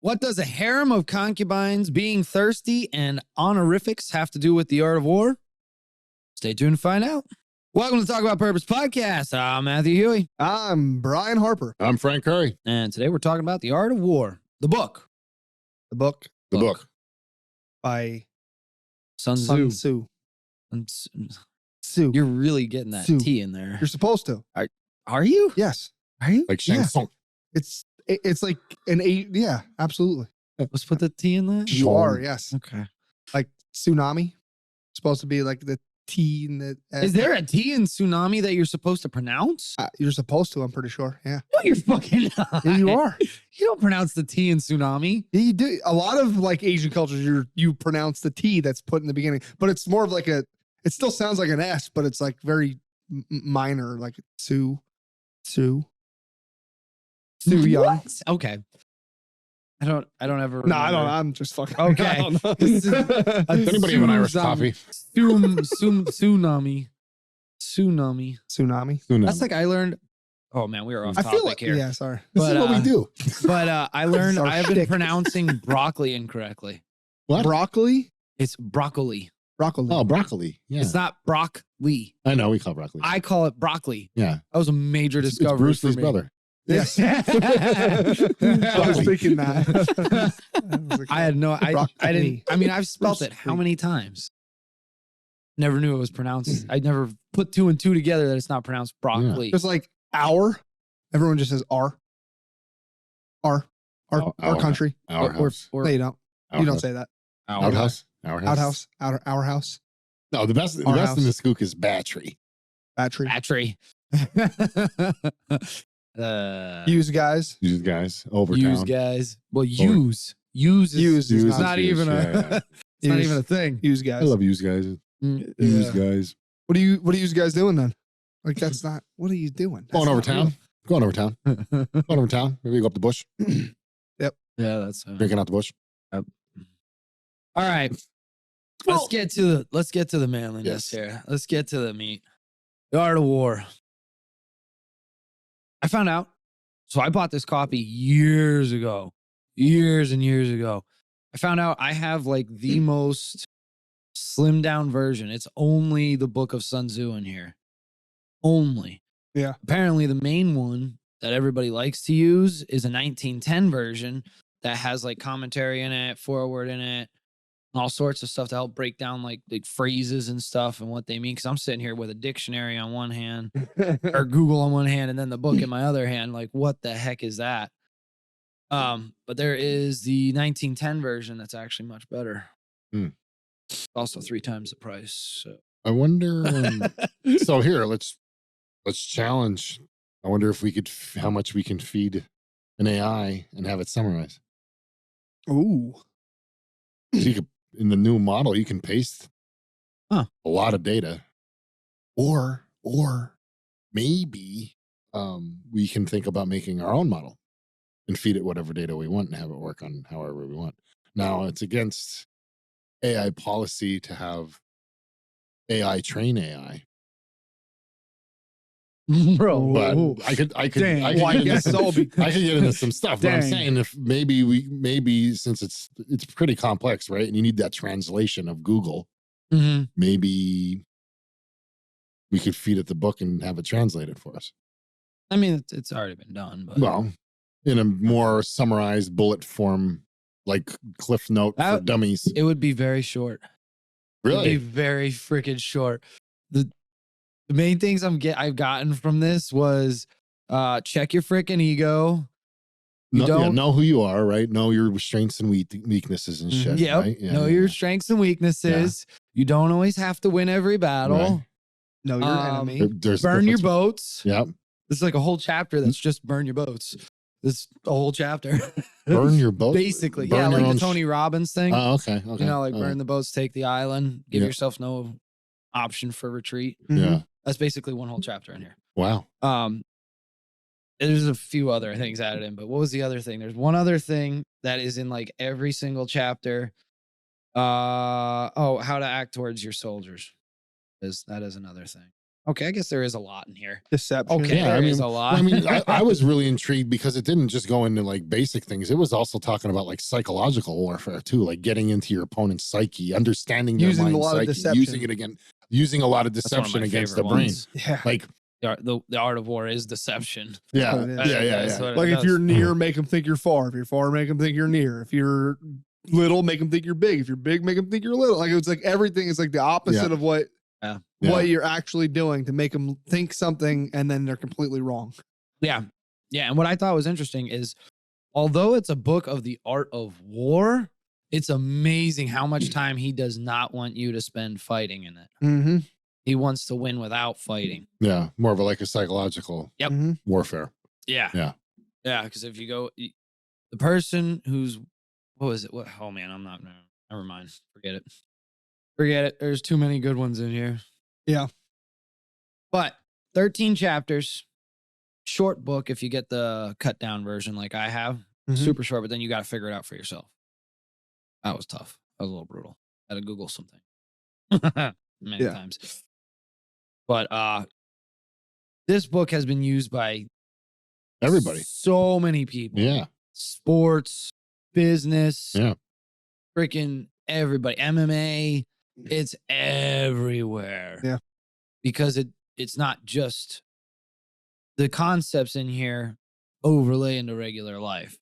What does a harem of concubines, being thirsty, and honorifics have to do with the art of war? Stay tuned to find out. Welcome to Talk About Purpose podcast. I'm Matthew Huey. I'm Brian Harper. I'm Frank Curry. And today we're talking about the art of war. The book. The book The book. by Sun Sun Tzu. Tzu. You're really getting that Tzu. T in there. You're supposed to. Are you? Yes. Are you? Like Shang Yeah. Tsung. It's like an eight. Yeah, absolutely. Let's put the T in there. You are. Yes. Okay. Like tsunami. Supposed to be like the T in the. Is there a T in tsunami that you're supposed to pronounce? You're supposed to. I'm pretty sure. Yeah. No, you're fucking not. Yeah, you are. You don't pronounce the T in tsunami. Yeah, you do. A lot of like Asian cultures, you pronounce the T that's put in the beginning, but it's more of like a. It still sounds like an S, but it's like very minor, like Sue Young. What? Okay. I don't ever. No, I don't. remember. I'm just fucking. Okay. I don't know. This is Does anybody have an Irish coffee? Tsunami. Tsunami. That's like I learned. Oh man, we are off I topic feel like here. yeah. Sorry. This But, is what we do. But I learned our I've been shtick. pronouncing broccoli incorrectly. What? Broccoli. It's broccoli. Broccoli. Oh, broccoli. Yeah. It's not broccoli. I know we call it broccoli. I call it broccoli. yeah. That was a major It's discovery. Bruce for Lee's me. brother. Yes. I was thinking that. I had no. I Broccoli. didn't. I mean, I've spelt Bruce it how Lee. many times? Never knew it was pronounced. I never put two and two together that it's not pronounced broccoli. Just like our. Everyone just says our. Our country. Our house. Or No, you don't. Our You don't house. say that. Our house. Our house. Outhouse. Our house. No, the best Our in house. the skook is battery. Battery. battery. Use guys. Use guys. Overtown. Use guys. Well, use is Use is it's not not use, even a. yeah, yeah. It's not Use. even a thing. Use I guys. love use guys. Mm, Use yeah. guys. What are you guys doing then? Like that's not. What are you doing? That's Going over not town. real. Going over town. Going over town. Maybe go up the bush. Yeah, that's. Drinking out the bush. All right. Let's get to the manliness Yes. here. Let's get to the meat. The art of war. I found out. So I bought this copy years ago. Years and years ago. I found out I have like the most slimmed down version. It's only the book of Sun Tzu in here. Only. Yeah. Apparently the main one that everybody likes to use is a 1910 version that has like commentary in it, foreword in it, all sorts of stuff to help break down like phrases and stuff and what they mean. Cause I'm sitting here with a dictionary on one hand or Google on one hand and then the book in my other hand. Like, what the heck is that? But there is the 1910 version that's actually much better. Also 3 times the price. So. I wonder. So here, let's challenge. I wonder if we could, how much we can feed an AI and have it summarize. Ooh. 'Cause you could, in the new model, you can paste Huh. a lot of data, or maybe we can think about making our own model and feed it whatever data we want and have it work on however we want. Now it's against AI policy to have AI train AI. Bro. But Ooh. I could Dang. I could Well, I get into guess some, so. I could get into some stuff. But I'm Dang. saying if maybe since it's pretty complex, right? And you need that translation of Google, Mhm. maybe we could feed it the book and have it translated for us. I mean, it's already been done, but Well, in a more summarized bullet form, like Cliff Note for That- dummies. it would be very short. It'd be Really? very freaking short. The main things I've gotten from this was check your freaking ego. You don't- know who you are, right? Know your strengths and weaknesses and shit. Yep. Right? Yeah, Know yeah, your yeah. strengths and weaknesses. You don't always have to win every battle. Right. No, your enemy. There's Burn your difference- boats. Yep. This is like a whole chapter that's just burn your boats. This a whole chapter. Burn your boat. Basically, Burn yeah, your like the own Tony Robbins thing. Oh, okay. Okay. You know, like All burn right. the boats, take the island, give Yeah. yourself no option for retreat. Yeah. That's basically one whole chapter in here. Wow. There's a few other things added in, but what was the other thing? There's one other thing that is in like every single chapter. How to act towards your soldiers. That is another thing. Okay, I guess there is a lot in here. Deception. Okay, Yeah, there I is mean, a lot. I mean, I was really intrigued because it didn't just go into like basic things. It was also talking about like psychological warfare too, like getting into your opponent's psyche, understanding their Using a mind lot of psyche, deception. using it again, using a lot of That's one of deception my against favorite the brain. ones. Yeah. Like, The art of war is deception. yeah, what it is. That's yeah. what it Like if does. you're near, make them think you're far. If you're far, make them think you're near. If you're little, make them think you're big. If you're big, make them think you're little. Like it's like everything is like the opposite of what Yeah. what you're actually doing to make them think something, and then they're completely wrong. Yeah. Yeah. And what I thought was interesting is, although it's a book of the art of war, it's amazing how much time he does not want you to spend fighting in it. Mm-hmm. He wants to win without fighting. Yeah, more of a like a psychological Yep. Mm-hmm. warfare. Yeah. Yeah. Yeah. Because if you go, the person who's, what was it? What? Oh man, I'm not, never mind. Forget it. Forget it. There's too many good ones in here. Yeah. But 13 chapters, short book if you get the cut down version like I have. Mhm. Super short, but then you got to figure it out for yourself. That was tough. That was a little brutal. Had to Google something many Yeah. times. But this book has been used by Everybody. so many people. Yeah. Sports, business, Yeah. freaking everybody. MMA, it's everywhere. Yeah. Because it's not just the concepts in here overlay into regular life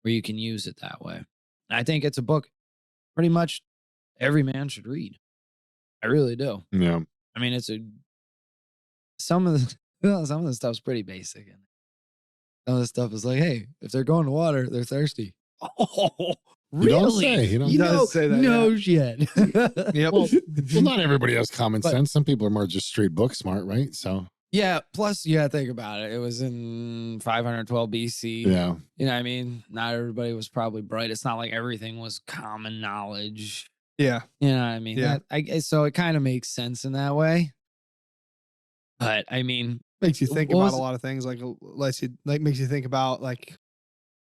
where you can use it that way. I think it's a book pretty much every man should read. I really do. Yeah. I mean, some of the stuff's pretty basic. And some of the stuff is like, hey, if they're going to water, they're thirsty. Oh, really? You don't say. You don't. He does say that, No shit. Yep. Well, not everybody has common But- sense. Some people are more just straight book smart, right? So Yeah. Plus, you gotta think about it. It was in 512 BC. yeah. You know what I mean? Not everybody was probably bright. It's not like everything was common knowledge. Yeah. You know what I mean? Yeah. So it kind of makes sense in that way. But I mean, Makes you think What about was a it? lot of things. Makes you think about like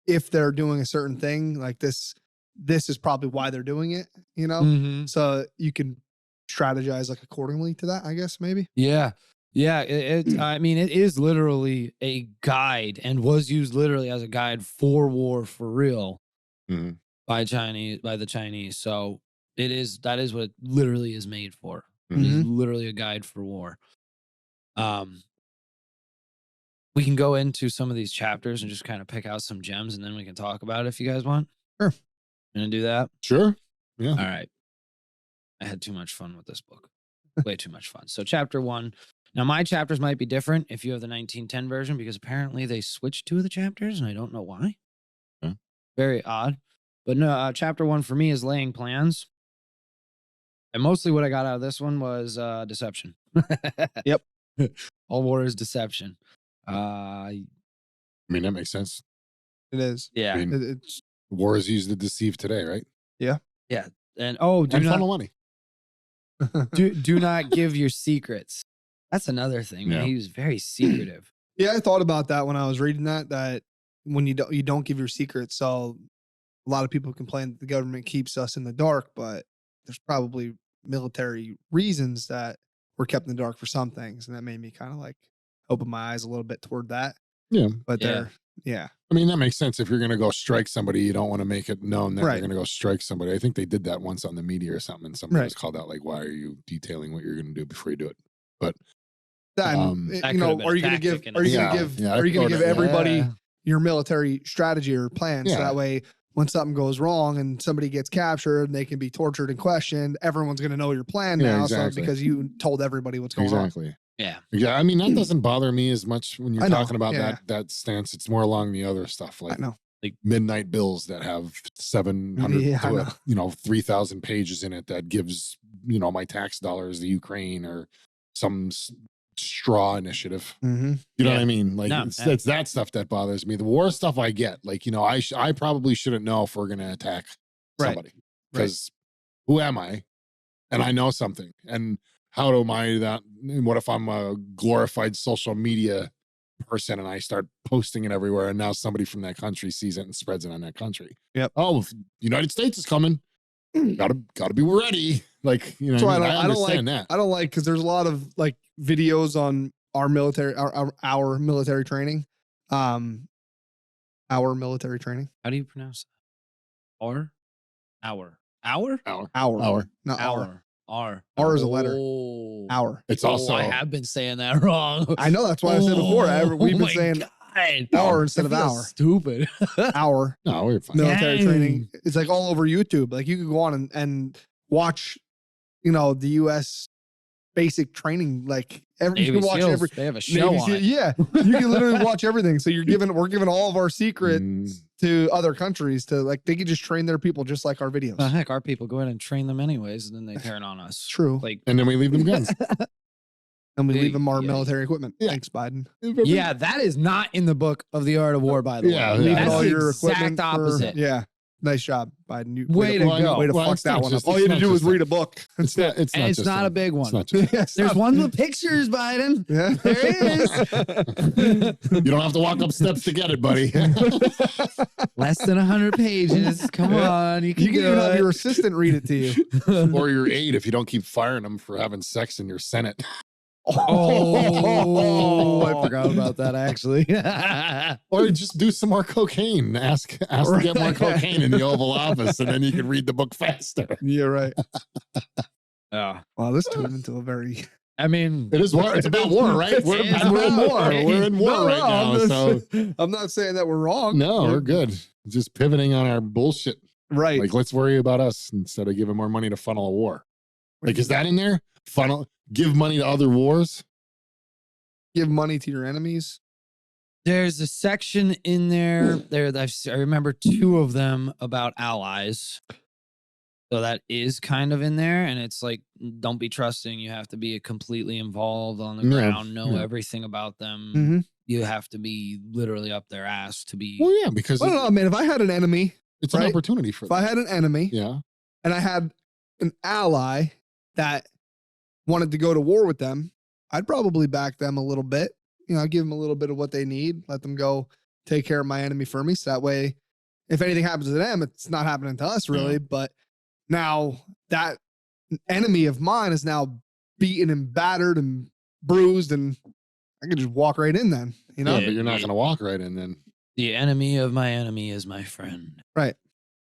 if they're doing a certain thing, like this is probably why they're doing it, you know? mhm. So you can strategize like accordingly to that, I guess, maybe. Yeah. Yeah. I mean, it is literally a guide and was used literally as a guide for war for real Mhm. by the Chinese. So that is what it literally is made for. Mhm. It is literally a guide for war. We can go into some of these chapters and just kind of pick out some gems and then we can talk about it if you guys want. Sure. Gonna do that? Sure. Yeah. All right. I had too much fun with this book. Way too much fun. So chapter 1. Now my chapters might be different if you have the 1910 version because apparently they switched 2 of the chapters and I don't know why. Okay. Very odd. But no, chapter 1 for me is laying plans. And mostly what I got out of this one was deception. Yep. All war is deception. I mean, that makes sense. It is. Yeah. I mean, It's war is used to deceive today, right? And And funnel money. do not give your secrets. That's another thing. Yeah. Man. He was very secretive. yeah, I thought about that when I was reading that when you don't give your secrets. So a lot of people complain that the government keeps us in the dark, but there's probably military reasons that we're kept in the dark for some things. And that made me kind of like open my eyes a little bit toward that. Yeah. But Yeah. I mean, that makes sense. If you're going to go strike somebody, you don't want to make it known that Right. you're going to go strike somebody. I think they did that once on the media or something. And somebody Right. was called out like, why are you detailing what you're going to do before you do it? that, That you know, could've been are a you going to give, tactic in are you going Yeah, to give, yeah, are you going to give yeah. everybody Yeah. your military strategy or plan? So Yeah. that way, when something goes wrong and somebody gets captured and they can be tortured and questioned, everyone's going to know your plan Yeah, now. exactly. So because you told everybody what's going on. Exactly. Yeah. Yeah. I mean, that doesn't bother me as much when you're I know, talking about yeah. that stance. It's more along the other stuff, I like know. midnight bills that have 700 Yeah, I to know. 3,000 pages in it that gives, my tax dollars to Ukraine or some straw initiative. Mm-hmm. You know what Yeah. I mean? Like No, it's, yeah. it's that stuff that bothers me. The war stuff I get. Like, I probably shouldn't know if we're going to attack Right. somebody because who am I? And I know something. And how am I that? And what if I'm a glorified social media person and I start posting it everywhere and now somebody from that country sees it and spreads it on that country? Yep. Oh, United States is coming. Gotta be ready. Like, you know, So what I don't like understand that. I don't like because there's a lot of like videos on our military our military training. Our military training. How do you pronounce that? Hour? Hour. Our. Not our. R. R is a letter. Oh. Our. It's also I have been saying that wrong. I know that's why I said before. We've been my saying God. our instead of I feel our. Stupid. Our no, we're fine. military Dang. training. It's like all over YouTube. Like you could go on and watch, you know, the U.S. basic training. Like you Navy can watch SEAls, they have a show Navy on SEAL- it. Yeah, you can literally watch everything. So we're giving all of our secrets Mm, to other countries to like they could just train their people just like our videos. Heck, our people go in and train them anyways, and then they turn on us. True. Like, and then we leave them guns. And we leave them our Yeah. military equipment. Yeah. Thanks, Biden. yeah, that is not in the book of the Art of War, by the Yeah, way. yeah. Leaving That's all the your exact equipment. opposite. Yeah. Nice job, Biden. You, Way to go. Way to Well, fuck it's that not one just- up. All it's you had to not do was just read a book. It's not. It's And not. it's just not a big one. It's not just. Yes, There's one with pictures, Biden. Yeah. There is. You don't have to walk up steps to get it, buddy. Less than 100 pages. Come on. You can, You can do even have it. your assistant read it to you. Or your aide if you don't keep firing them for having sex in your Senate. Oh, I forgot about that actually. Or just do some more cocaine. Ask to get more cocaine in the Oval Office, and then you can read the book faster. Yeah, right. Yeah. Wow, this turned into a very. I mean, It is war. It's about war, right? We're It's in war. about- We're in war right now. So I'm not saying that we're wrong. no, we're good. Just pivoting on our bullshit. Right. Like, let's worry about us instead of giving more money to funnel a war. Like, is that in there? Give money to other wars. Give money to your enemies. there's a section in there. I remember two of them about allies. So that is kind of in there. And it's like, don't be trusting. You have to be completely involved on the Yeah, ground, know yeah. everything about them. Mm-hmm. You have to be literally up their ass to be. Well, yeah, because I don't know, man. If I had an enemy, it's an right? opportunity for if I them. had an enemy Yeah. and I had an ally that wanted to go to war with them, I'd probably back them a little bit. You know, I'd give them a little bit of what they need, let them go take care of my enemy for me. So that way, if anything happens to them, it's not happening to us really. Yeah. But now that enemy of mine is now beaten and battered and bruised, and I could just walk right in then, you know? Yeah, but you're not going to walk right in then. The enemy of my enemy is my friend. Right.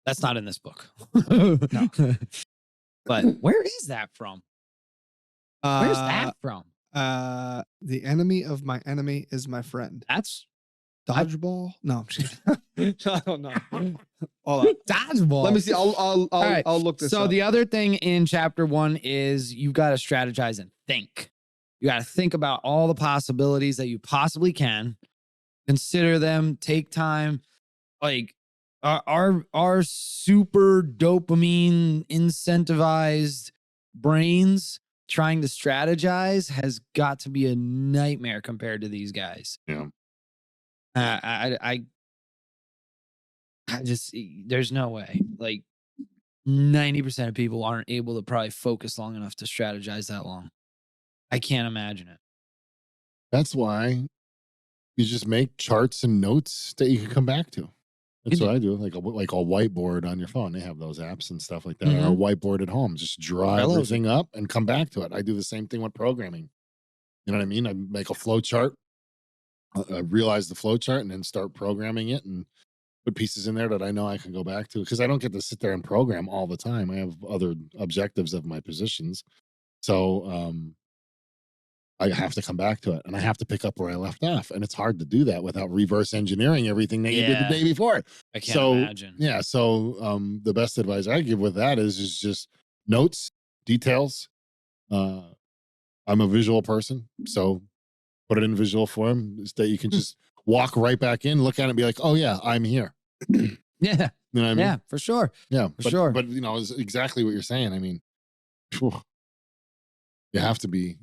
That's not in this book. No. But where is that from? Where's that from? The enemy of my enemy is my friend. That's Dodgeball? No, I'm just kidding. I don't know. Hold on. dodgeball. Let me see. All right. I'll look this So up. the other thing in chapter 1 is you've got to strategize and think. You got to think about all the possibilities that you possibly can. Consider them. Take time. Like our super dopamine incentivized brains trying to strategize has got to be a nightmare compared to these guys. Yeah. I just, there's no way. Like 90% of people aren't able to probably focus long enough to strategize that long. I can't imagine it. That's why you just make charts and notes that you can come back to. That's You what I do. Like a whiteboard on your phone. They have those apps and stuff like that. Or a whiteboard at home. Just draw I love everything up and come back to it. I do the same thing with programming. You know what I mean? I make a flow chart. I realize the flow chart and then start programming it and put pieces in there that I know I can go back to, because I don't get to sit there and program all the time. I have other objectives of my positions. So I have to come back to it and I have to pick up where I left off. And it's hard to do that without reverse engineering everything that you did the day before. I can't imagine. Yeah. So the best advice I give with that is just notes, details. I'm a visual person, so put it in visual form so that you can just walk right back in, look at it and be like, oh yeah, I'm here. Yeah. You know what I mean? Yeah, for sure. Yeah. For sure. But you know, it's exactly what you're saying. I mean, phew, you have to be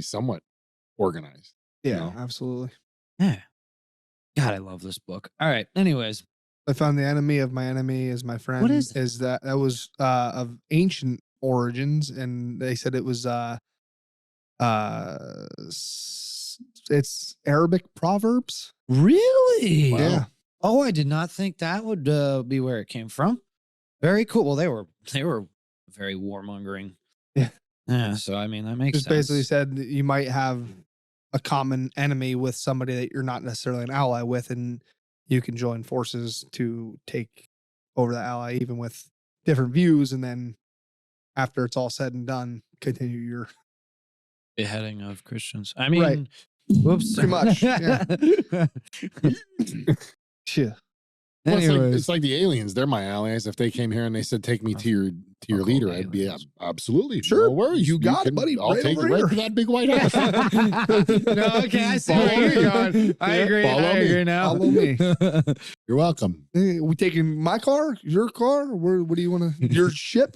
somewhat organized. Yeah, No. absolutely. Yeah. God, I love this book. All right. Anyways, I found the enemy of my enemy is my friend. is that was of ancient origins, and they said it was it's Arabic proverbs. really? Wow. Yeah. Oh, I did not think that would be where it came from. Very cool. Well, they were very warmongering. Yeah, so I mean that makes Just sense. basically said that you might have a common enemy with somebody that you're not necessarily an ally with, and you can join forces to take over the ally, even with different views, and then after it's all said and done, continue your beheading of Christians. I mean, Right. whoops, Pretty much, yeah. shit. Well, Anyways, it's like the aliens. They're my allies. If they came here and they said, "Take me to your I'll leader," call I'd be aliens. absolutely Sure. No worries. You got it, can- buddy. I'll Right take you over right here. to that big white house. no, okay, I see Follow where you're me. going. I Yeah, agree. follow I me. agree now. Follow me. You're welcome. Hey, we taking my car, your car? What do you want to? Your ship?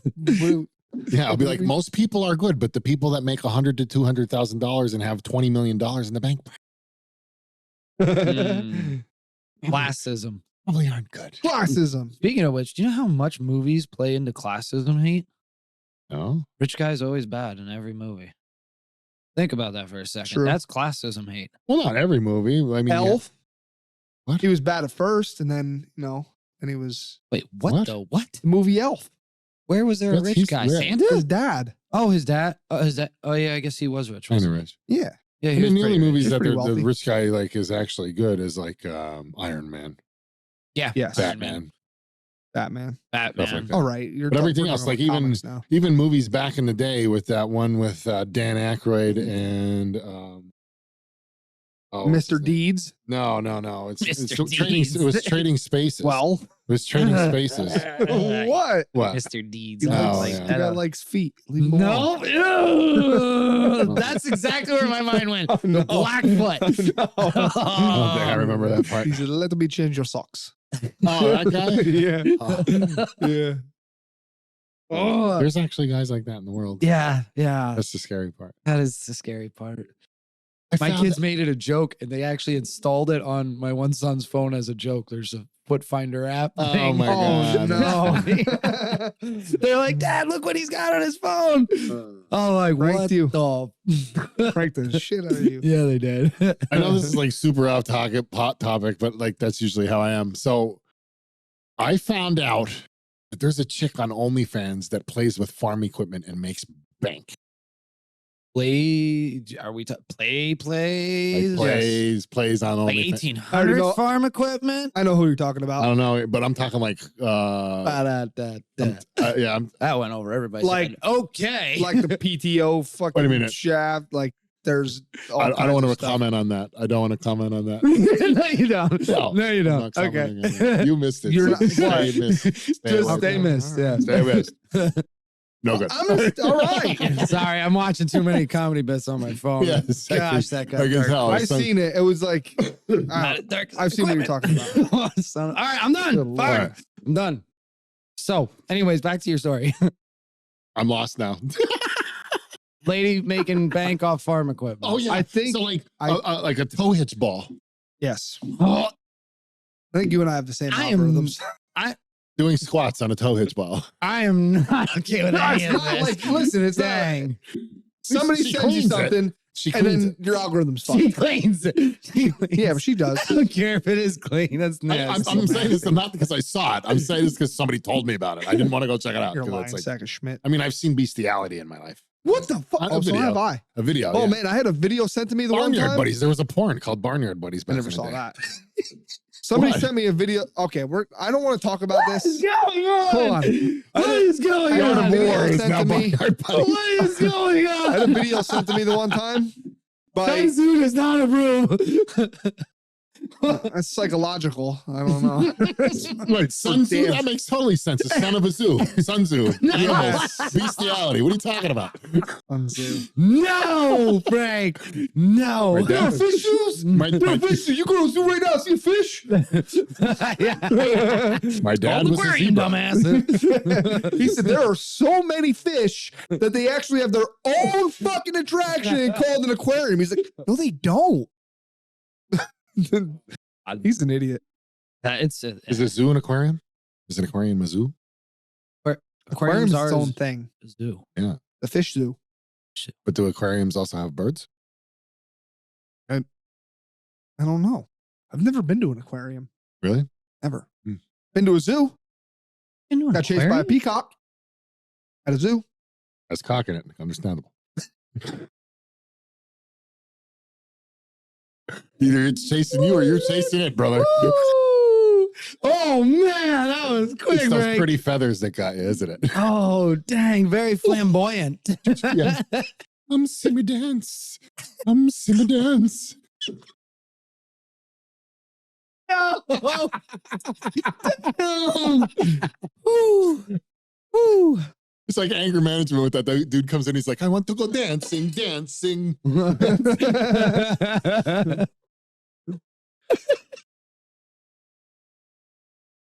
Yeah, I'll be like, most people are good, but the people that make $100,000 to $200,000 and have $20 million in the bank Classism. probably aren't good. Classism. Speaking of which, do you know how much movies play into classism hate? No, Rich guy's always bad in every movie. Think about that for a second. True. That's classism hate. well, not every movie. I mean, Elf. What? He was bad at first, and then and he was Wait, what, What? though? What? the movie Elf. Where was there a What's rich he's guy? rich? Santa? His dad. Oh, his dad. Oh, yeah. I guess he was rich. kind of wasn't he? rich. Yeah. Yeah, I he was mean, the only pretty rich. movies He's that pretty the wealthy. rich guy like is actually good is like Iron Man, Yeah. Yes. Iron Batman. Man. Batman. Batman. Stuff like that. All right. You're But everything we're else, talking like about comics now. even movies back in the day with that one with Dan Aykroyd and what's his Mr. name? Deeds. No. It's Mr. trading. Deeds. It was Trading Spaces. Well, it was Trading Spaces. what? What? Mr. Deeds. He No, likes, like yeah. the that. guy likes feet. Leave him alone. No, that's exactly where my mind went. Oh, no. Blackfoot. No. I don't think I remember that part. He said, "Let me change your socks." Oh, that guy. yeah. Oh, Yeah. Oh, there's actually guys like that in the world. yeah. That's the scary part. That is the scary part. I My found kids made it a joke, and they actually installed it on my one son's phone as a joke. There's a foot finder app. Oh thing. my God. no. They're like, Dad, look what he's got on his phone. Oh, like Pranked what you. the? Prank the shit out of you. Yeah, they did. I know this is like super off topic, but like that's usually how I am. So I found out that there's a chick on OnlyFans that plays with farm equipment and makes bank. Play? Are we plays? Like plays on Like OnlyFans. 1800 know- farm equipment? I know who you're talking I about. don't know, but I'm talking like yeah. That went over everybody's Like- head. Okay. Like the PTO fucking Wait a minute. shaft. Like there's. I don't want to stuff. comment on that. I don't want to comment on that. no, you don't. No, No, you I'm don't. not commenting on Okay. that. You missed it. You're So not- stay what? missed. Stay Just away. stay missed. Yeah. Stay missed. No good. All right. Sorry, I'm watching too many comedy bits on my phone. Yeah, Gosh, that got I can dark. tell. I seen it. It was like. Dark I've seen what you're talking about. All right, I'm done. Good Fine. Lord. I'm done. So, anyways, back to your story. I'm lost now. Lady making bank off farm equipment. Oh yeah, I think so. Like I- like a toe hitch ball, Yes. Oh, I think you and I have the same I am- algorithms. doing squats on a toe hitch ball. I am not okay with No, any it's of not this. like, listen, it's Dang. somebody She sends you cleans it. something, She and cleans then it. your algorithm's She fucked. cleans it. She cleans Yeah, but she does. I don't care if it is clean. That's I'm nasty. saying this not because I saw it. I'm saying this because somebody told me about it. I didn't want to go check it out. You're a 'cause lying it's like, sack of Schmidt. I mean, I've seen bestiality in my life. What the fuck? On a Oh, so video. have I. A video. Oh yeah. man, I had a video sent to me the one Barnyard time. Buddies. There was a porn called Barnyard Buddies. I Back never in the saw day. that. Somebody What? sent me a video. Okay, I don't want to talk about What is this. going on? Hold on. What is going I had a on? video War is sent now to me. Barnyard Buddies. What is going I had a on? video sent to me the one time. By Sun Tzu does not approve. that's psychological. I don't know. Wait, Sun Tzu? Damn. That makes totally sense. The son of a zoo. Sun Tzu. Animals. Bestiality. What are you talking about? No, Frank. No. My dad- fish shoes. My, my, You go to the zoo right now. See a fish? my dad Call the was a aquarium, zebra. dumbass. He said there are so many fish that they actually have their own fucking attraction and called an aquarium. He's like, no, they don't. He's an idiot. It's Is a zoo an aquarium? Is an aquarium a zoo? Aquarium's are its own thing. zoo. The fish zoo. But do aquariums also have birds? I don't know. I've never been to an aquarium. Really? Ever. Hmm. Been to a zoo. Into an Got chased by a aquarium? peacock at a zoo. That's cocking it. Understandable. Either it's chasing you or you're chasing it, brother. Oh man, that was quick. It's those Rick. pretty feathers that got you, isn't it? Oh dang, very flamboyant. Yeah. Simmy dance. Simmy dance. No. Woo. Woo. It's like anger management with that. The dude comes in, he's like, I want to go dancing.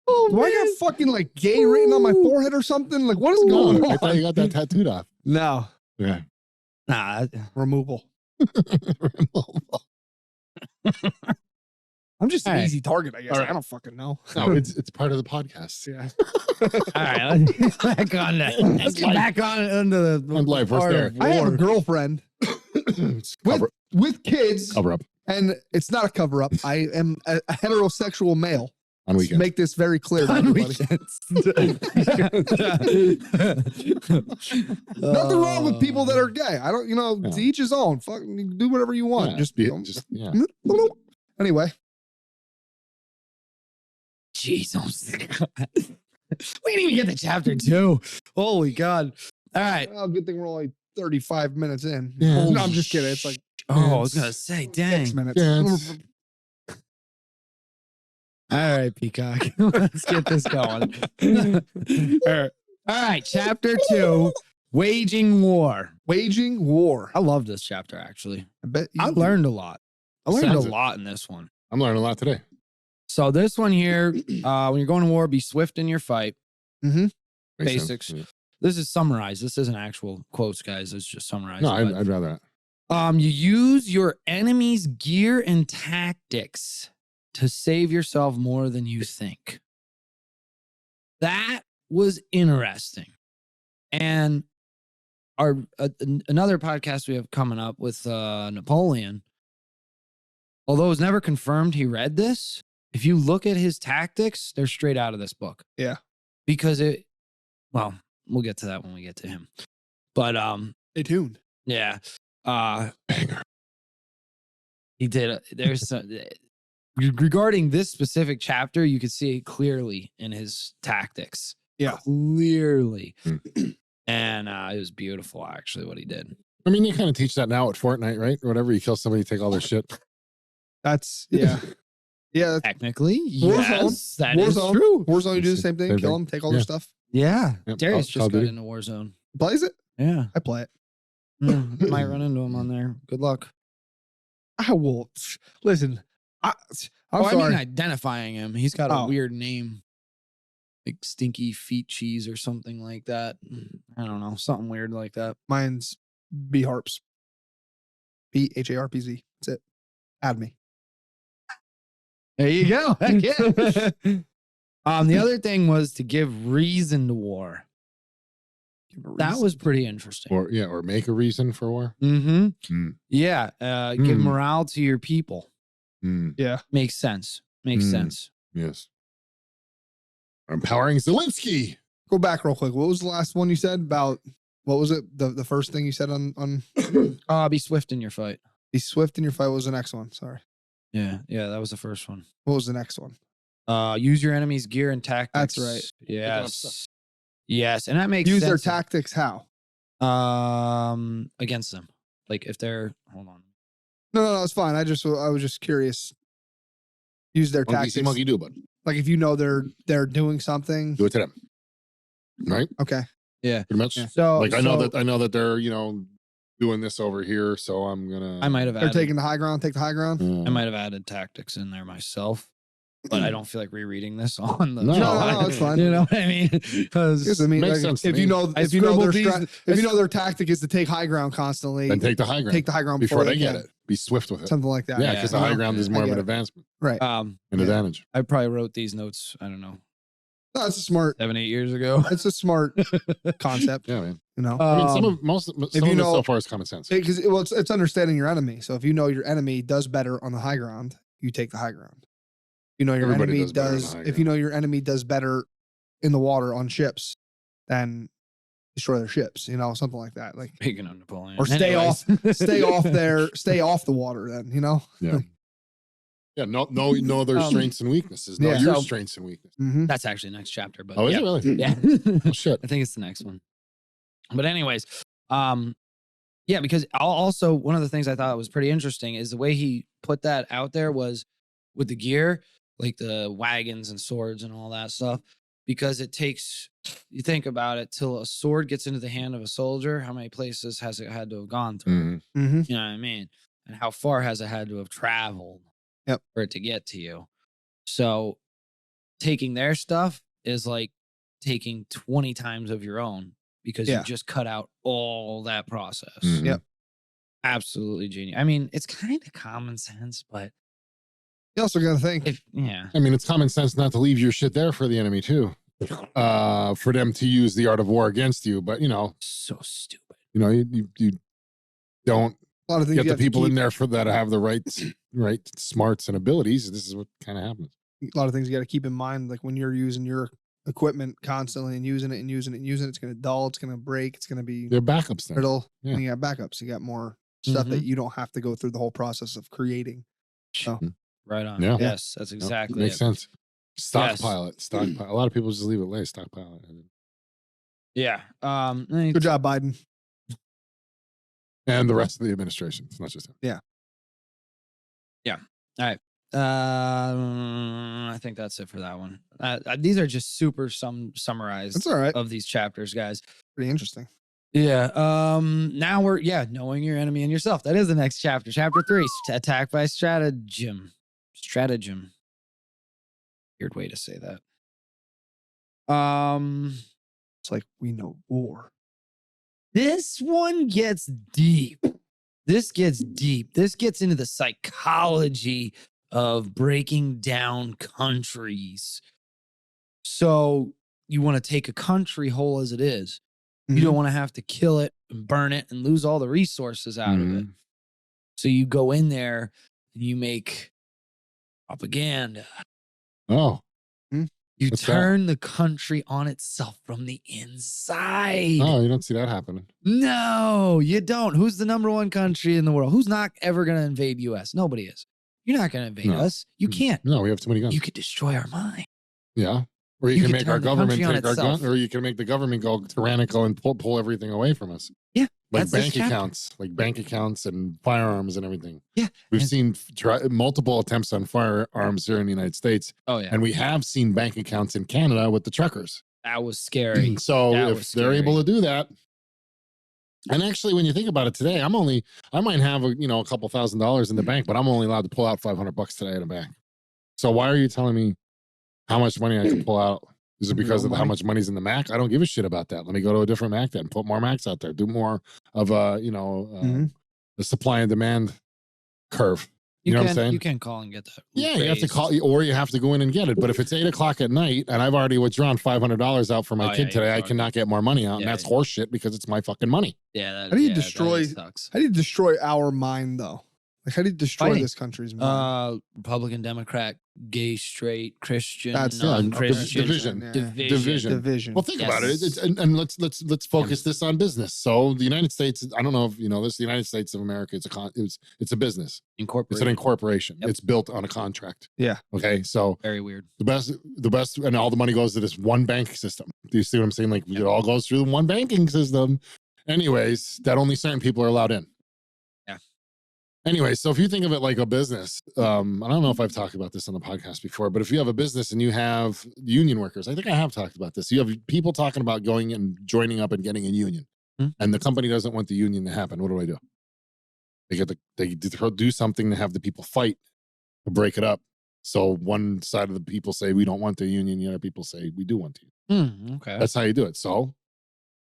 Oh, Do I got fucking like gay written on my forehead or something? Like, what is going I on? thought you got that tattooed off. No. Yeah. Nah, Removal. I'm just an All right. easy target, I guess. All right. I don't fucking know. No, it's part of the podcast. Yeah. all right, let's get back on that. Let's get back on into the On life, what's part there? of I have a war. girlfriend cover, with kids, cover up and it's not a cover up. I am a heterosexual male. on Let's weekends. make this very clear to On everybody. Nothing wrong with people that are gay. I don't, Yeah. to each his own. Fuck, you can do whatever you want. Yeah, Just, yeah. Anyway. Jesus. We didn't even get to chapter 2. Holy God. All right. Well, good thing we're only 35 minutes in. Yeah. No, I'm just kidding. It's like Oh, I was going to say, 6 dang. minutes. Dance. All right, Peacock. Let's get this going. All right. Chapter 2, Waging War. Waging war. I love this chapter, actually. I bet you I learned a lot. I learned Sounds a it. lot in this one. I'm learning a lot today. So this one here, when you're going to war, be swift in your fight. Makes Basics. sense. This is summarized. This isn't actual quotes, guys. It's just summarized. No, but, I'd rather not. you use your enemy's gear and tactics to save yourself more than you think. That was interesting. And our another podcast we have coming up with Napoleon, although it's never confirmed he read this, if you look at his tactics, they're straight out of this book. Yeah. Because we'll get to that when we get to him. But Stay tuned. yeah. Banger. He did. There's regarding this specific chapter, you could see it clearly in his tactics. Yeah. Clearly. And it was beautiful, actually, what he did. I mean, you kind of teach that now at Fortnite, right? Or whatever. You kill somebody, you take all their shit. That's, yeah. Yeah. Technically, Warzone. yes, that is Warzone. true. Warzone, you do the same thing. Same Kill thing. them, take all their Yeah. stuff. Yeah. Yep. Darius Call just got Duty. into Warzone. Plays it? Yeah. I play it. Might run into him on there. Good luck. I will. Listen, I'm I sorry. mean, identifying him. He's got a Oh. weird name. Like Stinky Feet Cheese or something like that. I don't know. Something weird like that. Mine's B Harps. BHARPZ. That's it. Add me. There you go. Heck yeah. The other thing was to give reason to war. That was pretty interesting. Or make a reason for war. Mm-hmm. Mm. Yeah. Give Mm. morale to your people. Mm, Yeah. Makes sense. Makes Mm. sense. yes. Empowering Zelensky. Go back real quick. What was the last one you said about? What was it? The first thing you said on Be swift in your fight. be swift in your fight. What was the next one? Sorry. Yeah. Yeah. That was the first one. What was the next one? Use your enemy's gear and tactics. That's right. Yes. Yes. And that makes Use sense. their tactics. How? Against them. Like if they're, hold on. No, it's fine. I was just curious. Use their Monkey tactics. see, monkey do, bud. Like if you know they're doing something. Do it to them. Right? Okay. Pretty much. Yeah. So Like I know that they're, doing this over here, so I'm gonna I might have They're added, taking the high ground. Take the high ground. I might have added tactics in there myself, but I don't feel like rereading this on the No, no, it's fine. You know what I mean? Because I mean, Makes like, sense to if you me. know I if you know their scribbled if you know their tactic is to take high ground constantly, then take the high ground. take the high ground before they can. get it. Be swift with it. Something like that. Yeah, Yeah. because the high ground is I more of get an it. advancement, Right. an Yeah. advantage. I probably wrote these notes, I don't know, No, it's a smart. 7-8 years ago. It's a smart concept. Yeah, man. You know, I mean, some Um, of you it know- so far is common sense. because it's understanding your enemy. So if you know your enemy does better on the high ground, you take the high ground. You know your Everybody enemy does better on the does. high If you know your enemy does better in the water on ships, then destroy their ships, you know, something like that. Like, Speaking of Napoleon. or stay Anyways. stay off the water then, you know? Yeah. Yeah, no other strengths and weaknesses. No, yeah. your So- strengths and weaknesses. Mhm. That's actually next chapter, but Oh, is yeah. it really? Yeah. Oh, shit. I think it's the next one. But anyways, yeah, because also one of the things I thought was pretty interesting is the way he put that out there was with the gear, like the wagons and swords and all that stuff, because it takes, you think about it, till a sword gets into the hand of a soldier, how many places has it had to have gone through? Mhm. Mhm. You know what I mean? And how far has it had to have traveled Yep. for it to get to you? So taking their stuff is like taking 20 times of your own because Yeah. you just cut out all that process. Mhm. Yep. Absolutely genius. I mean, it's kind of common sense, but You also got to think, yeah. I mean, it's common sense not to leave your shit there for the enemy too, for them to use the art of war against you. But So stupid. you don't a lot of things get you the have to people in keep- there for that have the right smarts and abilities. This is what kind of happens. a lot of things you got to keep in mind, like when you're using your equipment constantly and using it, it's going to dull, it's going to break, it's going to be They're backups then. brittle. Yeah. And you got backups. You got more stuff that you don't have to go through the whole process of creating. So Right on. Yeah. Yes, that's exactly Makes it. sense. Stockpile it. Stockpile. A lot of people just leave it lay. Stockpile it. Yeah. good job, Biden. And the rest of the administration. It's not just him. All right. I think that's it for that one. These are just super summarized That's all right. of these chapters, guys. Pretty interesting. Yeah. Now we're knowing your enemy and yourself. That is the next chapter. Chapter 3, attack by stratagem. Stratagem. Weird way to say that. It's like we know war. This one gets deep. This gets deep. This gets into the psychology of breaking down countries. So you want to take a country whole as it is. You don't want to have to kill it and burn it and lose all the resources out of it. So you go in there and you make propaganda. Oh. You What's that? turn the country on itself from the inside. Oh, you don't see that happening. No, you don't. Who's the number one country in the world? Who's not ever going to invade US? Nobody is. You're not going to invade No. us. You can't. No, we have too many guns. You could destroy our mind. Yeah. Or you You can could make our turn the government country on take our itself. gun, or you can make the government go tyrannical and pull everything away from us. Yeah, Like that's this bank chapter. accounts, and firearms and everything. Yeah. We've And- seen multiple attempts on firearms here in the United States, Oh, yeah. and we have seen bank accounts in Canada with the truckers. That was scary. So That if was they're scary. able to do that, and actually, when you think about it today, I might have a couple $1,000s in the bank, but I'm only allowed to pull out $500 today in a bank. So why are you telling me how much money I can pull out? Is it because of how much money's in the Mac? I don't give a shit about that. Let me go to a different Mac then. Put more Macs out there. Do more of the supply and demand curve. You know what I'm saying? You can call and get that. Yeah, you have to raised. call, or you have to go in and get it. But if it's 8:00 at night and I've already withdrawn $500 out for my Oh, kid yeah, today, you're I fucked. cannot get more money out, and Yeah, that's yeah. horse shit because it's my fucking money. Yeah. That, How do you yeah, that destroy- sucks. How do you destroy our mind, though? Like, how do you destroy Fighting. this country's mind? Republican, Democrat, gay, straight, Christian, That's- yeah, non-Christian. division. Yeah. Division. Division. Well, think about it. Yes. And let's focus this on business. So the United States, I don't know if you know this, the United States of America, it's a business. It's Incorporated. an incorporation. Yep. It's built on a contract. Yeah. Okay. So Very weird. the best, and all the money goes to this one bank system. Do you see what I'm saying? Like it all goes through one banking system. Anyways, that only certain people are allowed in. Yeah. Anyway, so if you think of it like a business, I don't know if I've talked about this on the podcast before, but if you have a business and you have union workers, I think I have talked about this. You have people talking about going and joining up and getting a union, and the company doesn't want the union to happen. What do? They do something to have the people fight to break it up. So one side of the people say we don't want the union, the other people say we do want the union. Okay. That's how you do it. So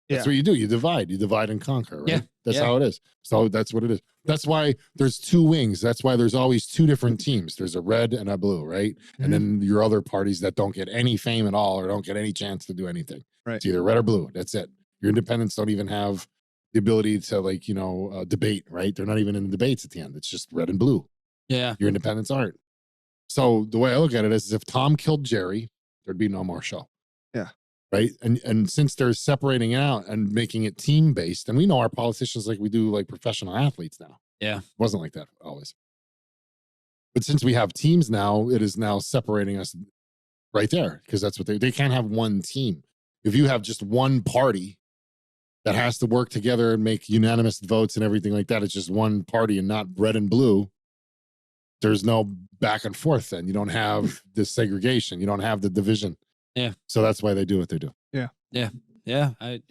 that's what you do. You divide and conquer, right? Yeah. That's Yeah. how it is. So that's what it is. That's why there's two wings. That's why there's always two different teams. There's a red and a blue, right? And then your other parties that don't get any fame at all or don't get any chance to do anything. Right. It's either red or blue. That's it. Your independents don't even have the ability to debate, right? They're not even in the debates at the end. It's just red and blue. Yeah. Your independents aren't. So the way I look at it is if Tom killed Jerry, there'd be no more show. Yeah. right? And since they're separating it out and making it team based, and we know our politicians like we do like professional athletes now. Yeah. It wasn't like that always. But since we have teams now, it is now separating us right there, because that's what they can't have one team. If you have just one party that has to work together and make unanimous votes and everything like that, it's just one party and not red and blue. There's no back and forth then. You don't have the segregation. You don't have the division. Yeah. So that's why they do what they do. Yeah. I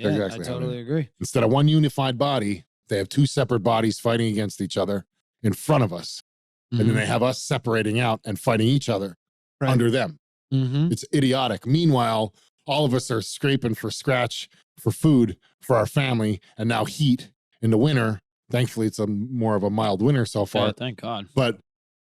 totally agree. Instead of one unified body, they have two separate bodies fighting against each other in front of us. And then they have us separating out and fighting each other under them. It's idiotic. Meanwhile, all of us are scraping for scratch for food for our family, and now heat in the winter. Thankfully, it's more of a mild winter so far. Yeah, thank God. But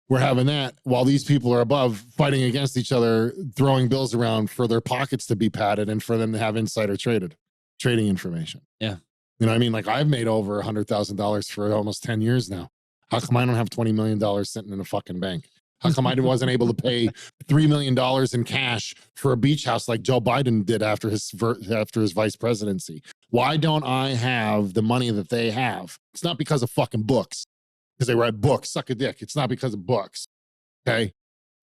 we're having that while these people are above fighting against each other, throwing bills around for their pockets to be padded and for them to have insider trading information. Yeah. You know what I mean? Like, I've made over $100,000 for almost 10 years now. How come I don't have $20 million sitting in a fucking bank? How come I wasn't able to pay $3 million in cash for a beach house like Joe Biden did after his vice presidency? Why don't I have the money that they have? It's not because of fucking books, because they write books, suck a dick. It's not because of books. Okay.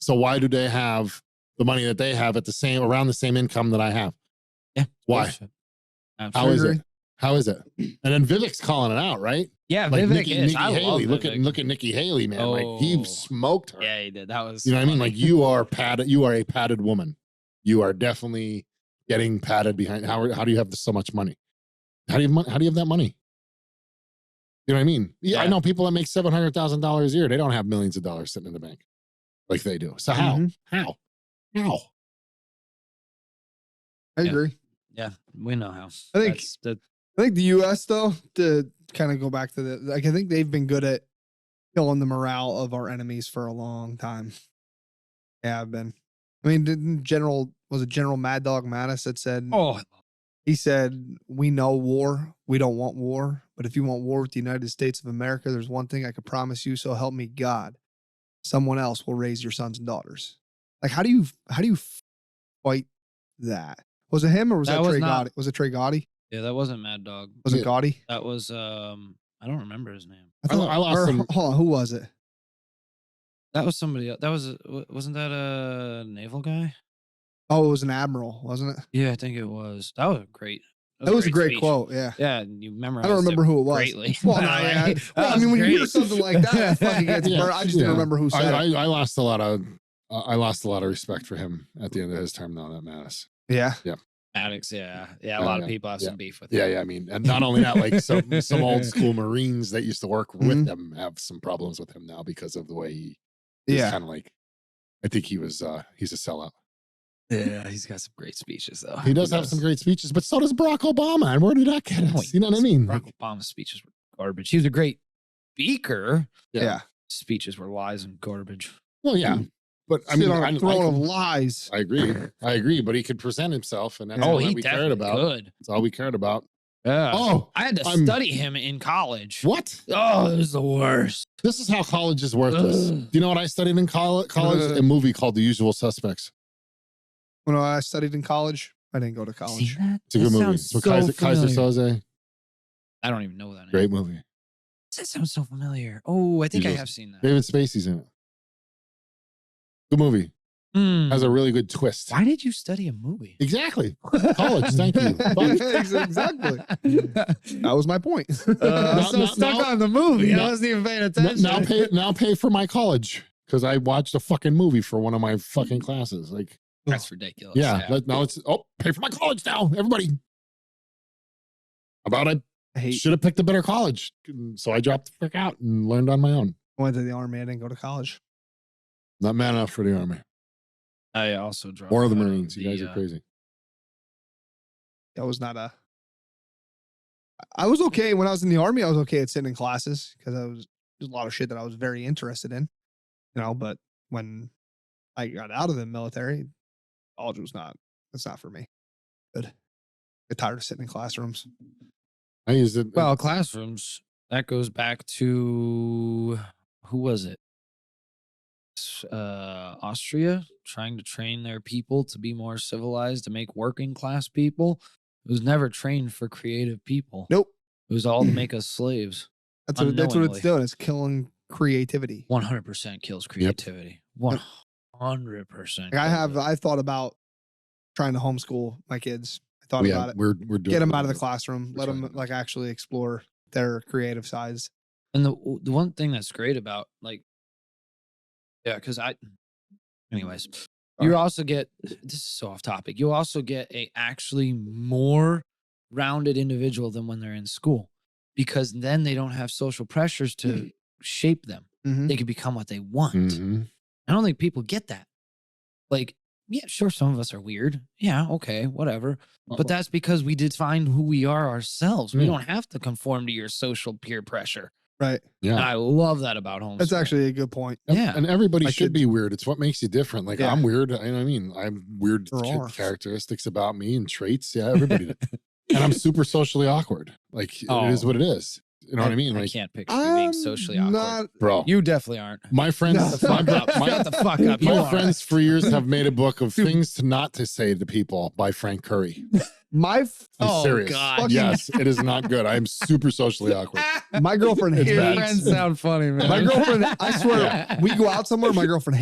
So why do they have the money that they have at around the same income that I have? Yeah. Why? How is it? How is it? And then Vivek's calling it out, right? Yeah, like Vivek Nikki is. I Haley. love Vivek. Look at Nikki Haley, man. Like, he smoked her. Yeah, he did. That was, you know what I mean? Like, you are padded. You are a padded woman. You are definitely getting padded behind. How do you have so much money? How do you have that money? You know what I mean? Yeah. I know people that make $700,000 a year. They don't have millions of dollars sitting in the bank like they do. So how? I agree. Yeah, we know how. I think the U.S. though, to kind of go back to I think they've been good at killing the morale of our enemies for a long time. Yeah, I've been. I mean, General Mad Dog Mattis that said, he said, "We know war. We don't want war. But if you want war with the United States of America, there's one thing I can promise you. So help me God, someone else will raise your sons and daughters." Like, how do you fight that? Was it him or was that Trey Gotti? Was it Trey Gotti? Yeah, that wasn't Mad Dog. Was it Gotti? That was I don't remember his name. I lost some. Hold on, who was it? That was somebody else. Wasn't that a naval guy? Oh, it was an admiral, wasn't it? Yeah, I think it was. That was great. That was a great quote. Yeah. Yeah, you memorized. I don't remember who it was. Greatly. Well, I mean, when you hear something like that, fucking gets burned. I just didn't remember who said it. I lost a lot of respect for him at the end of his term, though. That Mattis. Yeah. Maddox, a lot of people have some beef with him. Yeah. I mean, and not only that, like some old school Marines that used to work with him have some problems with him now because of the way he's kind of like, I think he's a sellout. Yeah, he's got some great speeches though. He does have some great speeches, but so does Barack Obama. And where did that get us? You know what I mean? Barack Obama's speeches were garbage. He was a great speaker. Yeah. Speeches were lies and garbage. Well, yeah. But I mean, on a throne of lies. I agree. But he could present himself, and that's all we cared about. That's all we cared about. Yeah. Oh, I had to study him in college. What? Oh, it was the worst. This is how college is worthless. Do you know what I studied in college? A movie called The Usual Suspects. When I studied in college, I didn't go to college. It's a good movie. So Kaiser Soze. I don't even know that name. Great movie. That sounds so familiar. Oh, I think I have seen that. David Spacey's in it. Good movie. Has a really good twist. Why did you study a movie? Exactly. College. Thank you. Exactly. That was my point. Stuck on the movie. I wasn't even paying attention. Now pay for my college because I watched a fucking movie for one of my fucking classes. Like, that's ridiculous. Yeah. Now it's pay for my college now, everybody. I should have picked a better college, so I dropped the frick out and learned on my own. I went to the Army. I didn't go to college. Not man enough for the Army. I also dropped. Or the Marines. You guys are crazy. That was not a. I was okay when I was in the Army. I was okay at sitting in classes because there's a lot of shit that I was very interested in, But when I got out of the military, college was not. It's not for me. Good. Get tired of sitting in classrooms. I used it. Well, classrooms. That goes back to who was it? Austria, trying to train their people to be more civilized, to make working class people. It was never trained for creative people. Nope. It was all to make us slaves. That's what it's Unknowingly. doing. It's killing creativity. 100% kills creativity. 100%. I've thought about trying to homeschool my kids. I thought about it. We're doing Get them out of the classroom. We're Let them trying. like actually explore their creative sides. And the one thing that's great about because anyways, you also get, this is so off topic, you also get a actually more rounded individual than when they're in school, because then they don't have social pressures to shape them. They can become what they want. I don't think people get that. Like, yeah, sure, some of us are weird. Yeah, okay, whatever. But that's because we define who we are ourselves. We don't have to conform to your social peer pressure. Right. Yeah. And I love that about homeschooling. That's actually a good point. Yeah. And everybody My should kids- be weird. It's what makes you different. Like, I'm weird. I mean, I'm weird There are. characteristics about me and traits. Yeah, everybody did. And I'm super socially awkward. Like, it is what it is. You know what I mean? I Like, can't picture you being socially awkward. bro. You definitely aren't. My friends, Shut the fuck up. You my are. friends for years have made a book of things not to say to people by Frank Curry. My I'm serious. God. Yes, it is not good. I am super socially awkward. my girlfriend It's hates bad. Friends sound funny, man. My girlfriend, I swear, we go out somewhere, my girlfriend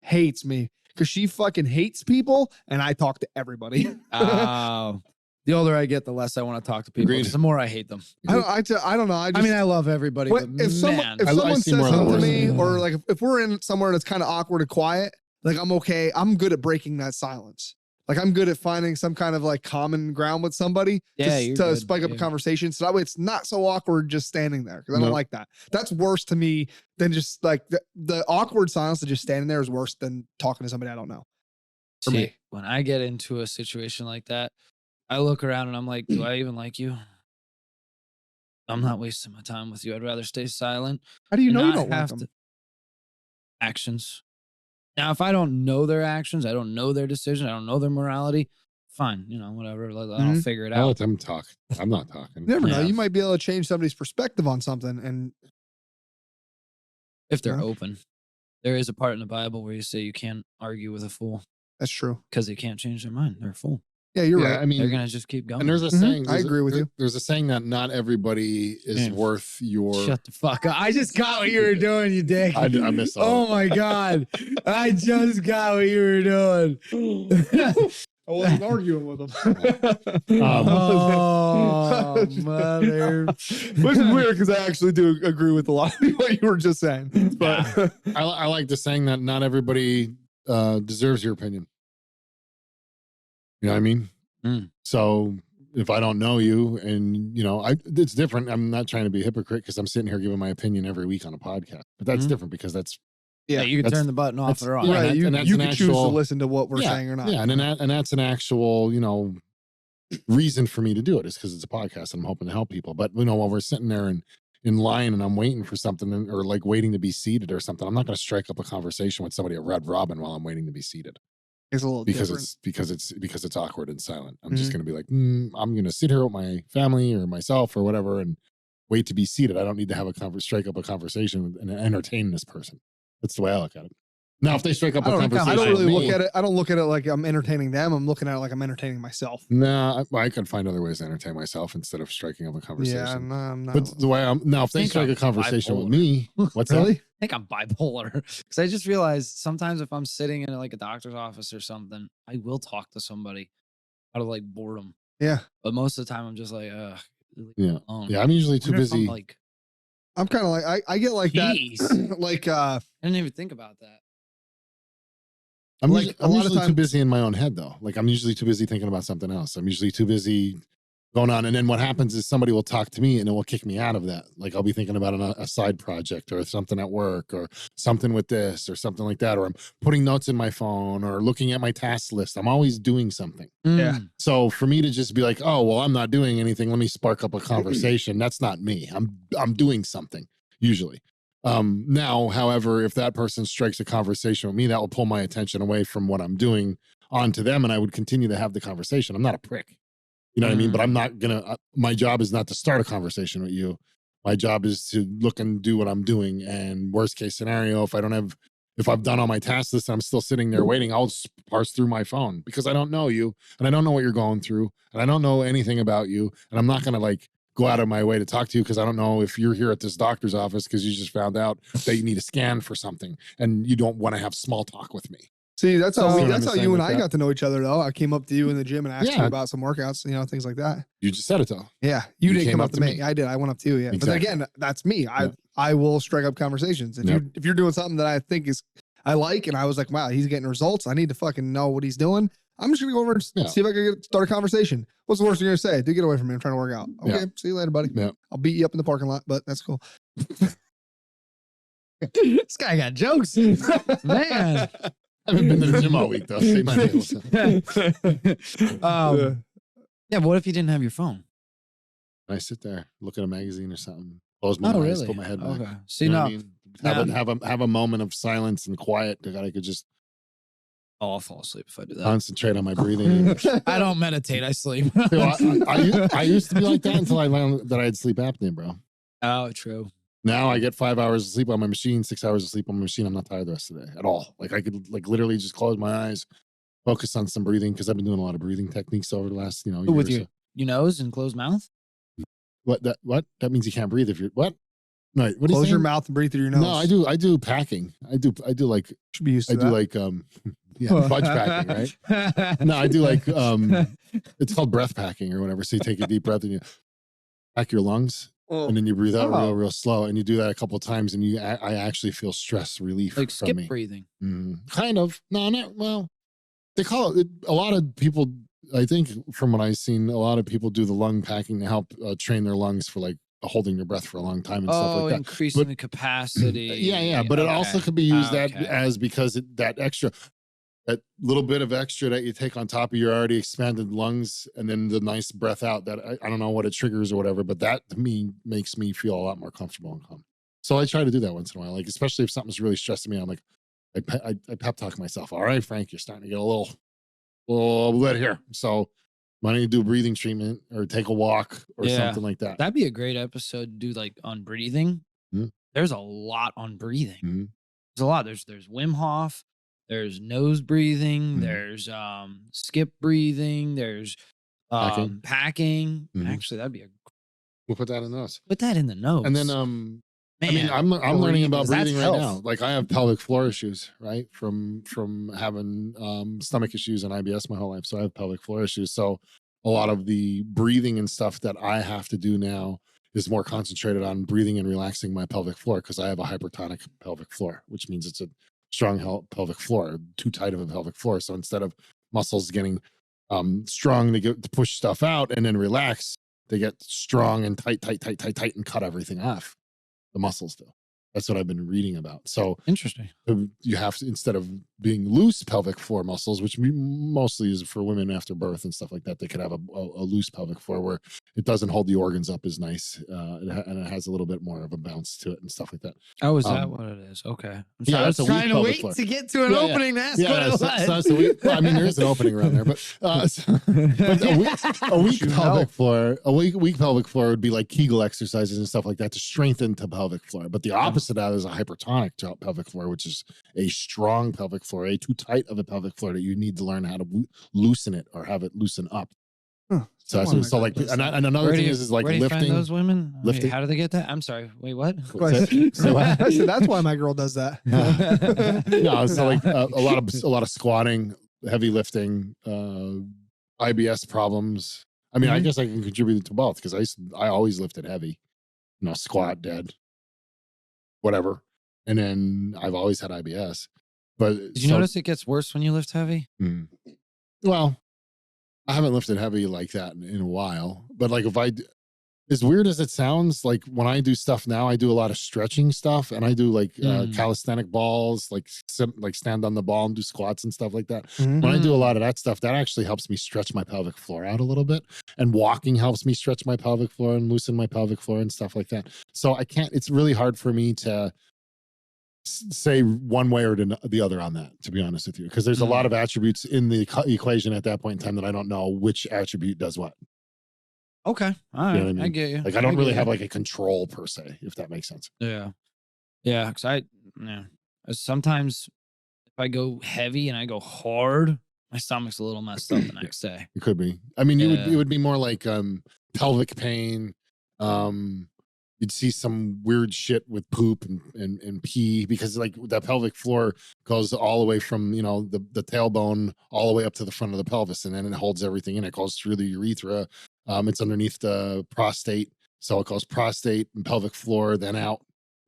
hates me because she fucking hates people and I talk to everybody. The older I get, the less I want to talk to people. Agreed. 'Cause the more I hate them. I don't know. I I love everybody, What- but if someone, man. if I someone see says more of the something to worst. me, or like if we're in somewhere that's kind of awkward and quiet, like I'm okay. I'm good at breaking that silence. Like I'm good at finding some kind of like common ground with somebody you're to good. spike up a Yeah. conversation. So that way it's not so awkward just standing there. Cause I don't No. like that. That's worse to me than just like the awkward silence of just standing there is worse than talking to somebody I don't know. For See, me. when I get into a situation like that, I look around and I'm like, do I even like you? I'm not wasting my time with you. I'd rather stay silent. How do you and know you not don't like have them? to- Actions. Now, if I don't know their actions, I don't know their decision, I don't know their morality, fine, whatever. I'll figure it I'll out. let them talk. I'm not talking. You never know. Yeah. You might be able to change somebody's perspective on something. And If they're Yeah. open. There is a part in the Bible where you say you can't argue with a fool that's true. because they can't change their mind. They're a fool. Yeah, you're Yeah, right. I mean, They're going to just keep going. and there's a Mhm. saying. I agree with you. There's a saying that not everybody is Yeah. worth your. Shut the fuck up. I just got what you were doing, you dick. I missed all. Oh my God. I just got what you were doing. I wasn't arguing with them. Oh, mother. Which is weird because I actually do agree with a lot of what you were just saying. But I like the saying that not everybody deserves your opinion. You know what I mean? Mm. So if I don't know you and, it's different. I'm not trying to be a hypocrite because I'm sitting here giving my opinion every week on a podcast. But that's Mhm. different because that's Yeah, you can that's- turn the button off that's- or on. yeah, right, that's- you, and that's you an can choose to actual- listen to what we're saying or not. Yeah, and that's an actual, reason for me to do it is because it's a podcast and I'm hoping to help people. But while we're sitting there and in line and I'm waiting for something or like waiting to be seated or something, I'm not going to strike up a conversation with somebody at Red Robin while I'm waiting to be seated It's a little because different. it's awkward and silent. I'm just going to be like, I'm going to sit here with my family or myself or whatever and wait to be seated. I don't need to have strike up a conversation and entertain this person. That's the way I look at it. Now, if they strike up a conversation, I don't really with look me, at it. I don't look at it like I'm entertaining them. I'm looking at it like I'm entertaining myself. Nah, I can find other ways to entertain myself instead of striking up a conversation. Yeah, no, I'm not. But the way if they think strike I'm a conversation with bipolar. me, what's Really? that? I think I'm bipolar because I just realized sometimes if I'm sitting in like a doctor's office or something, I will talk to somebody out of like boredom. Yeah. But most of the time, I'm just like, leave me Yeah. alone. Yeah, I'm usually too Wonder if I'm, busy. like, I'm kind of like, I get like Jeez. that. Like, I didn't even think about that. I'm like, usually, a I'm lot of usually too times- busy in my own head, though. Like, I'm usually too busy thinking about something else. I'm usually too busy going on. And then what happens is somebody will talk to me and it will kick me out of that. Like, I'll be thinking about a side project or something at work or something with this or something like that. Or I'm putting notes in my phone or looking at my task list. I'm always doing something. Yeah. Mm. So for me to just be like, oh, well, I'm not doing anything. Let me spark up a conversation. That's not me. I'm doing something usually. Now, however, if that person strikes a conversation with me, that will pull my attention away from what I'm doing onto them. And I would continue to have the conversation. I'm not a prick. You know what I mean? But I'm not gonna, my job is not to start a conversation with you. My job is to look and do what I'm doing. And worst case scenario, if If I've done all my task list and I'm still sitting there waiting, I'll parse through my phone because I don't know you and I don't know what you're going through and I don't know anything about you. And I'm not going to like go out of my way to talk to you because I don't know if you're here at this doctor's office because you just found out that you need a scan for something and you don't want to have small talk with me. See, that's how So- that's how you and Like I that. got to know each other, though. I came up to you in the gym and asked you Yeah. about some workouts, things like that. You just said it though. Yeah, you didn't came come up up to to me. me. I did. I went up to you. Yeah, Exactly. but again, that's me. Yeah. I will strike up conversations. If Yep. you're doing something that I think is I like, and I was like, wow, he's getting results. I need to fucking know what he's doing. I'm just gonna go over and Yeah. see if I can start a conversation. What's the worst you're gonna say? Dude, get away from me. I'm trying to work out. Okay, Yeah. see you later, buddy. Yeah. I'll beat you up in the parking lot, but that's cool. This guy got jokes, man. I haven't been to the gym all week though. So you might be able to. Yeah, but what if you didn't have your phone? I sit there, look at a magazine or something, close my eyes, really? put my head back. Okay. See, You know no. what I mean? Have a moment of silence and quiet that I could just Oh, I'll fall asleep if I do that. concentrate on my breathing. I don't meditate. I sleep. I used to be like that until I learned that I had sleep apnea, bro. Oh, true. Now I get 5 hours of sleep on my machine, 6 hours of sleep on my machine. I'm not tired the rest of the day at all. Like I could like literally just close my eyes, focus on some breathing because I've been doing a lot of breathing techniques over the last year With or your so. your nose and closed mouth? What that means you can't breathe if you're what? No, what do you Close say? your mouth and breathe through your nose. No, I do packing. I do like Should be used to I that. do like fudge packing, right? No, I do like it's called breath packing or whatever. So you take a deep breath and you pack your lungs and then you breathe out real slow, and you do that a couple of times, and I actually feel stress relief Like from skip me. breathing. Kind of. No, not well. They call it. A lot of people, I think, from what I've seen, a lot of people do the lung packing to help train their lungs for like holding their breath for a long time and stuff Oh, like that. increasing But- the capacity. Yeah, but it also Okay. could be used Okay. as because that little bit of extra that you take on top of your already expanded lungs, and then the nice breath out that I don't know what it triggers or whatever, but that to me makes me feel a lot more comfortable and calm. So I try to do that once in a while, like especially if something's really stressing me. I'm like, I pep talk myself. All right, Frank, you're starting to get a little bit here. So why don't you do a breathing treatment or take a walk or Yeah. something like that? That'd be a great episode to do like on breathing. Mhm. There's a lot on breathing. Mhm. There's a lot. There's Wim Hof, there's nose breathing, Mhm. there's skip breathing, there's Packing. packing. Mhm. Actually, that'd be We'll put that in those. put that in the nose. And then I mean, I'm learning about breathing right now. Like I have pelvic floor issues, right? From having stomach issues and IBS my whole life. So I have pelvic floor issues. So a lot of the breathing and stuff that I have to do now is more concentrated on breathing and relaxing my pelvic floor because I have a hypertonic pelvic floor, which means it's a strong pelvic floor, too tight of a pelvic floor. So instead of muscles getting strong to push stuff out and then relax, they get strong and tight and cut everything off. The muscles do. That's what I've been reading about. So interesting. you have to, instead of being loose pelvic floor muscles, which mostly is for women after birth and stuff like that, they could have a loose pelvic floor where it doesn't hold the organs up as nice, and it has a little bit more of a bounce to it and stuff like that. Oh, is that what it is? Okay. I'm yeah, sorry. I was that's a weak trying to pelvic wait floor. to get to an Yeah, yeah. opening to ask what it was. Well, I mean, there is an opening around there, but a weak pelvic floor, weak pelvic floor would be like Kegel exercises and stuff like that to strengthen the pelvic floor. But the opposite of that is a hypertonic pelvic floor, which is a strong pelvic floor, a too tight of a pelvic floor that you need to learn how to loosen it or have it loosen up. So that's Oh my like, God. and another thing is like where do you find lifting. those women? Wait, lifting. how do they get that? I'm sorry. Wait, what? So what? I said that's why my girl does that. No, so like a lot of squatting, heavy lifting, IBS problems. I mean, I Mhm. guess I can contribute to both because I always lifted heavy, squat, dead, whatever, and then I've always had IBS. But Did you notice it gets worse when you lift heavy? Well, I haven't lifted heavy like that in a while, but like as weird as it sounds, like when I do stuff now, I do a lot of stretching stuff, and I do like calisthenic balls, like stand on the ball and do squats and stuff like that. When I do a lot of that stuff, that actually helps me stretch my pelvic floor out a little bit, and walking helps me stretch my pelvic floor and loosen my pelvic floor and stuff like that. So it's really hard for me to say one way or the other on that, to be honest with you, because there's a lot of attributes in the equation at that point in time that I don't know which attribute does what. Okay. All right. You know what I I mean? get you. Like I don't really get have you. like a control per se, if that makes sense. Yeah. Yeah. Cause Sometimes if I go heavy and I go hard, my stomach's a little messed up the next day. It could be. I mean, Yeah. it would be more like pelvic pain. You'd see some weird shit with poop and pee, because like the pelvic floor goes all the way from, you know, the tailbone all the way up to the front of the pelvis, and then it holds everything in. It goes through the urethra. It's underneath the prostate, so it goes prostate and pelvic floor, then out.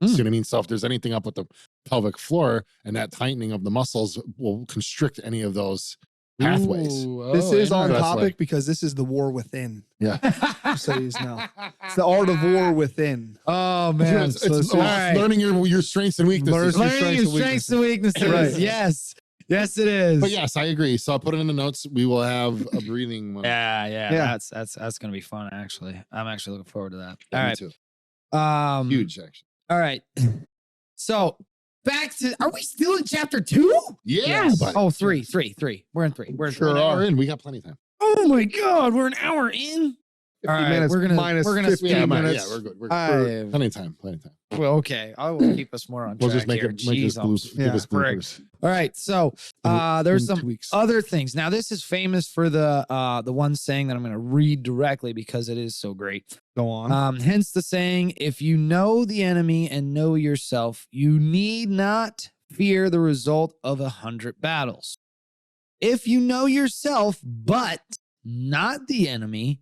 See what I mean? So if there's anything up with the pelvic floor, and that tightening of the muscles will constrict any of those pathways. Ooh, This is on interesting. topic because this is the war within. Yeah. Just so you know. It's the art of war within. Oh man, It's learning your strengths and weaknesses. Learning your strengths and weaknesses. Right. Yes, yes, it is. But yes, I agree. So I'll put it in the notes. We will have a breathing one. Yeah. That's gonna be fun. Actually, I'm actually looking forward to that. Yeah, All me right. too. Huge, actually. All right. So back to, are we still in chapter 2? Yeah. But Oh, three. We're in 3. We're in sure three. are in. We got plenty of time. Oh my God, we're an hour in. 50 All right, minutes we're gonna 15 Yeah, minutes. we're good. We're I- plenty of time. Plenty of time. Well, okay. I will keep us more on We'll track just make here. it. Make us Jeez, bloop, yeah, give us frick. bloopers. All right. So In- there's in some 2 weeks. other things. Now, this is famous for the one saying that I'm going to read directly because it is so great. Go on. Hence the saying, if you know the enemy and know yourself, you need not fear the result of 100 battles. If you know yourself, but not the enemy,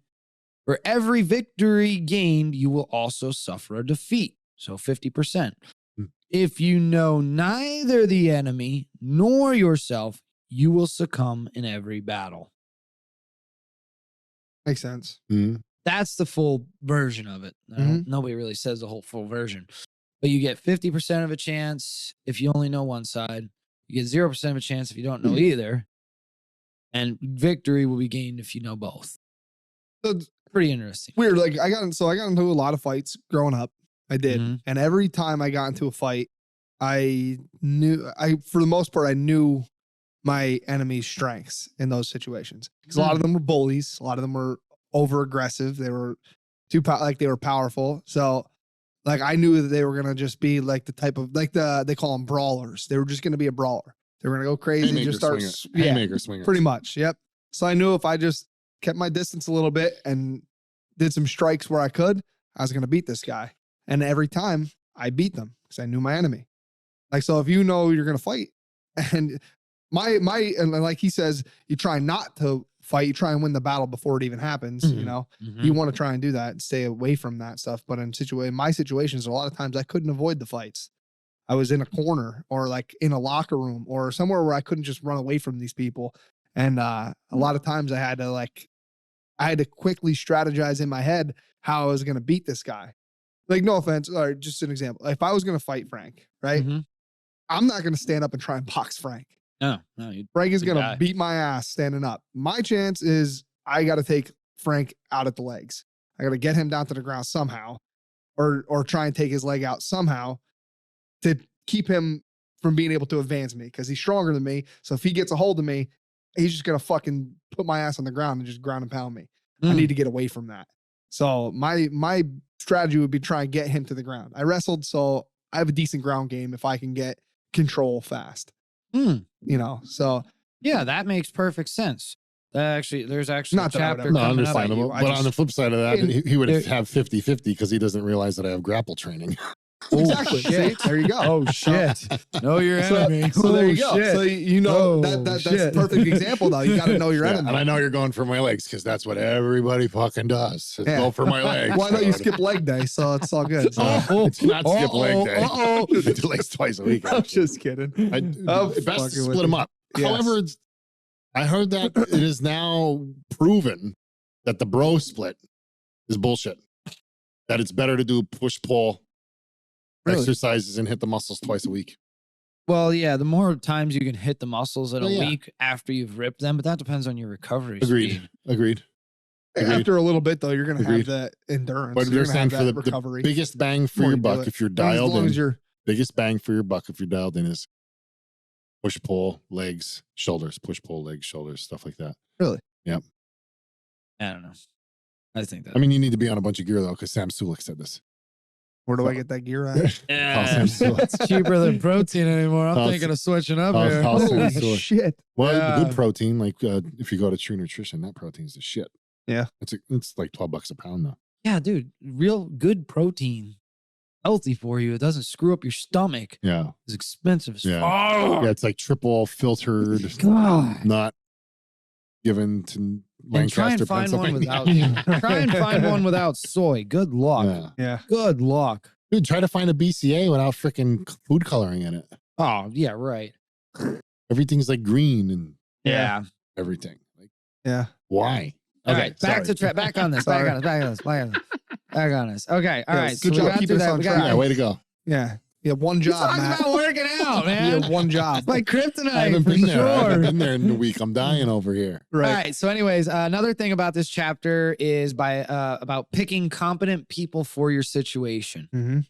for every victory gained, you will also suffer a defeat. So 50%. If you know neither the enemy nor yourself, you will succumb in every battle. Makes sense. Mhm. That's the full version of it. Nobody really says the whole full version. But you get 50% of a chance if you only know one side. You get 0% of a chance if you don't know either. And victory will be gained if you know both. So it's Pretty interesting. weird. Like I got into a lot of fights growing up. I did. Mhm. And every time I got into a fight, for the most part, I knew my enemy's strengths in those situations. Because a lot of them were bullies. A lot of them were over aggressive. They were they were powerful. So like I knew that they were gonna just be like the type of they call them brawlers. They were just gonna be a brawler. They were gonna go crazy and Haymaker just start swinger. Haymaker swinger. pretty much. Yep. So I knew if I just kept my distance a little bit and did some strikes where I could, I was gonna beat this guy. And every time I beat them because I knew my enemy. Like so, if you know you're gonna fight, and and like he says, you try not to fight, you try and win the battle before it even happens. You know, you want to try and do that and stay away from that stuff. But in my situations, a lot of times I couldn't avoid the fights. I was in a corner or like in a locker room or somewhere where I couldn't just run away from these people. And a lot of times I had to quickly strategize in my head how I was going to beat this guy. Like, no offense, or just an example. If I was going to fight Frank, right? I'm not going to stand up and try and box Frank. No. Frank is the going to guy. beat my ass standing up. My chance is I got to take Frank out at the legs. I got to get him down to the ground somehow, or try and take his leg out somehow to keep him from being able to advance me because he's stronger than me. So if he gets a hold of me, he's just going to fucking put my ass on the ground and just ground and pound me. I need to get away from that. So my strategy would be try and get him to the ground. I wrestled, so I have a decent ground game if I can get control fast. You know, so Yeah, that makes perfect sense. There's actually Not a that I would chapter ever- No, coming up. understandable. I But on the flip side of that, he would there- have 50-50 because he doesn't realize that I have grapple training. exactly. See, there you go. Oh shit! Know your enemy. So there you Oh, go. shit. So you know Oh, that's shit. a perfect example though. You got to know your Yeah, enemy. and I know you're going for my legs because that's what everybody fucking does. Yeah. Go for my legs. Well, I know you dude. skip leg day, so it's all good. So. It's not skip leg day. Uh-oh. I do legs twice a week. I'm just kidding. I'm best to fucking with split them you. up. Yes. However, I heard that it is now proven that the bro split is bullshit. That it's better to do push-pull Really? exercises and hit the muscles twice a week. Well, yeah, the more times you can hit the muscles in a Yeah. week after you've ripped them, but that depends on your recovery Agreed. speed. Agreed. After a little bit though, you're gonna Agreed. have that endurance. But you're they're gonna have saying for that the recovery. biggest bang for Before your you do buck it. if you're As dialed long in. as you're Biggest bang for your buck if you're dialed in is push, pull, legs, shoulders, push, pull, legs, shoulders, stuff like that. I don't know. I think that. I mean, you need to be on a bunch of gear though, because Sam Sulik said this. Where do I get that gear at? Yeah, it's cheaper than protein anymore. I'm thinking of switching up here. Holy shit. Well, Yeah. the good protein, like if you go to True Nutrition, that protein's the shit. Yeah. It's like $12 a pound though. Yeah, dude, real good protein, healthy for you. It doesn't screw up your stomach. Yeah. It's expensive as Yeah. fuck. Yeah, it's like triple filtered, God. not given to And try Lancaster, and find one Pennsylvania. without try and find one without soy. Good luck. Yeah. Yeah. Good luck. Dude, try to find a BCA without freaking food coloring in it. Oh, yeah, right. Everything's like green and Yeah. everything. Like, Yeah. why? All right, back on this. Back on this. Okay, all Yeah, right. good so we job got keeping through us that. on We track. got, Yeah, way to go. Yeah. You have one job, talking Matt. about working out, You man. have one job. It's my kryptonite. I haven't for been there. I sure. haven't been there in a week. I'm dying over here. Right. All right. So, anyways, another thing about this chapter is about picking competent people for your situation. Mm-hmm.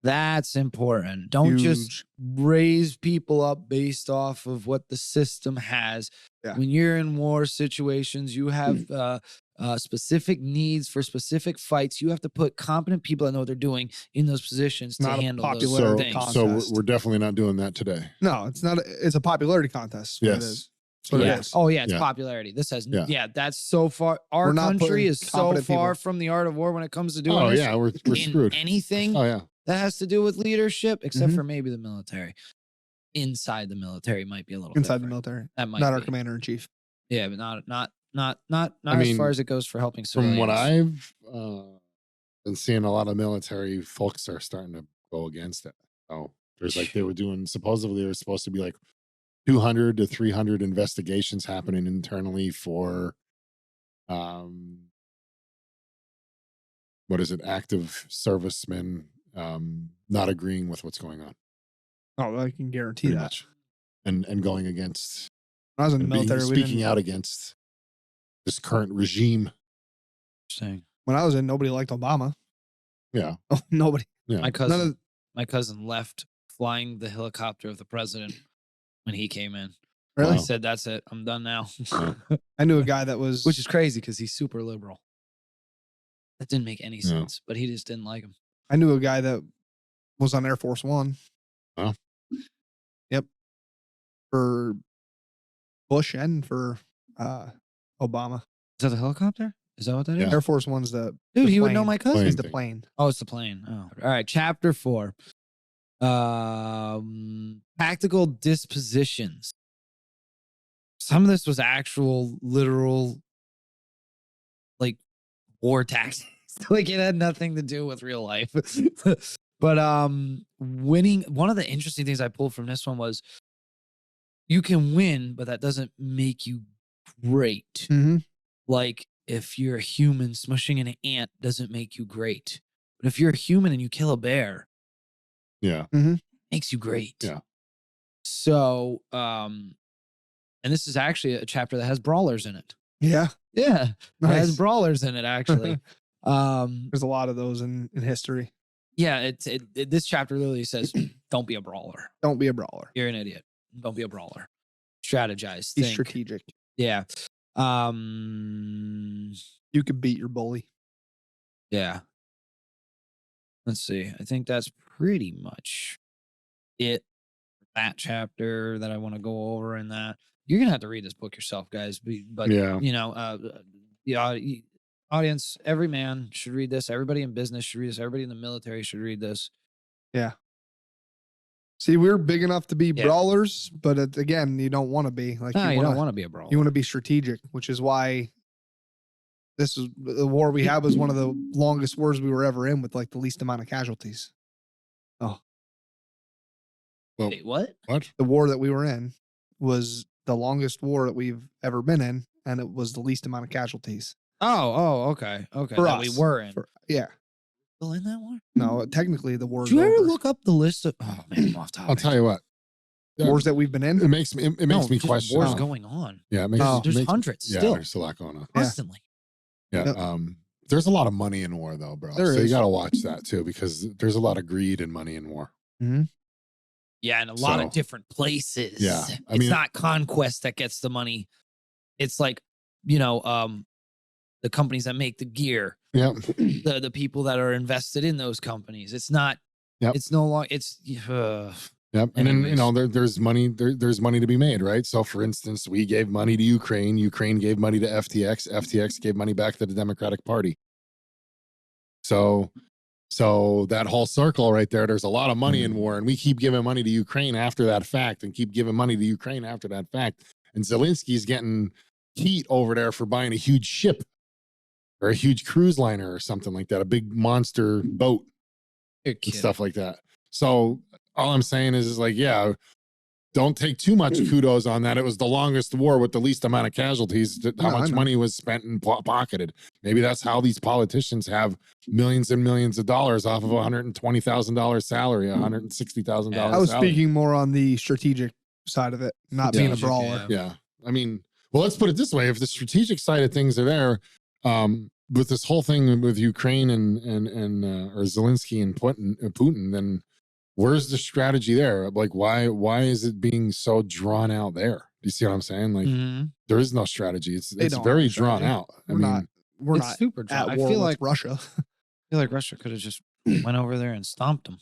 That's important. Don't just Huge. raise people up based off of what the system has. Yeah. When you're in war situations, you have specific needs for specific fights. You have to put competent people that know what they're doing in those positions to Not a handle those popularity things. contest. So we're definitely not doing that today. No, it's not. It's a popularity contest. What Yes. It is. That's what Yeah. it is. Oh yeah, it's Yeah. popularity. This has Yeah. that's so far. Our We're not country putting is so competent far people. from the art of war when it comes to doing Oh this. yeah, we're in screwed. anything Oh yeah. that has to do with leadership, except Mhm. for maybe the military. Inside the military might be a little Inside the different. military. That might Not our be. commander in chief. Yeah, but not I as mean, far as it goes for helping civilians. From what I've been seeing, a lot of military folks are starting to go against it. Oh, there's like they were doing. Supposedly, there was supposed to be like 200 to 300 investigations happening internally for, what is it? Active servicemen not agreeing with what's going on. Oh, I can guarantee Pretty that. much, and going against. When I was in the and being- military, we speaking didn't, out against this current regime. Interesting. when I was in, nobody liked Obama. Yeah, Oh, nobody. yeah. My None cousin, of my cousin left flying the helicopter of the president when he came in. really. He Wow. said, "That's it. I'm done now." I knew a guy that was. Which is crazy because he's super liberal. That didn't make any No. sense, but he just didn't like him. I knew a guy that was on Air Force One. Wow. Yep. For Bush and for Obama. Is that the helicopter? Is that what that is? Yeah. Air Force One's the Dude, the he would know plane. my cousin. He's Plane the thing. plane. Oh, it's the plane. Oh, all right. Chapter 4. Tactical dispositions. Some of this was actual, literal, like war tactics. Like it had nothing to do with real life. But winning. One of the interesting things I pulled from this one was you can win, but that doesn't make you great. Mm-hmm. Like if you're a human, smushing an ant doesn't make you great. But if you're a human and you kill a bear, Yeah. it makes you great. Yeah. So, and this is actually a chapter that has brawlers in it. Yeah. Yeah. It has Nice. brawlers in it, actually. There's a lot of those in history. Yeah, this chapter literally says, don't be a brawler. Don't be a brawler. You're an idiot. Don't be a brawler. Strategize. Be Think. strategic. Yeah. You could beat your bully. Yeah. Let's see. I think that's pretty much it for that chapter that I want to go over in that. You're going to have to read this book yourself, guys. But Yeah. you know, the audience, every man should read this. Everybody in business should read this. Everybody in the military should read this. See, we're big enough to be Yeah. brawlers, but again, you don't want to be. Like No, you wanna, don't want to be a brawler. You want to be strategic, which is why this is the war we had was one of the longest wars we were ever in with like the least amount of casualties. Well, Wait, what? what? The war that we were in was the longest war that we've ever been in, and it was the least amount of casualties. Okay. Okay. For that us. we were in. Yeah. Still in that war? No, technically the war is Did you ever over. look up the list of? Oh man, I'm off topic. I'll tell you what. Wars that we've been in. It makes me. It No, makes me just question. wars going on. Yeah. It makes. Oh. There's it makes- hundreds Yeah. still, There's a lot going on. Yeah. constantly. Yeah. Yep. There's a lot of money in war, though, bro. There so you is. got to watch that too, because there's a lot of greed and money in war. Yeah, in a lot So, of different places. yeah, I It's mean- not conquest that gets the money. It's like, you know, the companies that make the gear, Yeah. the people that are invested in those companies. It's not. Yep. It's no longer. It's. Yep. And then, Anyways. there's money, there's money to be made, right? So for instance, we gave money to Ukraine. Ukraine gave money to FTX. FTX gave money back to the Democratic Party. So that whole circle right there, there's a lot of money in war, and we keep giving money to Ukraine after that fact and keep giving money to Ukraine after that fact. And Zelensky's getting heat over there for buying a huge ship or a huge cruise liner or something like that, a big monster boat and stuff like that. So all I'm saying is like, yeah, don't take too much kudos on that. It was the longest war with the least amount of casualties. How much money was spent and pocketed. Maybe that's how these politicians have millions and millions of dollars off of $120,000 salary, $160,000. I was speaking more on the strategic side of it, not being a brawler. Yeah. I mean, well, let's put it this way. If the strategic side of things are there, with this whole thing with Ukraine and or Zelensky and Putin, then where's the strategy there? Like, why is it being so drawn out there? Do you see what I'm saying? Like, there is no strategy. It's very drawn out. We're not super drawn. at war with Russia. I feel like Russia could have just went over there and stomped them.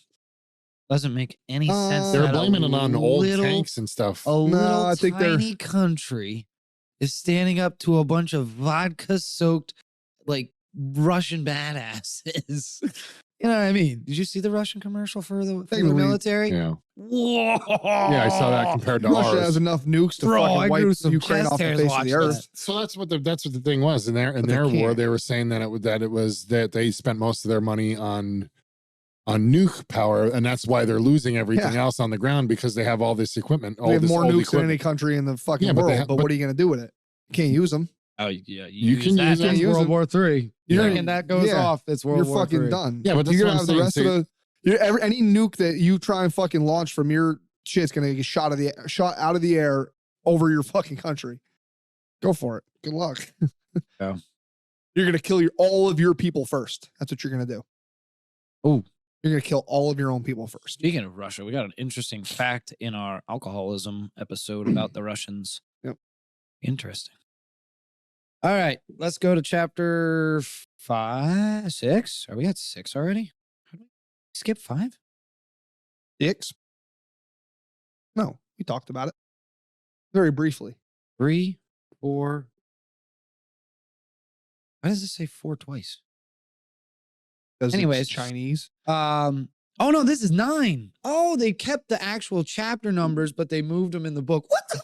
Doesn't make any sense. They're blaming it on old tanks and stuff. A little tiny country is standing up to a bunch of vodka-soaked, like, Russian badasses. You know what I mean? Did you see the Russian commercial for the military? Yeah. Whoa. Yeah, I saw that compared to Russia ours. has enough nukes to fucking wipe Ukraine off the face of the earth. So that's what the thing was. In their war, they were saying that they spent most of their money on nuke power, and that's why they're losing everything else on the ground, because they have all this equipment. They have more nukes than any country in the fucking world. But what are you going to do with it? You can't use them. Oh yeah, you can use that. World War III. And that goes off. It's World War III. You're fucking done. Yeah, but you're gonna have the rest of the any nuke that you try and fucking launch from your shit's gonna get shot out of the air over your fucking country. Go for it. Good luck. Yeah. You're gonna kill all of your people first. That's what you're gonna do. Oh, you're gonna kill all of your own people first. Speaking of Russia, we got an interesting fact in our alcoholism episode about the Russians. Yep. Interesting. All right, let's go to chapter 6. Are we at 6 already? How did we skip 5? 6? No, we talked about it very briefly. 3, 4. Why does it say 4 twice? Anyways, Chinese. Oh no, this is 9. Oh, they kept the actual chapter numbers, but they moved them in the book. What the?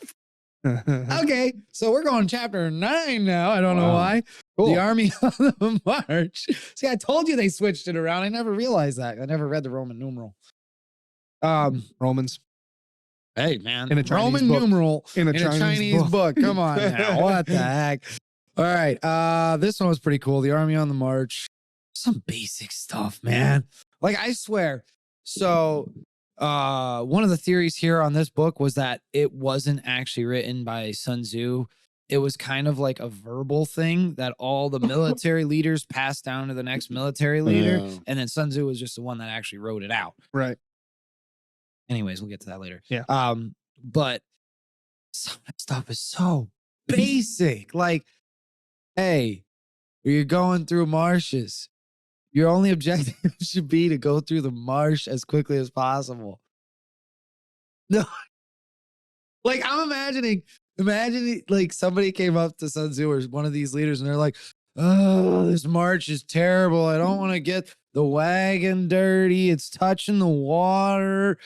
Okay, so we're going chapter 9 now. I don't know why. Cool. The army on the march. See, I told you they switched it around. I never realized that. I never read the Roman numeral. Romans. Hey, man. In a Chinese Roman book. numeral in a Chinese book. Come on now. What the heck? All right. This one was pretty cool. The army on the march. Some basic stuff, man. Like, I swear. So one of the theories here on this book was that it wasn't actually written by Sun Tzu. It was kind of like a verbal thing that all the military leaders passed down to the next military leader. And then Sun Tzu was just the one that actually wrote it out. Right. Anyways, we'll get to that later. Yeah. But some of that stuff is so basic. Like, hey, you're going through marshes. Your only objective should be to go through the marsh as quickly as possible. No. Like, I'm imagining like somebody came up to Sun Tzu or one of these leaders and they're like, oh, this march is terrible. I don't want to get the wagon dirty. It's touching the water.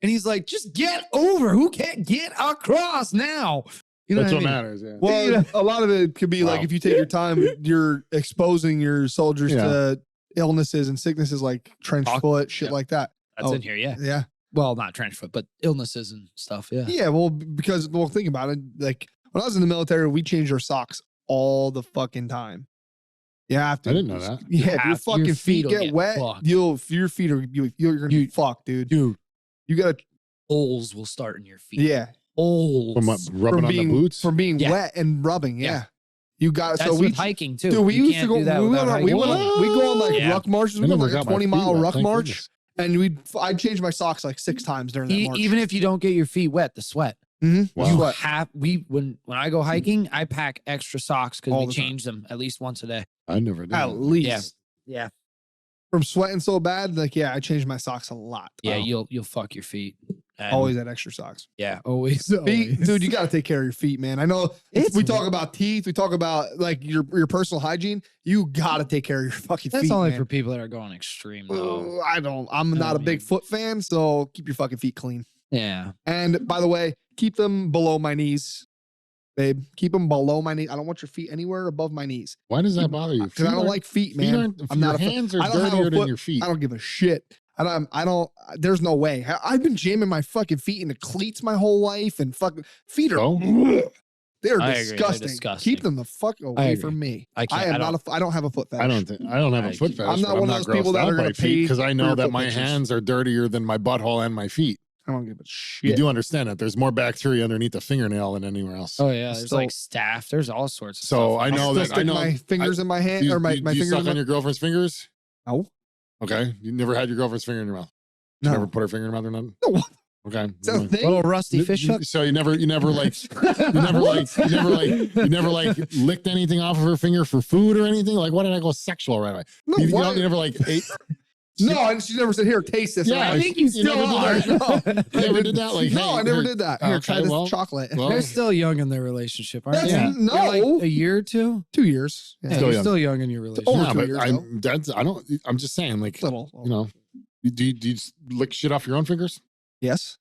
And he's like, just get over. Who can't get across now? You know That's what I mean? matters. Yeah. Well, a lot of it could be like if you take your time, you're exposing your soldiers to illnesses and sicknesses like trench foot, shit like that. That's in here, yeah. Yeah. Well, not trench foot, but illnesses and stuff, yeah. Yeah, well, because, think about it. Like, when I was in the military, we changed our socks all the fucking time. You have to. I didn't know that. Yeah, if your fucking feet get wet, your feet are, you're going to be fucked, dude. Dude. You got to. Holes will start in your feet. Yeah. Holes. From what, rubbing on the boots? From being wet and rubbing, yeah. You got That's with hiking too. Dude, we you used to go. We go on like ruck marches. We go like a 20-mile ruck march, and I'd change my socks like 6 times during that march. Even if you don't get your feet wet, the sweat. Wow. You What? have when I go hiking, I pack extra socks because All we the time. change them at least once a day. I never did. At that. least. Yeah. From sweating so bad, like, yeah, I changed my socks a lot. Yeah, Wow. you'll fuck your feet. And- Always had extra socks. Yeah, always. Feet, always. dude, you got to take care of your feet, man. I know It's we talk about teeth, we talk about like your personal hygiene. You got to take care of your fucking That's feet. only man. for people that are going extreme, though. I'm not a big mean- foot fan, so keep your fucking feet clean. Yeah. And by the way, keep them below my knees, babe. Keep them below my knees. I don't want your feet anywhere above my knees Why does that bother you? because I don't like feet, man. I'm not a Your foot- hands are I don't have a dirtier than foot- your feet. I don't give a shit. I don't, there's no way. I've been jamming my fucking feet into cleats my whole life and fucking feet are, Oh? they're I agree, they're disgusting. disgusting. Keep them the fuck away agree. from me. I can't. I am I not I don't have a foot fetish. I don't have a I- foot I'm fetish. not but one of those people grossed that out are by gonna feet pay because I for know your that foot my pictures. hands are dirtier than my butthole and my feet. I don't give a shit. You do understand that there's more bacteria underneath the fingernail than anywhere else. Oh yeah. There's Still- like staph. There's all sorts of So stuff. I know Still that. stick I know. my fingers in my hand or my do you fingers suck in my, on your girlfriend's fingers? no. Okay. You never had your girlfriend's finger in your mouth. No. Never put her finger in your mouth or nothing. No. Okay. Is that a Mm. thing? little rusty fish hook. So you never like you never like licked anything off of her finger for food or anything. Like, why did I go sexual right away? No, you what? never like ate. No, and she never said, here, taste this. Yeah, And I'm I like, think you still never are. did that. No. You never did that. Like, no, hey, I never here- did that. Here, try okay, this well- chocolate. well, They're still young in their relationship, aren't That's, they? Yeah. no, You're like a year or two. 2 years. Yeah. Yeah, Still you're young. still young in your relationship. Over Yeah, 2 but years, I'm just saying, like, Little. you know, do you just lick shit off your own fingers? Yes.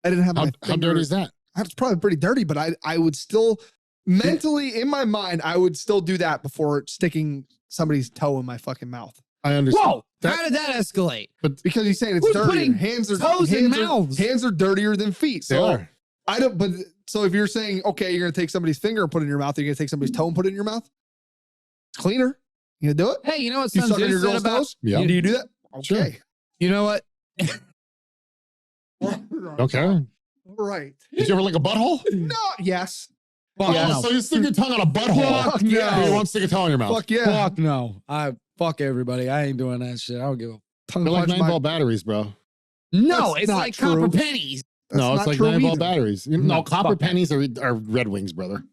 I didn't have How, my how finger. dirty is that? That's probably pretty dirty, but I would still mentally in my mind, I would still do that before sticking somebody's toe in my fucking mouth. I understand. Whoa! That- How did that escalate? Because he's saying it's Who's dirty. putting Hands are toes in hands are- mouths? Hands are dirtier than feet. They So are. I don't. But so if you're saying okay, you're gonna take somebody's finger and put it in your mouth, you're gonna take somebody's toe and put it in your mouth. It's cleaner. You gonna do it? Hey, you know what You Sun suck on Tzu your said girl's about? toes? Yeah. Do you do that? Sure. Okay. You know what? Okay. All right. Did you ever lick a butthole? No. Yes. Fuck Yeah. no. So you stick your tongue on a butthole. Fuck You yeah. won't stick a toe in your mouth. Fuck yeah. Fuck no. I fuck everybody. I ain't doing that shit. I don't give a. Tongue They're like punch 9-volt batteries, bro. No, That's it's not like true. copper pennies. That's No, it's not like true 9-volt either. batteries. No, No, copper fuck that. pennies are Red Wings, brother.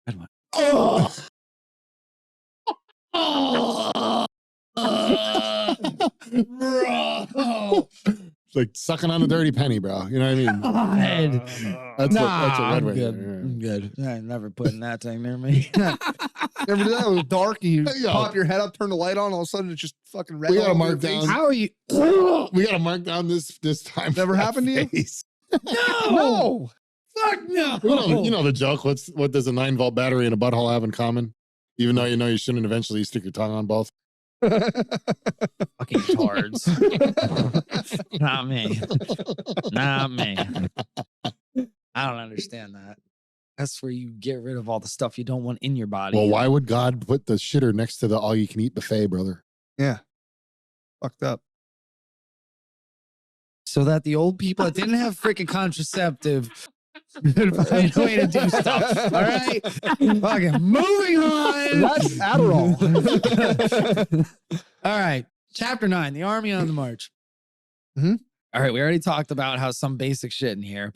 Red Wing. Oh. Bro. It's like sucking on a dirty penny, bro. You know what I mean? God. That's Nah, what Red I'm Wings good. are. I'm good. I ain't never putting that thing near me. Remember that? It was dark and you Yo. pop your head up, turn the light on, all of a sudden it's just fucking red. We gotta all over mark your face. down- How are you? We got to mark down this time. Never for that happened to you? face. No. No. Fuck no. You know the joke. What does a 9-volt battery and a butthole have in common? Even though you know you shouldn't, eventually you stick your tongue on both. Fucking tards. Not me. Not me. I don't understand that. That's where you get rid of all the stuff you don't want in your body. Well, why would God put the shitter next to the all-you-can-eat buffet, brother? Yeah. Fucked up. So that the old people that didn't have freaking contraceptive could find a way to do stuff. All right? Fucking moving on. That's Adderall. All right. Chapter 9, the Army on the March. Mhm. All right. We already talked about how some basic shit in here.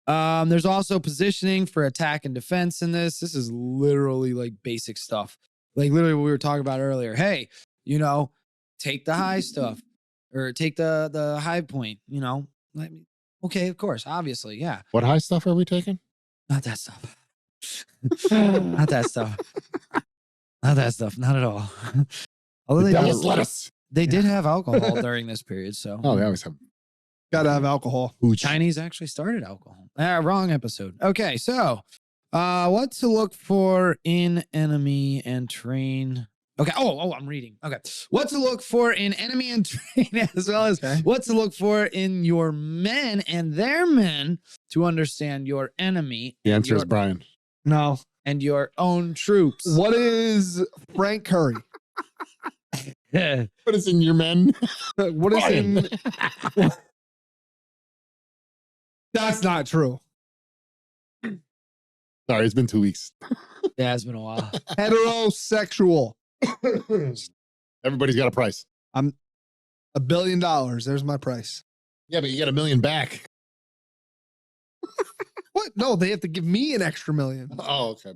There's also positioning for attack and defense in this. This is literally like basic stuff. Like literally what we were talking about earlier. Hey, you know, take the high stuff or take the high point, you know. Like, okay, of course, obviously, yeah. What high stuff are we taking? Not that stuff. Not that stuff. Not that stuff. Not at all. Although The they devil's did, lettuce. they did have alcohol during this period, so Oh, they always have Gotta have alcohol. hooch. Chinese actually started alcohol. Wrong episode. Okay, so what to look for in enemy and train. Okay. Oh, I'm reading. Okay. What to look for in enemy and train, as well as Okay. what to look for in your men and their men to understand your enemy The answer is your- Brian. No. and your own troops. What is Frank Curry? What is in your men? What is in? Brian. That's not true. Sorry, it's been 2 weeks. Yeah, it's been a while. Heterosexual. Everybody's got a price. $1 billion. There's my price. Yeah, but you get $1 million back. What? No, they have to give me an extra million. Oh, okay.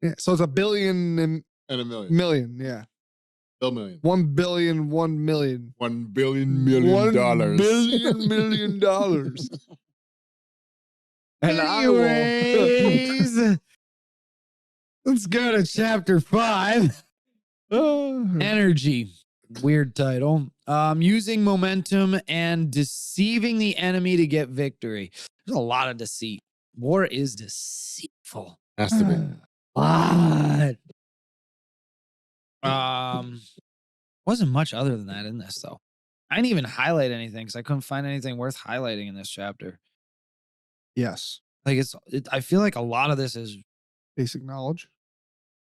Yeah, so it's $1 billion and And $1 million. million. Yeah, Bill million. 1 billion, 1 million. $1 billion million. $1 billion million dollars. And Anyways, let's go to chapter 5. Energy. Weird title. Using momentum and deceiving the enemy to get victory. There's a lot of deceit. War is deceitful. Has to be. What? Wasn't much other than that in this though. I didn't even highlight anything because I couldn't find anything worth highlighting in this chapter. Yes. Like I feel like a lot of this is Basic knowledge.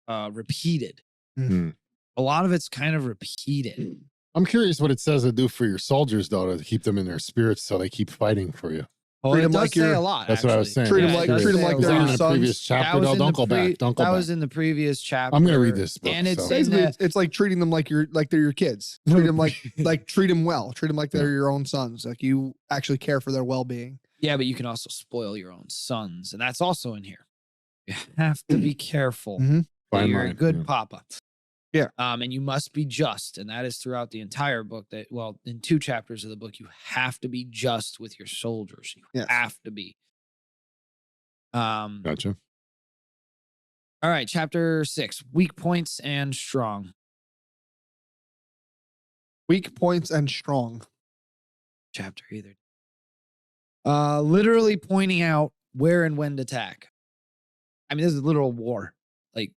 repeated. Mhm. A lot of it's kind of repeated. I'm curious what it says to do for your soldiers, though, to keep them in their spirits so they keep fighting for you. Well, Treat it 'em does like say you're- a lot. That's what I was actually. saying. Treat 'em Yeah, like- it does treat 'em say like a they're lot. your in the sons. previous That chapter, was though. in Don't the go back. Don't go That back. was in the previous chapter. I'm going to read this book. And it's so. in Basically, the, it's like treating them like they're your kids. Treat them like treat them well. Treat them like they're your own sons. Like you actually care for their well-being. yeah, but you can also spoil your own sons, and that's also in here. You have to be careful. Mhm. that Fine you're a line, good yeah. papa. Yeah. And you must be just, and that is throughout the entire book. In 2 chapters of the book, you have to be just with your soldiers. You Yes. have to be. Gotcha. All right, chapter 6: weak points and strong. Weak points and strong. Chapter either. Literally pointing out where and when to attack. I mean, this is literal war. Like,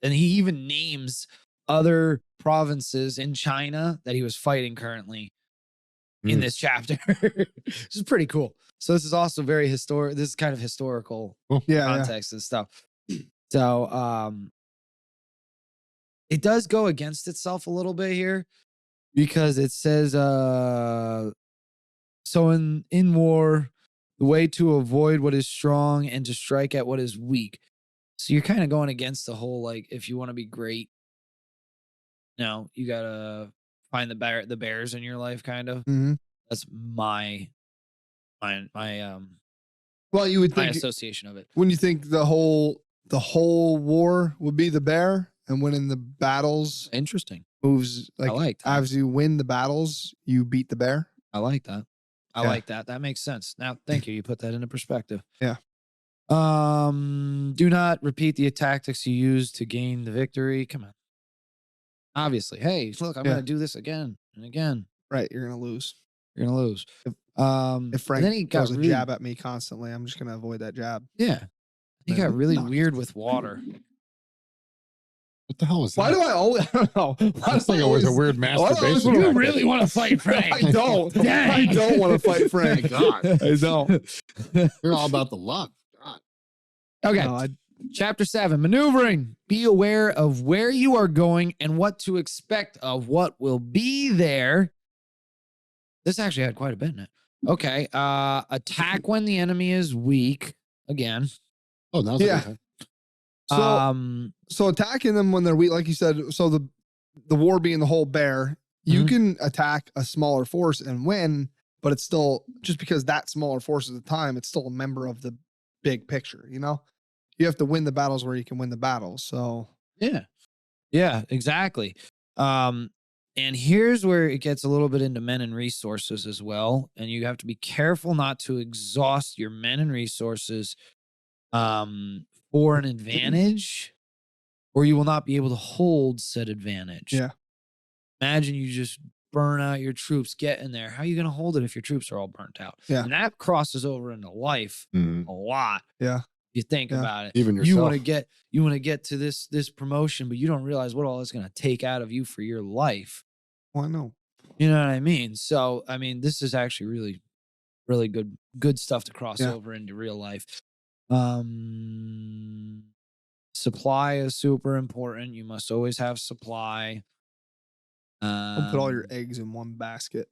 and he even names other provinces in China that he was fighting currently in Mm. this chapter. This is pretty cool. So this is also very historic. This is kind of historical Yeah. context and stuff. So it does go against itself a little bit here because it says so in war, the way to avoid what is strong and to strike at what is weak. So you're kind of going against the whole, like, if you want to be great, you gotta find the bears in your life, kind of. hmm That's my Well, you would my think association of it. when you think the whole war would be the bear, and when in the battles Interesting. moves I like that. as you win the battles, you beat the bear. I like that. I Yeah. like that. That makes sense. Now, thank you. You put that into perspective. Yeah. Do not repeat the tactics you used to gain the victory. Come on. Obviously. Hey, look, I'm Yeah. gonna do this again and again. Right, you're gonna lose. You're gonna lose. If And Frank then he got throws a really, jab at me constantly, I'm just gonna avoid that jab. yeah. He Then got really knock. weird with water. What the hell is that? Why do I always? I don't know. Why Looks do like I it was a always- weird why do I always masturbation. wanna- tactic. want to fight I don't. Dang. I don't want to fight Frank. God. I don't. You're all about the love. God. Okay. No, Chapter 7: maneuvering. Be aware of where you are going and what to expect of what will be there. This actually had quite a bit in it. Okay. Attack when the enemy is weak. Again. Oh, now's Yeah. a good time. So attacking them when they're weak, like you said. So the war being the whole bear, you Mhm. can attack a smaller force and win, but it's still just because that smaller force at the time, it's still a member of the big picture. You have to win the battles where you can win the battles. So Yeah. Yeah, exactly. And here's where it gets a little bit into men and resources as well. And you have to be careful not to exhaust your men and resources for an advantage, or you will not be able to hold said advantage. Yeah. Imagine you just burn out your troops, get in there. How are you going to hold it if your troops are all burnt out? Yeah. And that crosses over into life Mhm. a lot. Yeah. You think Yeah. about it. Even You yourself. want to get to this promotion, but you don't realize what all it's going to take out of you for your life. well, I know. You know what I mean? So, I mean, this is actually really, really good stuff to cross Yeah. over into real life. Supply is super important. You must always have supply. Don't put all your eggs in one basket.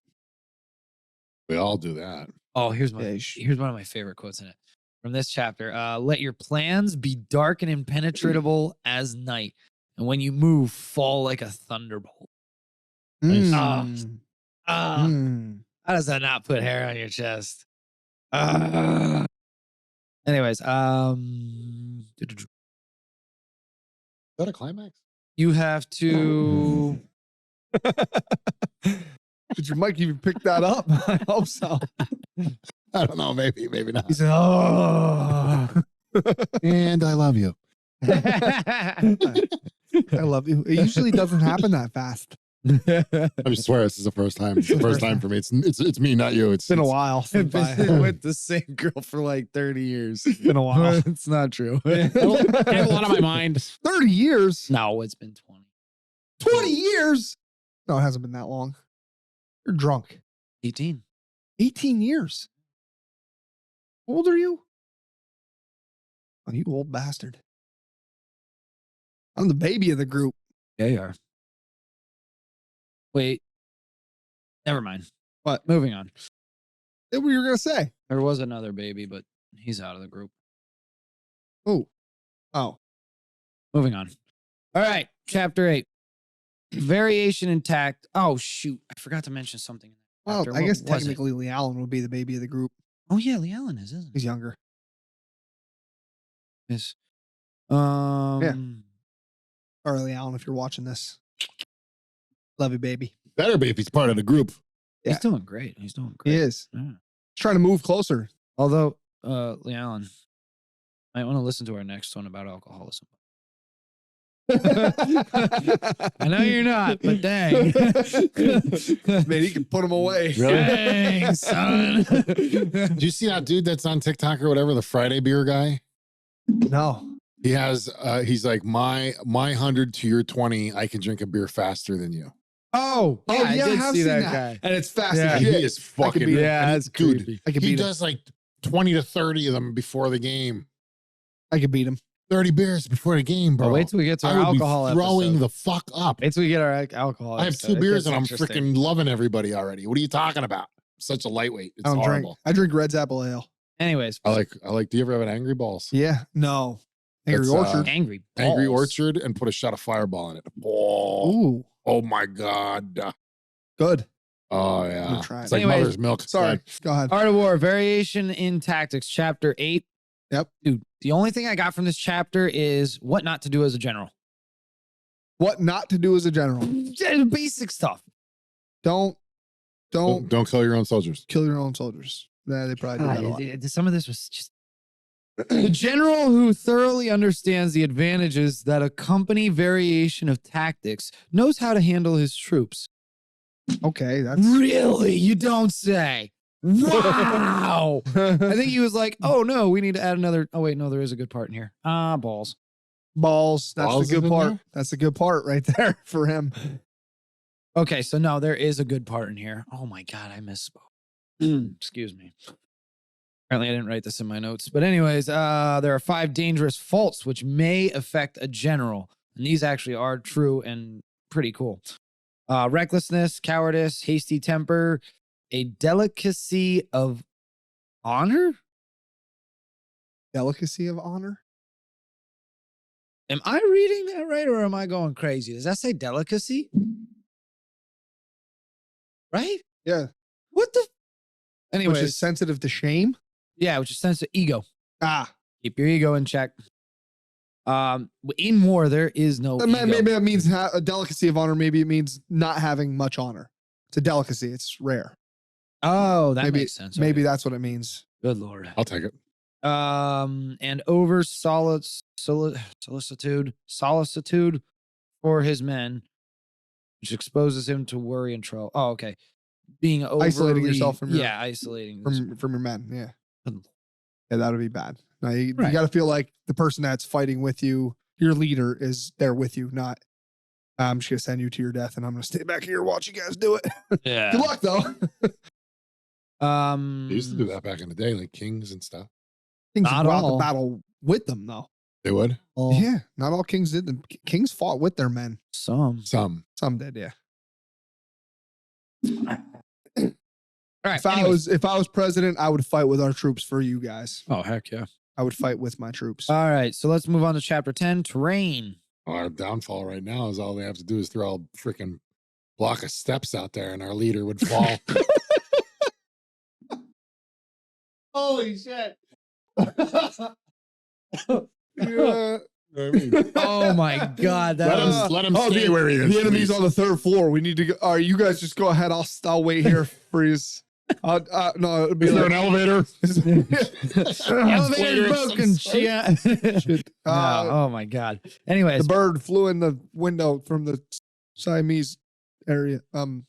We all do that. Oh, here's Yeah, you should. here's one of my favorite quotes in it from this chapter. Let your plans be dark and impenetrable as night, and when you move, fall like a thunderbolt. Nice. Mm. Mm. How does that not put hair on your chest? Anyways, Is that a climax? you have to. Did your mic even pick that up? I hope so. I don't know. Maybe not. He said, "Oh, And I love you. I love you." It usually doesn't happen that fast. I swear this is the first time. It's the first time for me. It's me, not you. It's been a while since I've been with the same girl for like 30 years. It's been a while. It's not true. I have a lot on my mind. 30 years? No, it's been 20. 20 years? No, it hasn't been that long. You're drunk. 18. 18 years. How old are you? Oh, you old bastard. I'm the baby of the group. Yeah, you are. Wait. Never mind. What? Moving on. What were you going to say? There was another baby, but he's out of the group. Oh. Moving on. All right. Chapter 8. Variation intact. Oh, shoot. I forgot to mention something. Well, Chapter. I guess What was it? technically Lee Allen would be the baby of the group. Oh, yeah. Lee Allen is, isn't he? He's younger. Yes. Or Lee Allen, if you're watching this. Love you, baby. Better be if he's part of the group. Yeah. He's doing great. He's doing He great. is. Yeah. He's trying to move closer. Although, Lee Allen, I want to listen to our next one about alcoholism. I know you're not, but dang. Man, he can put him away. Dang, son. Do you see that dude that's on TikTok or whatever, the Friday beer guy? No. He has he's like my 100 to your 20, I can drink a beer faster than you. Oh, Oh, I did have see seen that guy. And it's fast Yeah. as He shit. is fucking beat him. Yeah, and that's dude, creepy. I can he beat him. does like 20 to 30 of them before the game. I can beat him. 30 beers before the game, bro. Oh, wait till we get to I our would alcohol be throwing episode. the fuck up. Wait till we get our alcohol I have episode. 2 It beers gets and I'm interesting. freaking loving everybody already. What are you talking about? Such a lightweight. It's I don't drink. horrible. I drink Red's Apple Ale. Anyways, I like, do you ever have an Angry Balls? Yeah. No. Angry That's, Orchard. angry Angry balls. Orchard and put a shot of Fireball in it. Oh, Ooh. oh my God. Good. Oh, I'm yeah. gonna try it. It's like Anyways, mother's milk. Sorry. Go ahead. Art of War, Variation in Tactics, Chapter 8. Yep. Dude, the only thing I got from this chapter is what not to do as a general. What not to do as a general. Just basic stuff. Don't Don't kill your own soldiers. kill your own soldiers. Nah, they probably do that a lot. Some of this was just the general who thoroughly understands the advantages that accompany variation of tactics knows how to handle his troops. Okay, that's Really? You don't say. Wow. I think he was like, oh no, we need to add another. Oh wait, no, there is a good part in here. Balls. balls. That's Balls the is good in part. there? That's the good part right there for him. Okay, so no, there is a good part in here. Oh my God, I misspoke. Excuse me. Apparently, I didn't write this in my notes. But anyways, there are 5 dangerous faults which may affect a general. And these actually are true and pretty cool. Recklessness, cowardice, hasty temper, a delicacy of honor? Delicacy of honor. Am I reading that right or am I going crazy? Does that say delicacy? Right? Yeah. What the? Which Anyways, is sensitive to shame. yeah, which is sense of ego. Ah. Keep your ego in check. In war, there is no ego. Maybe that means a delicacy of honor. Maybe it means not having much honor. It's a delicacy. It's rare. Oh, that maybe, makes sense. Maybe Okay. that's what it means. Good Lord. I'll take it. And over solicitude for his men, which exposes him to worry and trouble. Oh, okay. Being Isolating overly- yourself from your- isolating From your men. Yeah. Good. Yeah, that would be bad. No, you Right. got to feel like the person that's fighting with you, your leader, is there with you, not I'm just going to send you to your death and I'm going to stay back here and watch you guys do it. Yeah. Good luck, though. They used to do that back in the day, like kings and stuff. Kings Not brought the all. battle with them, though. They would. Yeah, not all kings did. Them. Kings fought with their men. Some. Some. Some did, yeah. All right. If I was president, I would fight with our troops for you guys. Oh, heck yeah. I would fight with my troops. All right. So let's move on to chapter 10, terrain. Our downfall right now is all they have to do is throw a freaking block of steps out there and our leader would fall. Holy shit. Yeah. Oh my God. That was, Let him stay where he is. The enemy's please. on the third floor. We need to go. All right, you guys just go ahead. I'll wait here for you. No, it'll be Is there like an elevator? elevator's broken. Shit. No, oh my God. Anyways, The bird flew in the window from the Siamese area. so,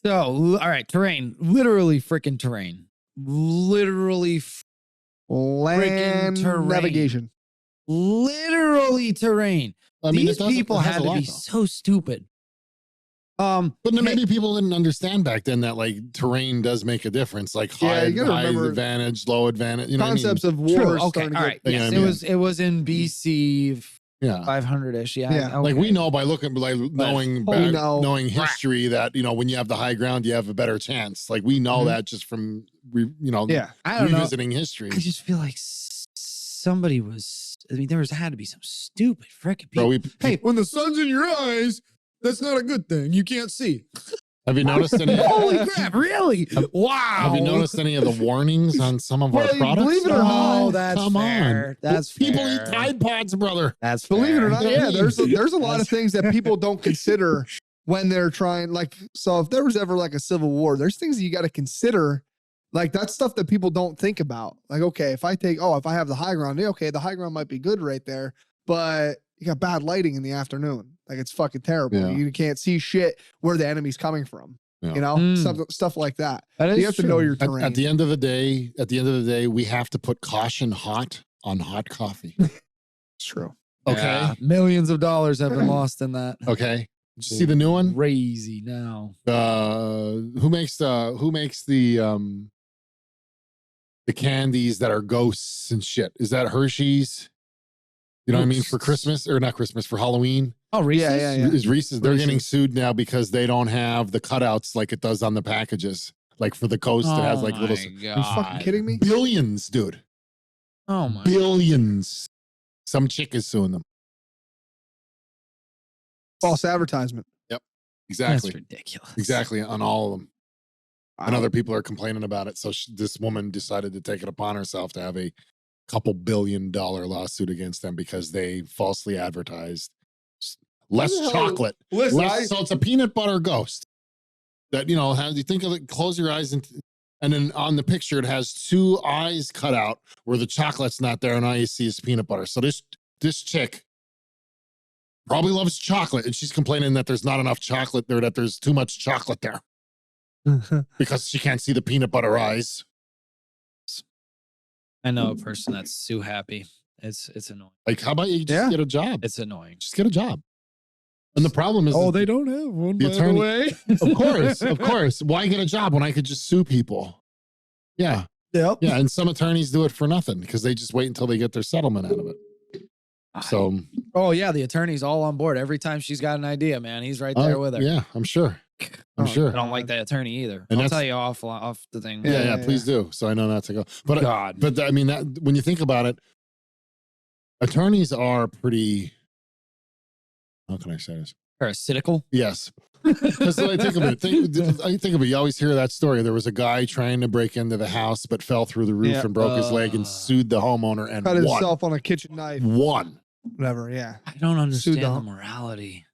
all right, terrain. Literally freaking terrain. Literally Land terrain. navigation. literally terrain. I mean, These people had to be so stupid. But then maybe people didn't understand back then that like terrain does make a difference, like high, you gotta high remember advantage, low advantage. You know concepts what of war. True. are Okay. starting to All get- right. You know Yes. what I mean? It was in BC yeah. 500-ish. Yeah. Yeah. Like we okay. know by looking, like knowing, we know. knowing history that, you know, when you have the high ground, you have a better chance. Like we know Mhm. that just from, you know, Yeah. I don't know. revisiting history. I just feel like somebody was. I mean, had to be some stupid freaking people. Bro, Hey, When the sun's in your eyes, that's not a good thing. You can't see. have you noticed any? holy crap! Really? Wow. Have you noticed any of the warnings on some of our Well, products? believe it or not, Oh, that's Come fair. on. That's People fair. eat Tide Pods, brother. That's Believe it or fair. not, yeah, there's a lot of things that people don't consider when they're trying. Like, so if there was ever like a civil war, there's things that you got to consider. Like that's stuff that people don't think about. Like, okay, if I have the high ground, okay, the high ground might be good right there, but you got bad lighting in the afternoon. Like it's fucking terrible. Yeah. You can't see shit where the enemy's coming from. Yeah. You know, Mm. stuff like that. That is You have to know true. your terrain. At the end of the day, we have to put caution hot on hot coffee. It's true. Okay. Yeah, millions of dollars have been lost in that. Okay. Did you see the new one? Crazy now. Who makes the candies that are ghosts and shit? Is that Hershey's? You know what I mean? For Christmas or not Christmas, for Halloween? Oh, Reese's? Yeah. Is Reese's, they're getting Reese's. sued now because they don't have the cutouts like it does on the packages. Like for the coast, it has like little my Are you fucking God. kidding me? billions, dude. Oh my. Billions. Some chick is suing them. False advertisement. Exactly. That's ridiculous. Exactly. On all of them. And other people are complaining about it. So this woman decided to take it upon herself to have a couple $1 billion lawsuit against them because they falsely advertised less What the hell? chocolate. Listen, So it's a peanut butter ghost that, you know, you think of it, close your eyes and then on the picture, it has two eyes cut out where the chocolate's not there and all you see is peanut butter. So this chick probably loves chocolate and she's complaining that there's not enough chocolate there, that there's too much chocolate there because she can't see the peanut butter eyes. I know a person that's so happy. It's annoying. Like, how about you just get a job? It's annoying. Just get a job. And the problem is, they don't have one, the by attorney- the way. of course. Why get a job when I could just sue people? Yeah. Yep. Yeah. And some attorneys do it for nothing because they just wait until they get their settlement out of it. So, Oh yeah, the attorney's all on board. Every time she's got an idea, man, he's right there with her. yeah, I'm sure. I'm I sure. don't like that attorney either. And I'll that's- tell you off the thing. Yeah, please do. So I know not to go. But God. But I mean, that when you think about it, attorneys are pretty. How can I say this? Parasitical. Yes. Because I think of it. You always hear that story. There was a guy trying to break into the house, but fell through the roof Yeah. and broke his leg and sued the homeowner and Cut won. himself on a kitchen knife. Won. Whatever. Yeah. I don't understand the dog. morality.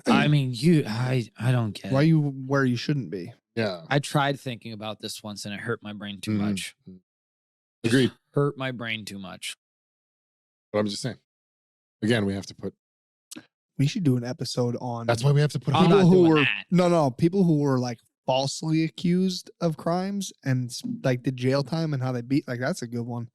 I mean, I don't get Why it. you where you shouldn't be? Yeah. I tried thinking about this once and it hurt my brain too Mhm. much. Agreed. Hurt my brain too much. But I'm just saying. Again, we have to put. We should do an episode on That's why we have to put. I'm people not who doing were that. no people who were like falsely accused of crimes and like did jail time and how they beat like that's a good one.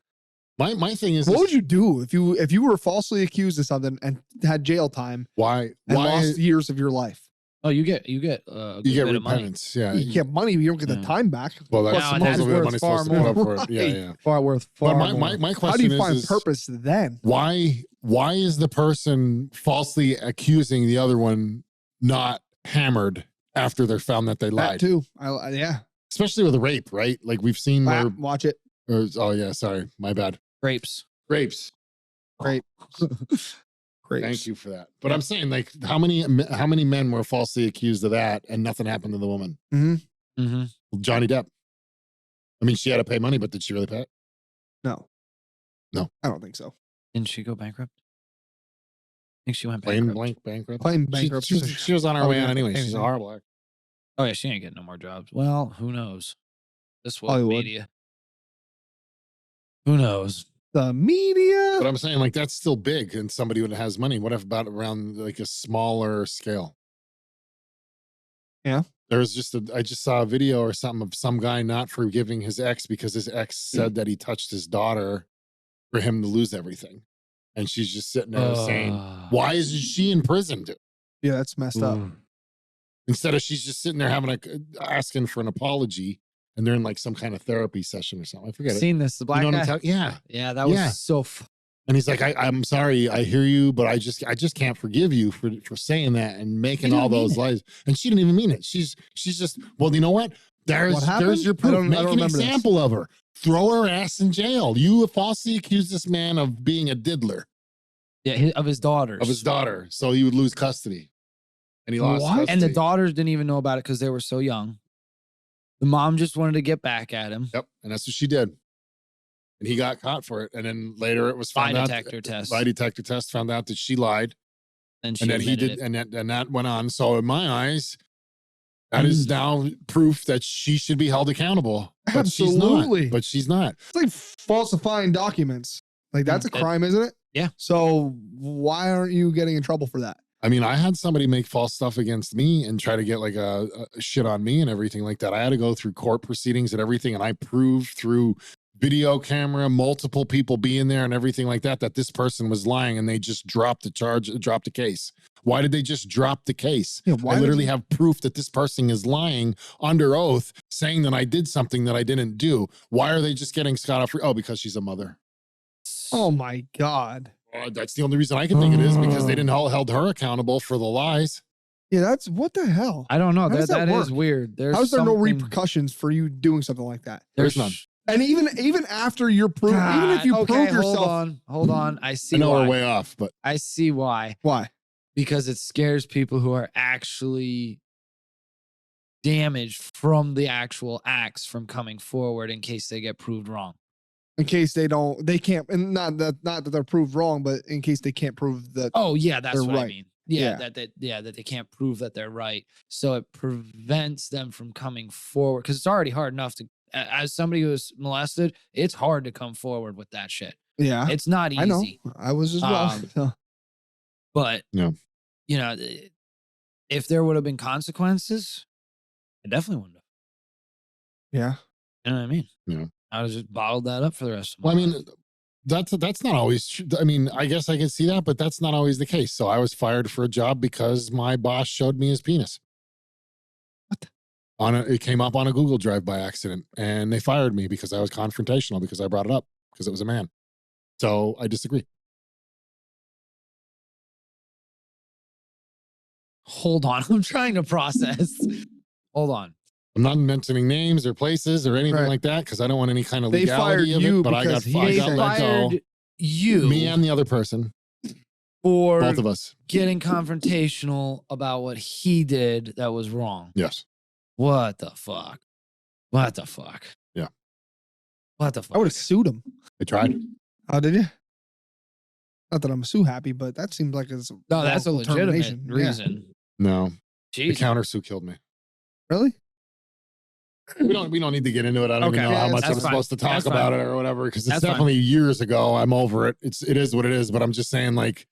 My thing is, What would you do if you were falsely accused of something and had jail time why and lost years of your life? Oh, you get a you good get bit of money. repentance? Yeah. You get money, but you don't get the Yeah. time back. Well, that's Now, and that's supposedly what worth money's far supposed to put up more. for it. Yeah, Right. yeah. Far worth But far my more. question How do you is, find purpose then? why is the person falsely accusing the other one not hammered after they're found that they That lied? too. Yeah. Especially with a rape, right? Like we've seen where. Watch it. Oh yeah, sorry, my bad. Grapes. Grapes. Great. Great. Thank you for that. But I'm saying, like, how many men were falsely accused of that and nothing happened to the woman? Mm-hmm. Mm-hmm. Johnny Depp. I mean, she had to pay money, but did she really pay it? No. No. I don't think so. Didn't she go bankrupt? I think she went Plain bankrupt. blank bankrupt. Plain bankrupt. She was on her Oh, way yeah, out anyway. She's a anything. horrible actor. Oh yeah, she ain't getting no more jobs. Well, who knows? This was Hollywood. media. Who knows? The media. But I'm saying, like, that's still big, and somebody that has money. What if about around like a smaller scale? Yeah. There was I just saw a video or something of some guy not forgiving his ex because his ex said that he touched his daughter for him to lose everything. And she's just sitting there saying, why isn't she in prison? Yeah, that's messed up. Instead of she's just sitting there having asking for an apology, and they're in like some kind of therapy session or something. I forget it. Seen this? The black You know guy? what I'm yeah. Yeah, that was so. And he's like, I'm sorry, I hear you, but I just can't forgive you for saying that and making all those lies. And she didn't even mean it. She's just, well, you know what? There's your proof. Make an example of her. Throw her ass in jail. You falsely accused this man of being a diddler. Yeah, of his daughters. Of his daughter. So he would lose custody. And he lost custody. And the daughters didn't even know about it because they were so young. The mom just wanted to get back at him. Yep. And that's what she did. And he got caught for it. And then later it was found out. Lie detector test found out that she lied. And that he did. And that went on. So in my eyes, that is now proof that she should be held accountable. But Absolutely. She's not. It's like falsifying documents. Like, that's a crime, isn't it? Yeah. So why aren't you getting in trouble for that? I mean, I had somebody make false stuff against me and try to get like a shit on me and everything like that. I had to go through court proceedings and everything. And I proved through video camera, multiple people being there and everything like that, that this person was lying, and they just dropped the case. Why did they just drop the case? Yeah, I literally have proof that this person is lying under oath, saying that I did something that I didn't do. Why are they just getting scot-free? Oh, because she's a mother. Oh my God. That's the only reason I can think it is, because they didn't held her accountable for the lies. Yeah, that's what the hell. I don't know. How does That work? is weird. How's there no repercussions for you doing something like that? There's none. And even after you're proved, even if you prove yourself, hold on. I see. I know why. we're way off, but I see why. Why? Because it scares people who are actually damaged from the actual acts from coming forward in case they get proved wrong. In case they can't, and not that they're proved wrong, but in case they can't prove that. Oh yeah, that's what right. I mean. Yeah, that they can't prove that they're right. So it prevents them from coming forward, because it's already hard enough to, as somebody who was molested, it's hard to come forward with that shit. Yeah, it's not easy. I know. I was as well. But yeah, you know, if there would have been consequences, I definitely wouldn't have. Yeah, you know what I mean. Yeah, I would have just bottled that up for the rest of my life. life. I mean, that's not always true. I mean, I guess I can see that, but that's not always the case. So I was fired for a job because my boss showed me his penis. What? It came up on a Google Drive by accident, and they fired me because I was confrontational, because I brought it up because it was a man. So I disagree. Hold on, I'm trying to process. Hold on. I'm not mentioning names or places or anything like that, because I don't want any kind of legality of it. But I got let go. You, me, and the other person, for both of us, getting confrontational about what he did that was wrong. Yes. What the fuck? What the fuck? Yeah. What the fuck? I would have sued him. I tried. Oh, did you? Not that I'm so happy, but that seems like it's that's a legitimate reason. Yeah. No. Jeez. The countersuit killed me. Really? We don't need to get into it. I don't even know how much I'm supposed to talk about it or whatever, because it's definitely years ago. I'm over it. It is what it is. But I'm just saying, like,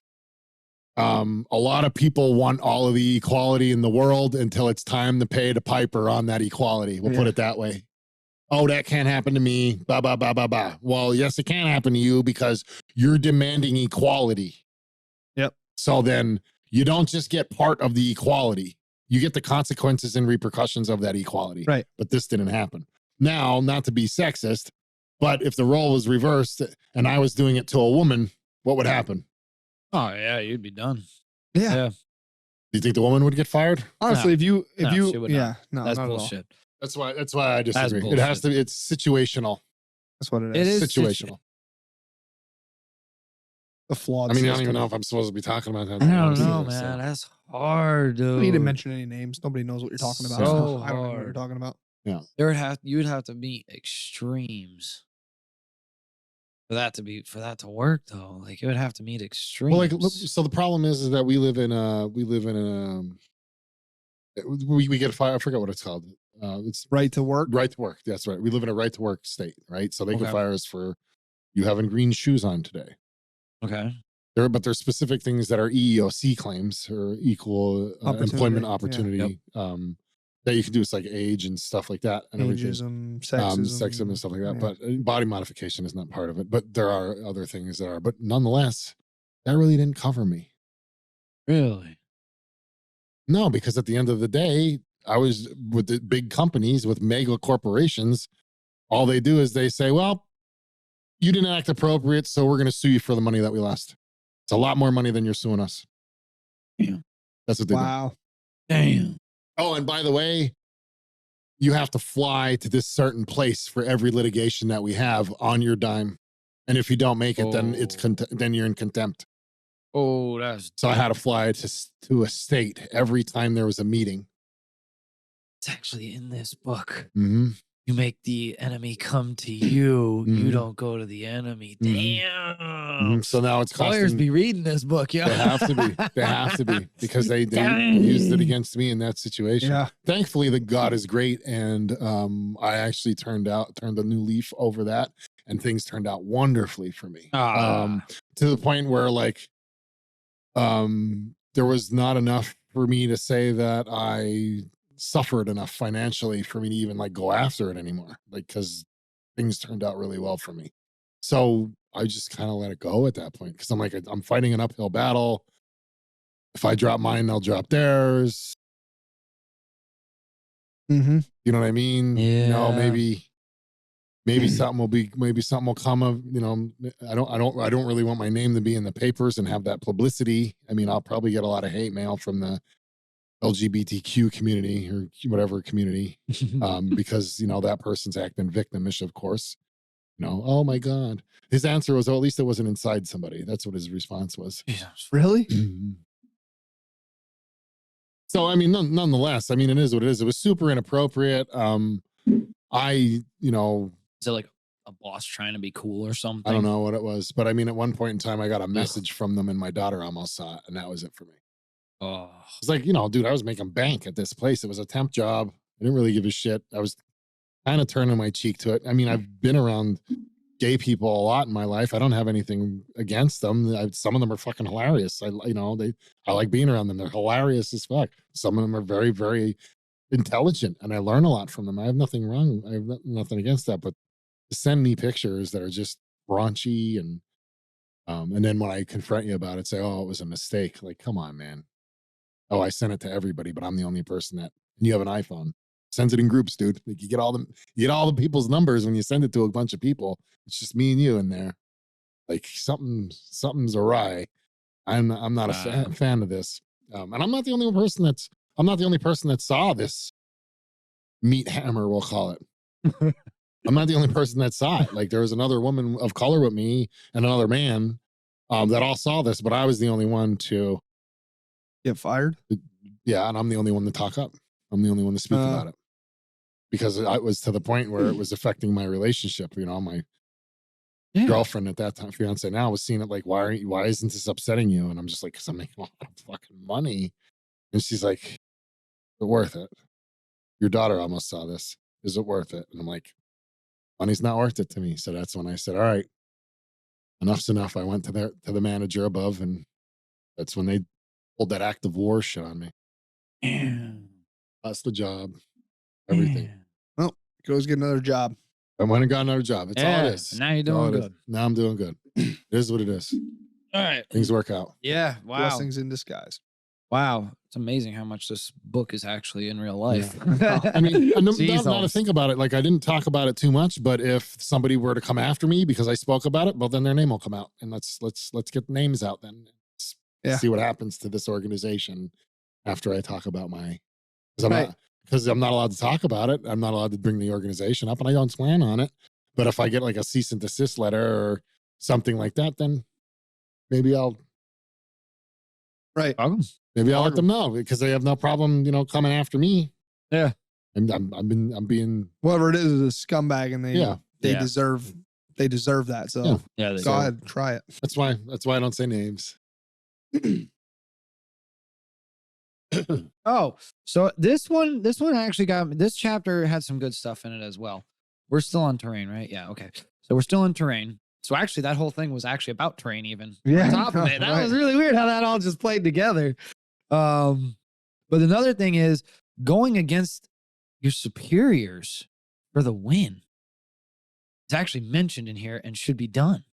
a lot of people want all of the equality in the world until it's time to pay the piper on that equality. We'll put it that way. Oh, that can't happen to me. Bah, bah, bah, bah, bah. Well, yes, it can happen to you because you're demanding equality. Yep. So then you don't just get part of the equality. You get the consequences and repercussions of that equality. Right. But this didn't happen. Now, not to be sexist, but if the role was reversed and I was doing it to a woman, what would happen? Oh yeah, you'd be done. Yeah. Do you think the woman would get fired? Honestly, if you, no, that's bullshit. That's why I disagree. It has to be, it's situational. That's what it is. It is situational. The flawed. I mean, I don't even know if I'm supposed to be talking about that. I don't know, man. That's hard, dude. You need to mention any names. Nobody knows what you're talking about. So I don't know what you're talking about. Yeah. You would have to meet extremes for that to work though. Like it would have to meet extremes. Well, like, so the problem is that we live in a we get fired. I forget what it's called. It's Right to work. right to work. That's right. We live in a right to work state, right? So they can Okay. fire us for you having green shoes on today. Okay. But there's specific things that are EEOC claims or equal employment opportunity that you can do. It's like age and stuff like that, and Ageism, sexism and stuff like that. But body modification is not part of it. But there are other things that are. But nonetheless, that really didn't cover me. Really? No, because at the end of the day, I was with the big companies, with mega corporations. All they do is they say, well, you didn't act appropriate, so we're going to sue you for the money that we lost. It's a lot more money than you're suing us. Damn. That's what they do. Wow. Damn. Oh, and by the way, you have to fly to this certain place for every litigation that we have on your dime. And if you don't make it, then then you're in contempt. Oh, that's So I had to fly to a state every time there was a meeting. it's actually in this book. Mm-hmm. You make the enemy come to you. You Mhm. don't go to the enemy. Mhm. Damn. So now it's Lawyers costing. be reading this book, yeah. They have to be. They have to be because they used it against me in that situation. Yeah. Thankfully, the God is great, and I actually turned a new leaf over that, and things turned out wonderfully for me. Ah. To the point where there was not enough for me to say that I suffered enough financially for me to even go after it anymore, because things turned out really well for me. So I just kind of let it go at that point, because I'm like, I'm fighting an uphill battle. If I drop mine, they'll drop theirs. Mm-hmm. You know what I mean? Yeah. Maybe something will come of, I don't really want my name to be in the papers and have that publicity. I mean, I'll probably get a lot of hate mail from the LGBTQ community or whatever community, because that person's acting victimish, of course. Oh my God. His answer was, oh, at least it wasn't inside somebody. That's what his response was. Really? So, I mean, nonetheless, I mean, it is what it is. It was super inappropriate. Is it like a boss trying to be cool or something? I don't know what it was, but I mean, at one point in time, I got a message from them and my daughter almost saw it, and that was it for me. Oh. It's like, dude, I was making bank at this place. It was a temp job. I didn't really give a shit. I was kind of turning my cheek to it. I mean, I've been around gay people a lot in my life. I don't have anything against them. Some of them are fucking hilarious. I like being around them. They're hilarious as fuck. Some of them are very, very intelligent, and I learn a lot from them. I have nothing wrong. I have nothing against that, but to send me pictures that are just raunchy and then when I confront you about it, say, oh, it was a mistake. Like, come on, man. Oh, I sent it to everybody, but I'm the only person that, and you have an iPhone. Sends it in groups, dude. Like, you get all the people's numbers when you send it to a bunch of people. It's just me and you in there. Like, something's awry. I'm not a fan of this. And I'm not the only person that saw this meat hammer, we'll call it. I'm not the only person that saw it. Like, there was another woman of color with me and another man that all saw this, but I was the only one to get fired. Yeah, and I'm the only one to talk up. I'm the only one to speak about it, because it was to the point where it was affecting my relationship. My girlfriend at that time, fiance now, was seeing it like, why isn't this upsetting you? And I'm just like, because I'm making a lot of fucking money. And she's like, is it worth it? Your daughter almost saw this. Is it worth it? And I'm like, money's not worth it to me. So that's when I said, all right, enough's enough. I went to the manager above, and that's when they pulled that act of war shit on me. That's the job. Everything. Well, goes get another job. I went and got another job. It's all it is. Now you're doing good. Now I'm doing good. It is what it is. All right. Things work out. Yeah. Wow. Blessings in disguise. Wow. It's amazing how much this book is actually in real life. Yeah. I mean, now to think about it, like, I didn't talk about it too much, but if somebody were to come after me because I spoke about it, well, then their name will come out, and let's get names out then. See what happens to this organization after I talk about because I'm not allowed to talk about it. I'm not allowed to bring the organization up, and I don't plan on it. But if I get like a cease and desist letter or something like that, then maybe I'll let them know, because they have no problem, coming after me. Yeah. I'm being Whoever it is a scumbag, and they Yeah. deserve that. So Yeah, go ahead, try it. that's why I don't say names. Oh, so this one actually got me. This chapter had some good stuff in it as well. We're still on terrain, right? Yeah. Okay. So we're still in terrain. So actually, that whole thing was actually about terrain, even. Yeah, On top of it. That right. was really weird how that all just played together. But another thing is going against your superiors for the win. It's actually mentioned in here and should be done.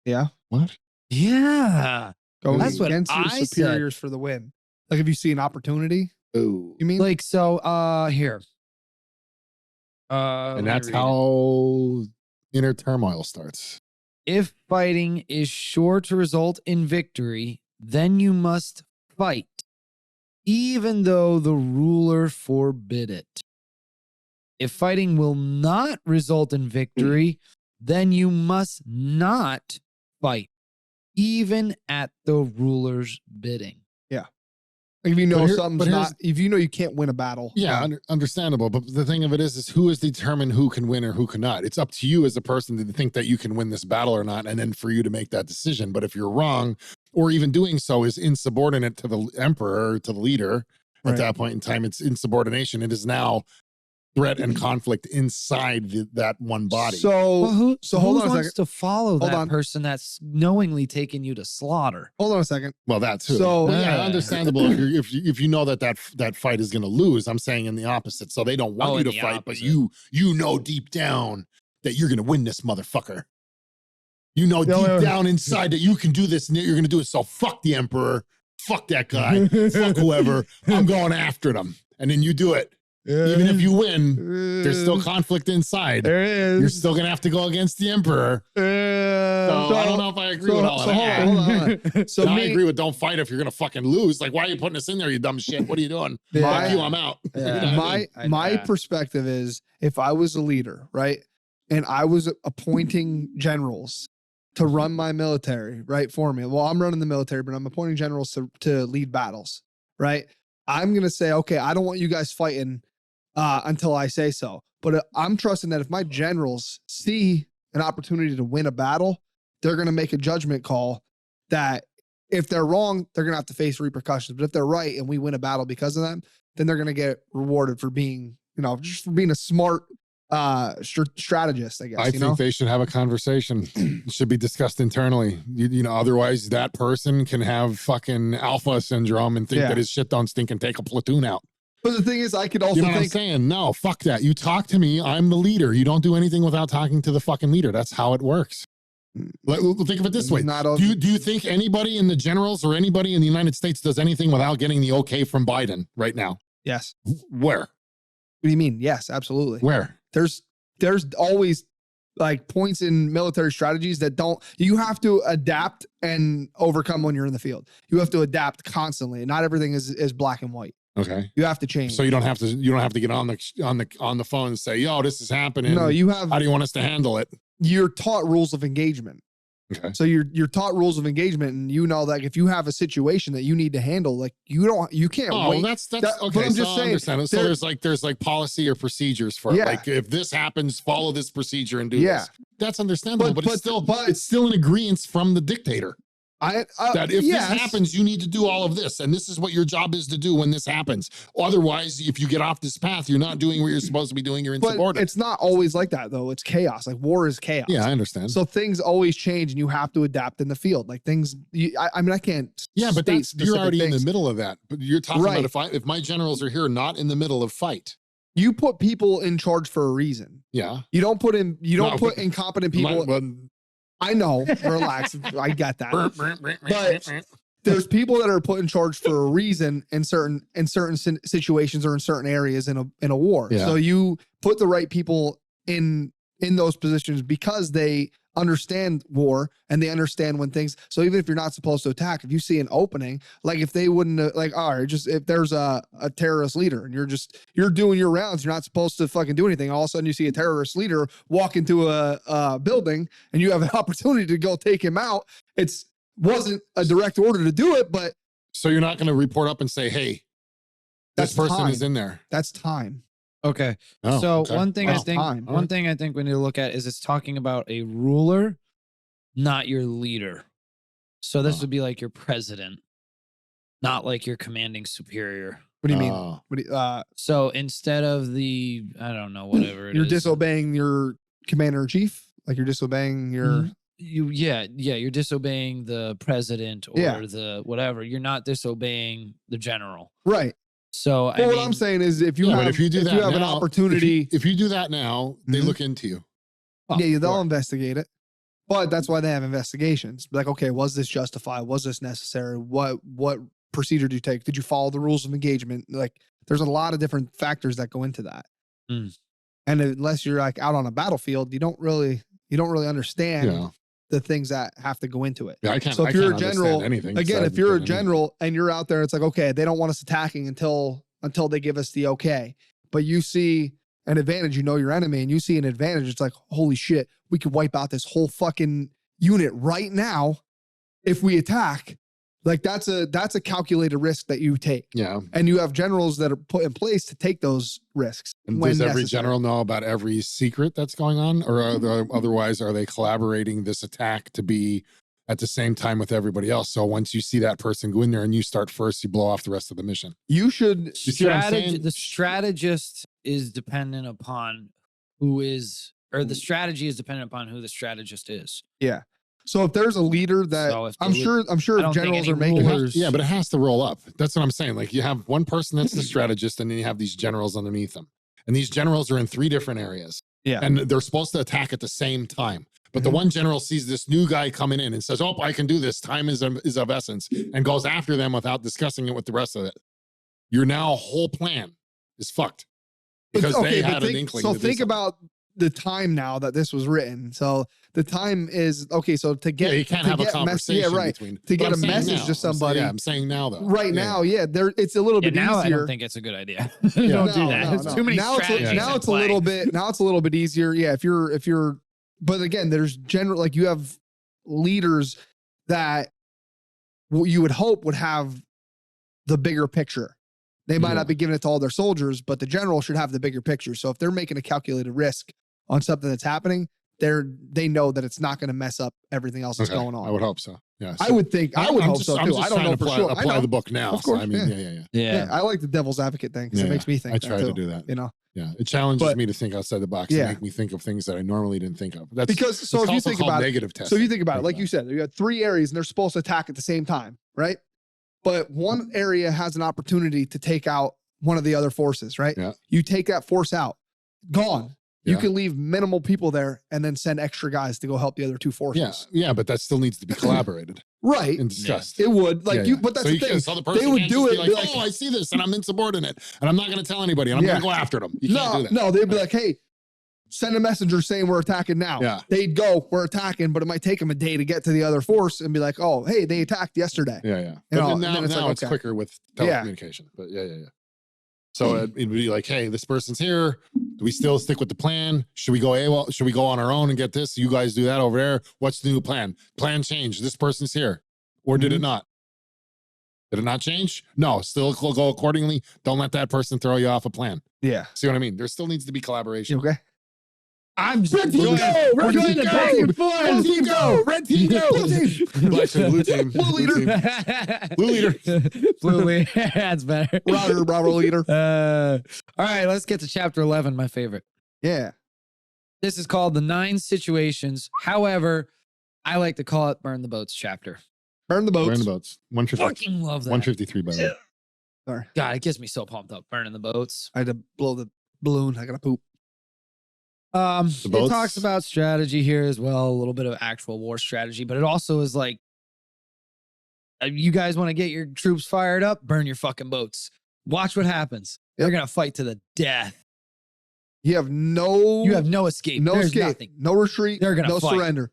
Yeah. What? Yeah. Go That's what against your I said. superiors for the win. Like if you see an opportunity, Oh, you mean? Like, so here. and let me that's read it. how inner turmoil starts. If fighting is sure to result in victory, then you must fight, even though the ruler forbid it. If fighting will not result in victory, then you must not fight, even at the ruler's bidding. Like if you know But something's here's- not, if you know you can't win a battle. Yeah, understandable. But the thing of it is who is determined who can win or who cannot? It's up to you as a person to think that you can win this battle or not, and then for you to make that decision. But if you're wrong, or even doing so is insubordinate to the emperor or to the leader, Right. at that point in time, it's insubordination. It is now threat and conflict inside that one body. So Well, who hold on a wants second. to follow Hold that on. person that's knowingly taking you to slaughter? Hold on a second. Well, that too. So- Yeah, understandable if you know that fight is going to lose. I'm saying in the opposite. So they don't want Oh, you in to the fight, but opposite. you know deep down that you're going to win this motherfucker. You know No, deep no. down inside that you can do this and you're going to do it. So fuck the emperor, fuck that guy, fuck whoever. I'm going after them, and then you do it. Even if you win, there's still conflict inside. There is. You're still gonna have to go against the emperor. So I don't know if I agree with all of that. Hold on. So I agree with don't fight if you're gonna fucking lose. Like, why are you putting us in there, you dumb shit? What are you doing? Yeah. Fuck you, I'm out. You know what I mean? my perspective is if I was a leader, right, and I was appointing generals to run my military, right, for me. Well, I'm running the military, but I'm appointing generals to lead battles, right? I'm gonna say, okay, I don't want you guys fighting until I say so. But I'm trusting that if my generals see an opportunity to win a battle, they're gonna make a judgment call that if they're wrong, they're gonna have to face repercussions. But if they're right and we win a battle because of them, then they're gonna get rewarded for being, just for being a smart strategist, I guess. I think they should have a conversation. It should be discussed internally. Otherwise that person can have fucking alpha syndrome and think that his shit don't stink and take a platoon out. But the thing is, I could also You know what I'm think, saying? No, fuck that. You talk to me. I'm the leader. You don't do anything without talking to the fucking leader. That's how it works. Think of it this way. Not all- Do you think anybody in the generals or anybody in the United States does anything without getting the okay from Biden right now? yes. Where? What do you mean? Yes, absolutely. Where? There's always like points in military strategies that you have to adapt and overcome when you're in the field. You have to adapt constantly. Not everything is black and white. Okay. You have to change. So you don't have to get on the phone and say, yo, this is happening. No, how do you want us to handle it? You're taught rules of engagement. Okay. So you're taught rules of engagement, and like if you have a situation that you need to handle, like you can't wait. That's but okay. I'm So just I saying, understand it. So there's like policy or procedures for it. Yeah. Like if this happens, follow this procedure and do Yeah. this. That's understandable, but it's but- still an agreement from the dictator. That if yes. this happens, you need to do all of this, and this is what your job is to do when this happens. Otherwise, if you get off this path, you're not doing what you're supposed to be doing. You're insubordinate. But it's not always like that, though. It's chaos. Like war is chaos. Yeah, I understand. So things always change, and you have to adapt in the field. Like things, I mean, I can't. Yeah, but state you're already specific in things. the middle of that. But you're talking Right. about if my generals are here, not in the middle of fight. You put people in charge for a reason. Yeah. You don't put incompetent people. I know. Relax. I got that. But there's people that are put in charge for a reason in certain situations or in certain areas in a war. Yeah. So you put the right people in those positions because they understand war and they understand when things. So even if you're not supposed to attack, if you see an opening, like if they wouldn't all right, just if there's a terrorist leader and you're doing your rounds, you're not supposed to fucking do anything. All of a sudden you see a terrorist leader walk into a building and you have an opportunity to go take him out. Wasn't a direct order to do it, but so you're not going to report up and say, hey, this person time. is in there. That's time. Okay. Oh, So okay. one thing Wow. I think Time. one thing I think we need to look at is it's talking about a ruler, not your leader. So this Oh. would be like your president, not like your commanding superior. What do you mean? Oh. What do you, So instead of the, I don't know, whatever it you're is. disobeying your commander in chief? Like you're disobeying your. You're disobeying the president or Yeah. the whatever. You're not disobeying the general. Right. So Well, what I'm saying is if you Yeah, have, but if you do that have an now, opportunity, if you do that now, they Mhm. look into you. yeah, they'll investigate it. But that's why they have investigations. Like, okay, was this justified? Was this necessary? What procedure did you take? Did you follow the rules of engagement? Like, there's a lot of different factors that go into that. Mm. And unless you're like out on a battlefield, you don't really understand Yeah. the things that have to go into it. Yeah, I can't. So if I you're can't a general, understand anything. again, besides if you're a anything. general and you're out there, it's like, okay, they don't want us attacking until they give us the okay. But you see an advantage, you know your enemy, and you see an advantage, it's like, holy shit, we could wipe out this whole fucking unit right now if we attack. Like that's a calculated risk that you take. Yeah. And you have generals that are put in place to take those risks. And when does every necessary. general know about every secret that's going on, or otherwise are they collaborating this attack to be at the same time with everybody else? So once you see that person go in there and you start first, you blow off the rest of the mission. You should. You see what I'm saying? The strategist is dependent upon who is, or the strategy is dependent upon who the strategist is. Yeah. So if there's a leader that So if I'm sure I don't think generals any are making. rulers- Yeah, but it has to roll up. That's what I'm saying. Like you have one person that's the strategist, and then you have these generals underneath them. And these generals are in 3 different areas. Yeah. And they're supposed to attack at the same time. But the one general sees this new guy coming in and says, oh, I can do this. Time is of essence, and goes after them without discussing it with the rest of it. Your now whole plan is fucked. Because they had an inkling. So to do think something. about the time now that this was written. So the time is okay. So to get, Yeah, you can't to have a get conversation between. To But get I'm a saying message now. to somebody. I'm saying now though. Right Yeah. now, there it's a little bit now easier. I don't think it's a good idea. Don't do that. It's too many now strategies. now it's a little bit. Now it's a little bit easier. Yeah, if you're. But again, there's general, like you have leaders that what you would hope would have the bigger picture. They might not be giving it to all their soldiers, but the general should have the bigger picture. So if they're making a calculated risk on something that's happening, they know that it's not going to mess up everything else that's going on. I would hope so. Yeah. I would think. I would hope so too. I don't know for sure. Apply the book now. Of course, So, I mean, yeah. I like the devil's advocate thing because it makes me think. I try that to too, do that. You know. Yeah, it challenges But- me to think outside the box Yeah. and make me think of things that I normally didn't think of. That's Because so it's if you also think called about it, negative testing. so if you think about it, like you said, you got 3 areas and they're supposed to attack at the same time, right? But one area has an opportunity to take out one of the other forces, right? Yeah. You take that force out, gone. You Yeah. can leave minimal people there and then send extra guys to go help the other 2 forces. Yeah, but that still needs to be collaborated Right. and discussed. It would like Yeah, you, yeah. but that's So the thing. So the person They would can't do just it. be Be like, like, oh, I see this and I'm insubordinate and I'm not going to tell anybody and I'm going to go after them. You can't do that. No, they'd be like, hey, send a messenger saying we're attacking now. Yeah. They'd go, we're attacking, but it might take them a day to get to the other force and be like, oh, hey, they attacked yesterday. Yeah, yeah. You But know, then and now, then it's now like, it's okay. quicker with Yeah. telecommunication. But yeah. So it would be like, hey, this person's here. Do we still stick with the plan? Should we go AWOL? Should we go on our own and get this? You guys do that over there. What's the new plan? Plan change. This person's here. Or did it not? Did it not change? No, still go accordingly. Don't let that person throw you off a plan. Yeah. See what I mean? There still needs to be collaboration. You okay? I'm Red team go! We're Red going team to go! back and Red forth. team go! Red team go! Blue team! Blue team. Blue leader. Blue leader. Blue leader. That's better. Roger, Bravo leader. All right, let's get to chapter 11, my favorite. Yeah. This is called the 9 situations. However, I like to call it burn the boats chapter. Burn the boats. Burn the boats. 150, Fucking love that. 153 by the way. Sorry. God, it gets me so pumped up. Burning the boats. I had to blow the balloon. I gotta poop. It boats? talks about strategy here as well, a little bit of actual war strategy, but it also is like, you guys want to get your troops fired up? Burn your fucking boats. Watch what happens. They're gonna fight to the death. You have no escape. no There's escape. nothing. No retreat. They're gonna no fight. surrender.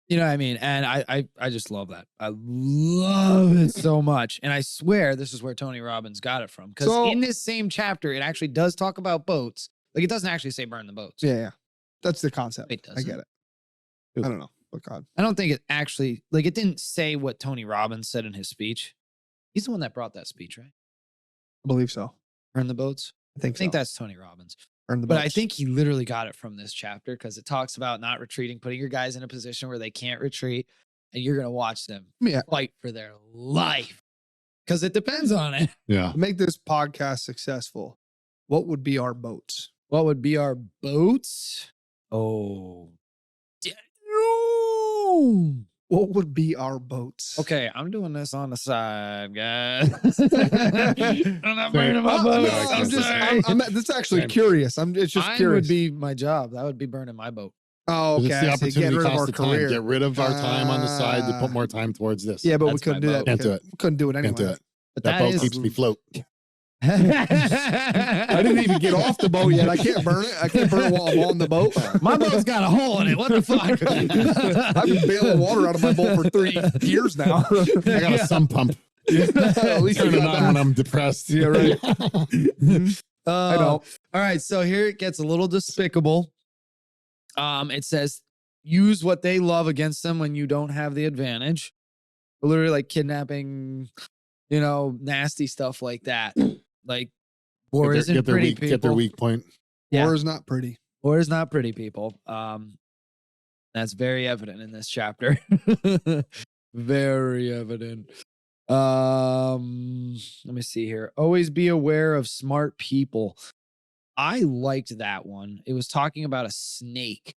You know what I mean? And I just love that. I love it so much. And I swear this is where Tony Robbins got it from. Because So- in this same chapter, it actually does talk about boats. Like it doesn't actually say burn the boats. Yeah. That's the concept. It I doesn't. get it. I don't know. But God. I don't think it actually, like it didn't say what Tony Robbins said in his speech. He's the one that brought that speech, right? I believe so. Burn the boats. I think I think so. that's Tony Robbins. Earn the But I boats. think he literally got it from this chapter because it talks about not retreating, putting your guys in a position where they can't retreat, and you're going to watch them Yeah. fight for their life because it depends on it. Yeah. To make this podcast successful, what would be our boats? What would be our boats? Oh. No. What would be our boats? Okay, I'm doing this on the side, guys. I'm not burning my No, boat. I I'm can't just, say. that's actually Same. curious. It's just Mine curious. would be my job. That would be burning my boat. Oh, 'Cause okay. It's the I see. opportunity Get rid of cost our of time. career. Get rid of our time on the side to put Ah. more time towards this. Yeah, but we That's couldn't my do that. boat. Can't do it. We couldn't do it anyway. Can't do it. But That boat keeps me float. I didn't even get off the boat yet. I can't burn it. I can't burn it while I'm on the boat. My boat's got a hole in it. What the fuck? I've been bailing water out of my boat for 3 years now. I got a sump pump. At least you Turn it got on when that. I'm depressed. Yeah, right. I know. All right, so here it gets a little despicable. It says use what they love against them when you don't have the advantage. Literally like kidnapping, nasty stuff like that. Like war isn't Get their pretty weak, people. get their weak point. Yeah. War is not pretty. War is not pretty people. That's very evident in this chapter. Very evident. Let me see here. Always be aware of smart people. I liked that one. It was talking about a snake.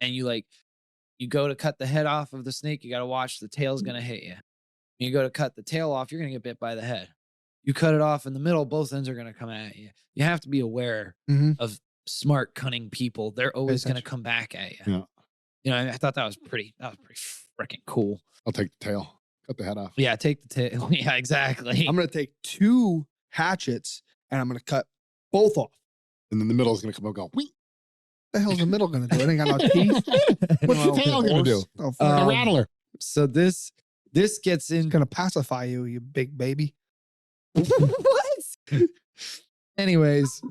And you go to cut the head off of the snake, you got to watch the tail's going to hit you. You go to cut the tail off, you're going to get bit by the head. You cut it off in the middle, both ends are going to come at you. You have to be aware of smart, cunning people. They're always going to come back at you. Yeah. I thought that was pretty freaking cool. I'll take the tail. Cut the head off. Yeah, take the tail. Yeah, exactly. I'm going to take 2 hatchets and I'm going to cut both off. And then the middle is going to come up and go, whee. What the hell's the middle going to do? It ain't got no teeth. What's the tail going to do? Oh, A Um, rattler. So this gets it's in. going to pacify you, you big baby. What? Anyways,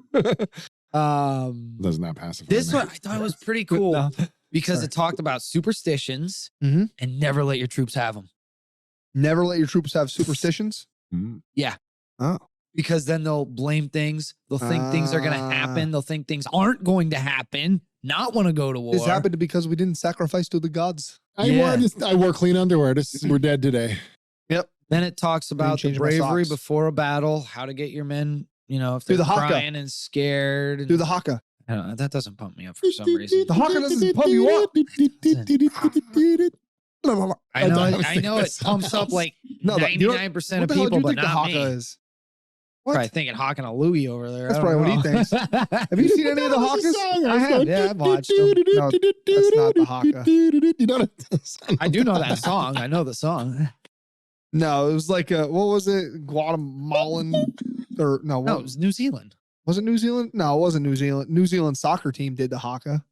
Does not pacify this me. one I thought was pretty cool No. because Sorry. it talked about superstitions Mhm. and never let your troops have them. Never let your troops have superstitions. Mm. Oh. Because then they'll blame things. They'll think things are going to happen. They'll think things aren't going to happen. Not want to go to war. This happened because we didn't sacrifice to the gods. I wore clean underwear. We're dead today. Then it talks about the change my bravery socks. before a battle, how to get your men, if Do they're the haka. crying and scared. Do the haka. I don't know, that doesn't pump me up for some reason. The haka doesn't pump you up. I know it pumps up like No, but you don't- 99% What of the hell do people, you but think the not haka me. is? Probably thinking hawking a Louie over there. That's I don't probably what he know. thinks. Have you seen any of the hakas? I have. Yeah, I've watched them. No, that's not the haka. You know what I do know that song. I know the song. No, it was like what was it? Guatemalan or no? No, What, it was New Zealand. was it New Zealand? No, it wasn't New Zealand. New Zealand soccer team did the haka.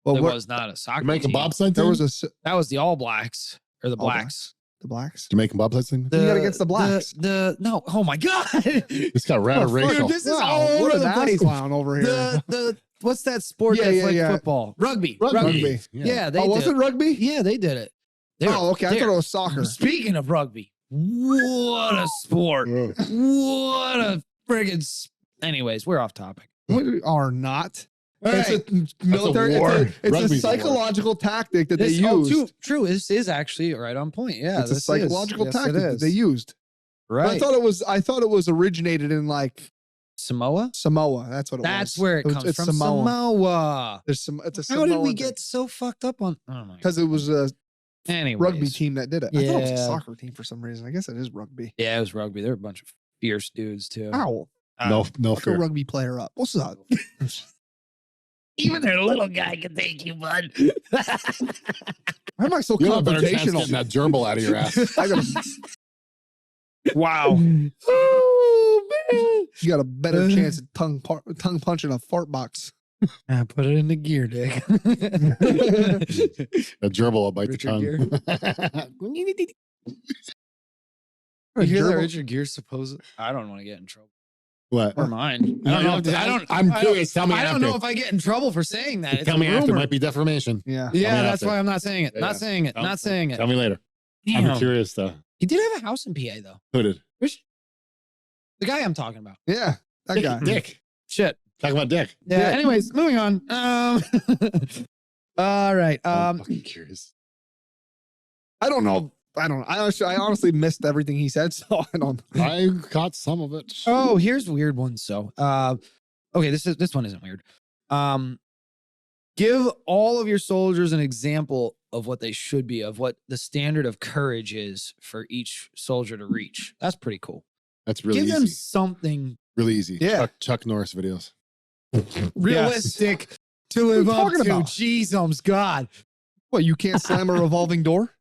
But It what, was not a soccer Jamaican team. bobsled there team? was a That was the All Blacks or the All Blacks. the blacks. Jamaican bobsled team? Who you got against the Blacks? No. Oh my god. It's got rather Oh, fuck, racial. This is Wow, all what over an the ass place. clown over here. The what's that sport Yeah, that's yeah, like yeah. football? Rugby. Rugby. Yeah, they Oh, did was it rugby? Yeah, they did it. They were- Oh, okay. I they're- thought it was soccer. Speaking of rugby, what a sport. Yeah. What a friggin' anyways, we're off topic. We are not. All It's right. a military. war. It's a Rugby's a war. psychological tactic that they This, oh, used. true. This is actually right on point. Yeah, It's a this is. psychological Yes, it tactic that is. they used. Right. I thought it was originated in like Samoa? Samoa. That's what it was. That's where it was- comes it's from. Samoa. Samoa. There's some. It's a How did we Samoan get so fucked up on? Oh my god. Because it was a Anyways. rugby team that did it. I thought it was a Yeah. soccer team for some reason. I guess it is rugby. Yeah, it was rugby. They're a bunch of fierce dudes too. Ow! No Fuck a fear. rugby player up. What's up? Even their little guy can take you, bud. Why am I so You'll have better chance confrontational? getting that gerbil out of your ass. I gotta, Wow. Oh man. you got a better chance at tongue punching a fart box. I put it in the gear, Dick. That gerbil will bite Richard the tongue. You hear that Gerbil? Richard Gere supposed? I don't want to get in trouble. What? Or mine. No, I don't know. no, I don't. I'm I curious. Tell me I don't after. know if I get in trouble for saying that. It's Tell a me after. rumor. Might be defamation. Yeah. Yeah, Tell me that's after. why I'm not saying it. Yeah. Not saying it. Tell- Not saying it. Tell me later. Damn. I'm curious though. He did have a house in PA though. Who did? Which, the guy I'm talking about. Yeah. That guy. Dick. Shit. Talk about Dick. Yeah. Dick. Anyways, moving on. All right. I'm fucking curious. I don't know. I honestly missed everything he said, so I don't. I caught some of it. Oh, here's weird ones. So, okay, this one isn't weird. Give all of your soldiers an example of what they should be, of what the standard of courage is for each soldier to reach. That's pretty cool. That's really Give easy. them something Really easy. Yeah. Chuck Norris videos. realistic to live What are you up to. talking about? Jesus, God. What, you can't slam a revolving door?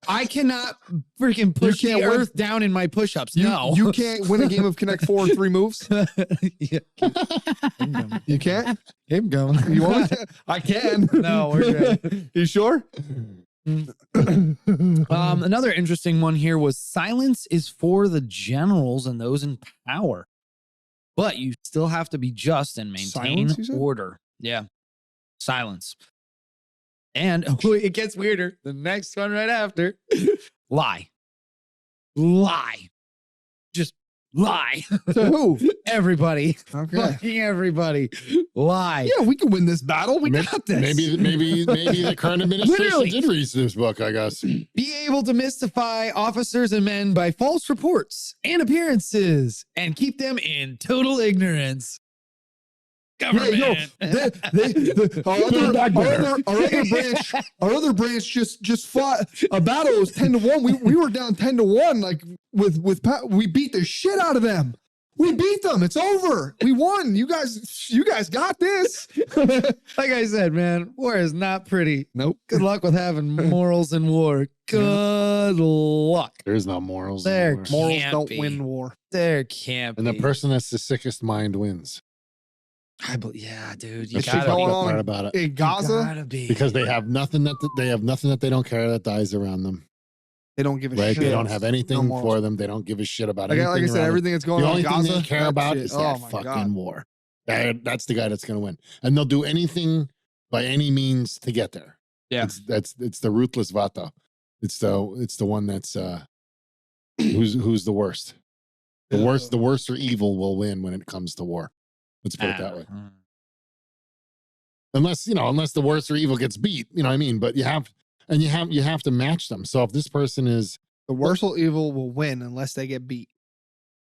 I cannot freaking push the can't win- earth down in my push-ups. You, No. you can't win a game of Connect 4 in 3 moves. Yeah. You can't? Keep going. You want me to? I can. No, we're good. You sure? Another interesting one here was silence is for the generals and those in power, but you still have to be just and maintain Silence, you said? order. Yeah. Silence. And it gets weirder. The next one right after. Lie. Lie. Just lie. To who? Everybody. Okay. Fucking everybody. Lie. Yeah, we can win this battle. We got this. Maybe the current administration Literally. did read this book, I guess. Be able to mystify officers and men by false reports and appearances and keep them in total ignorance. Government. Our other branch just fought a battle. It was 10-1. We were down 10-1. Like we beat the shit out of them. We beat them. It's over. We won. You guys got this. Like I said, man, war is not pretty. Nope. Good luck with having morals in war. Good luck. There's no morals. There anymore. Morals Can't don't be. win war. There can't And be. the person that's the sickest mind wins. Yeah, dude. You That's the gotta going be. fucked up on part about it. In You Gaza, gotta be. Because they have nothing that they don't care that dies around them. they don't give a Right? shit. They don't have No anything morals. for them. They don't give a shit about Like, anything. like I said, around them. everything that's going The on only in thing Gaza, they care that about shit. is Oh that my fucking God. war. That's the guy that's going to win, and they'll do anything by any means to get there. Yeah. It's the ruthless Vata. It's the one that's who's the worst. The worst or evil will win when it comes to war. Let's put it that way. Unless the worst or evil gets beat, you know what I mean. But you have to match them. So if this person is The worst or evil will win unless they get beat.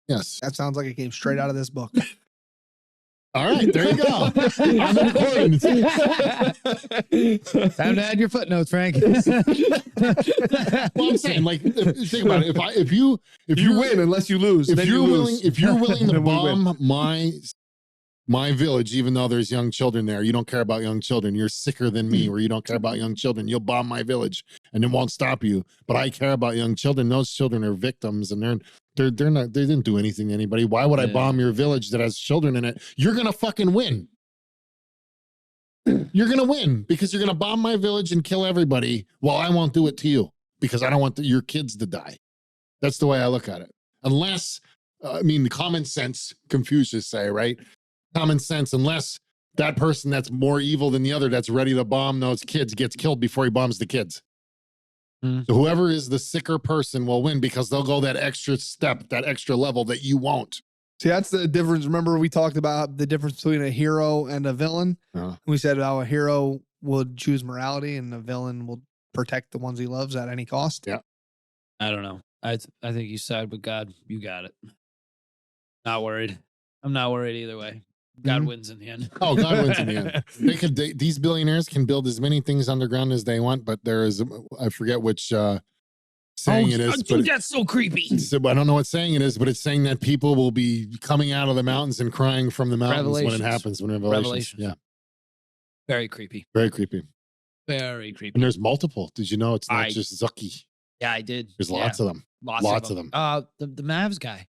yes, That sounds like it came straight out of this book. all right, there you go. I'm in accordance. Time to add your footnotes, Frank. Well, I'm saying, like, think about it. If you win unless you lose. if then you're you willing, lose. if you're willing to Then we win. bomb my village, even though there's young children there, you don't care about young children. You're sicker than me, where you don't care about young children. You'll bomb my village, and it won't stop you. But I care about young children. Those children are victims, and they didn't do anything to anybody. Why would I Yeah. bomb your village that has children in it? You're gonna fucking win. You're gonna win because you're gonna bomb my village and kill everybody. While I won't do it to you because I don't want your kids to die. That's the way I look at it. Unless, the common sense, Confucius say, right? Common sense, unless that person that's more evil than the other that's ready to bomb those kids gets killed before he bombs the kids. Mm. So whoever is the sicker person will win because they'll go that extra step, that extra level that you won't. See, that's the difference. Remember, we talked about the difference between a hero and a villain. We said how a hero would choose morality and a villain will protect the ones he loves at any cost. Yeah. I don't know. I think you side with God. You got it. Not worried. I'm not worried either way. God wins in the end. Oh, God wins in the end. These billionaires can build as many things underground as they want, but there is, I forget which saying it is. Dude, that's so creepy. I don't know what saying it is, but it's saying that people will be coming out of the mountains and crying from the mountains when it Revelations. happens. When Revelations. Revelations. Yeah. Very creepy. Very creepy. Very creepy. And there's multiple. Did you know it's not I- just Zucky? Yeah, I did. There's lots of them. Lots of them. The Mavs guy,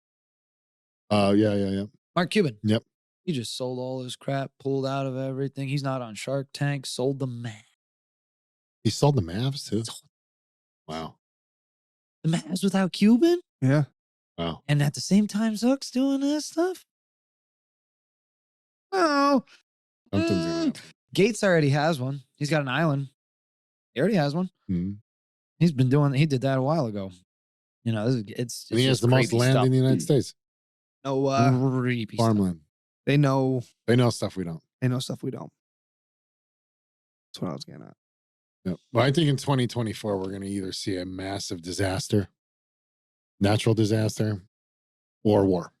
Yeah. Mark Cuban. Yep. He just sold all his crap, pulled out of everything. He's not on Shark Tank. Sold the Mavs. He sold the Mavs too. Wow. The Mavs without Cuban, Yeah. Wow. and at the same time, Zuck's doing this stuff. Oh, Something's gonna happen. Gates already has one. He's got an island. He already has one. Mhm. He did that a while ago. You know, it's And he has just the most creepy land stuff. in the United States. No, Creepy stuff. Farmland. They know stuff we don't. they know stuff we don't. That's what I was getting at. Yep. Well, I think in 2024 we're going to either see a massive disaster, natural disaster, or war.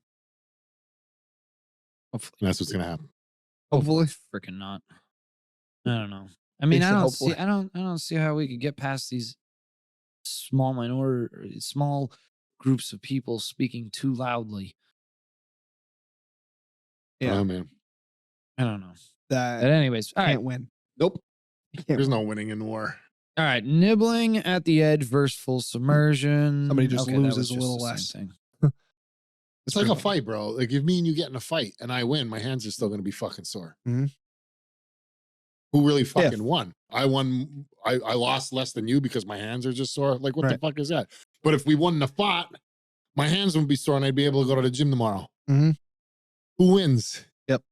Hopefully. And that's what's going to happen. Hopefully. Freaking not. I don't know. I mean, They I said don't hopefully. see. I don't see how we could get past these small groups of people speaking too loudly. Yeah. Oh, man. I don't know. That But anyways, all right. can't win. Nope. Can't There's win. no winning in war. All right, nibbling at the edge versus full submersion. Somebody just that was loses a just little the same less. thing. It's like a fight, bro. Like if me and you get in a fight and I win, my hands are still going to be fucking sore. Mhm. Who really fucking won? I won. I lost less than you because my hands are just sore. Like what the fuck is that? But if we won the fight, my hands would be sore and I'd be able to go to the gym tomorrow. Mhm. Who wins? Yep.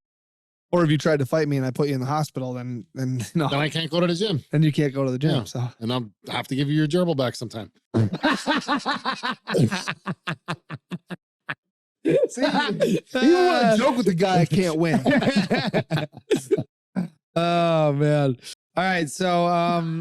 Or if you tried to fight me and I put you in the hospital, then no, Then I can't go to the gym. then you can't go to the gym. Yeah. So And I'll have to give you your gerbil back sometime. see, you want to joke with the guy I can't win. Oh man. All right. So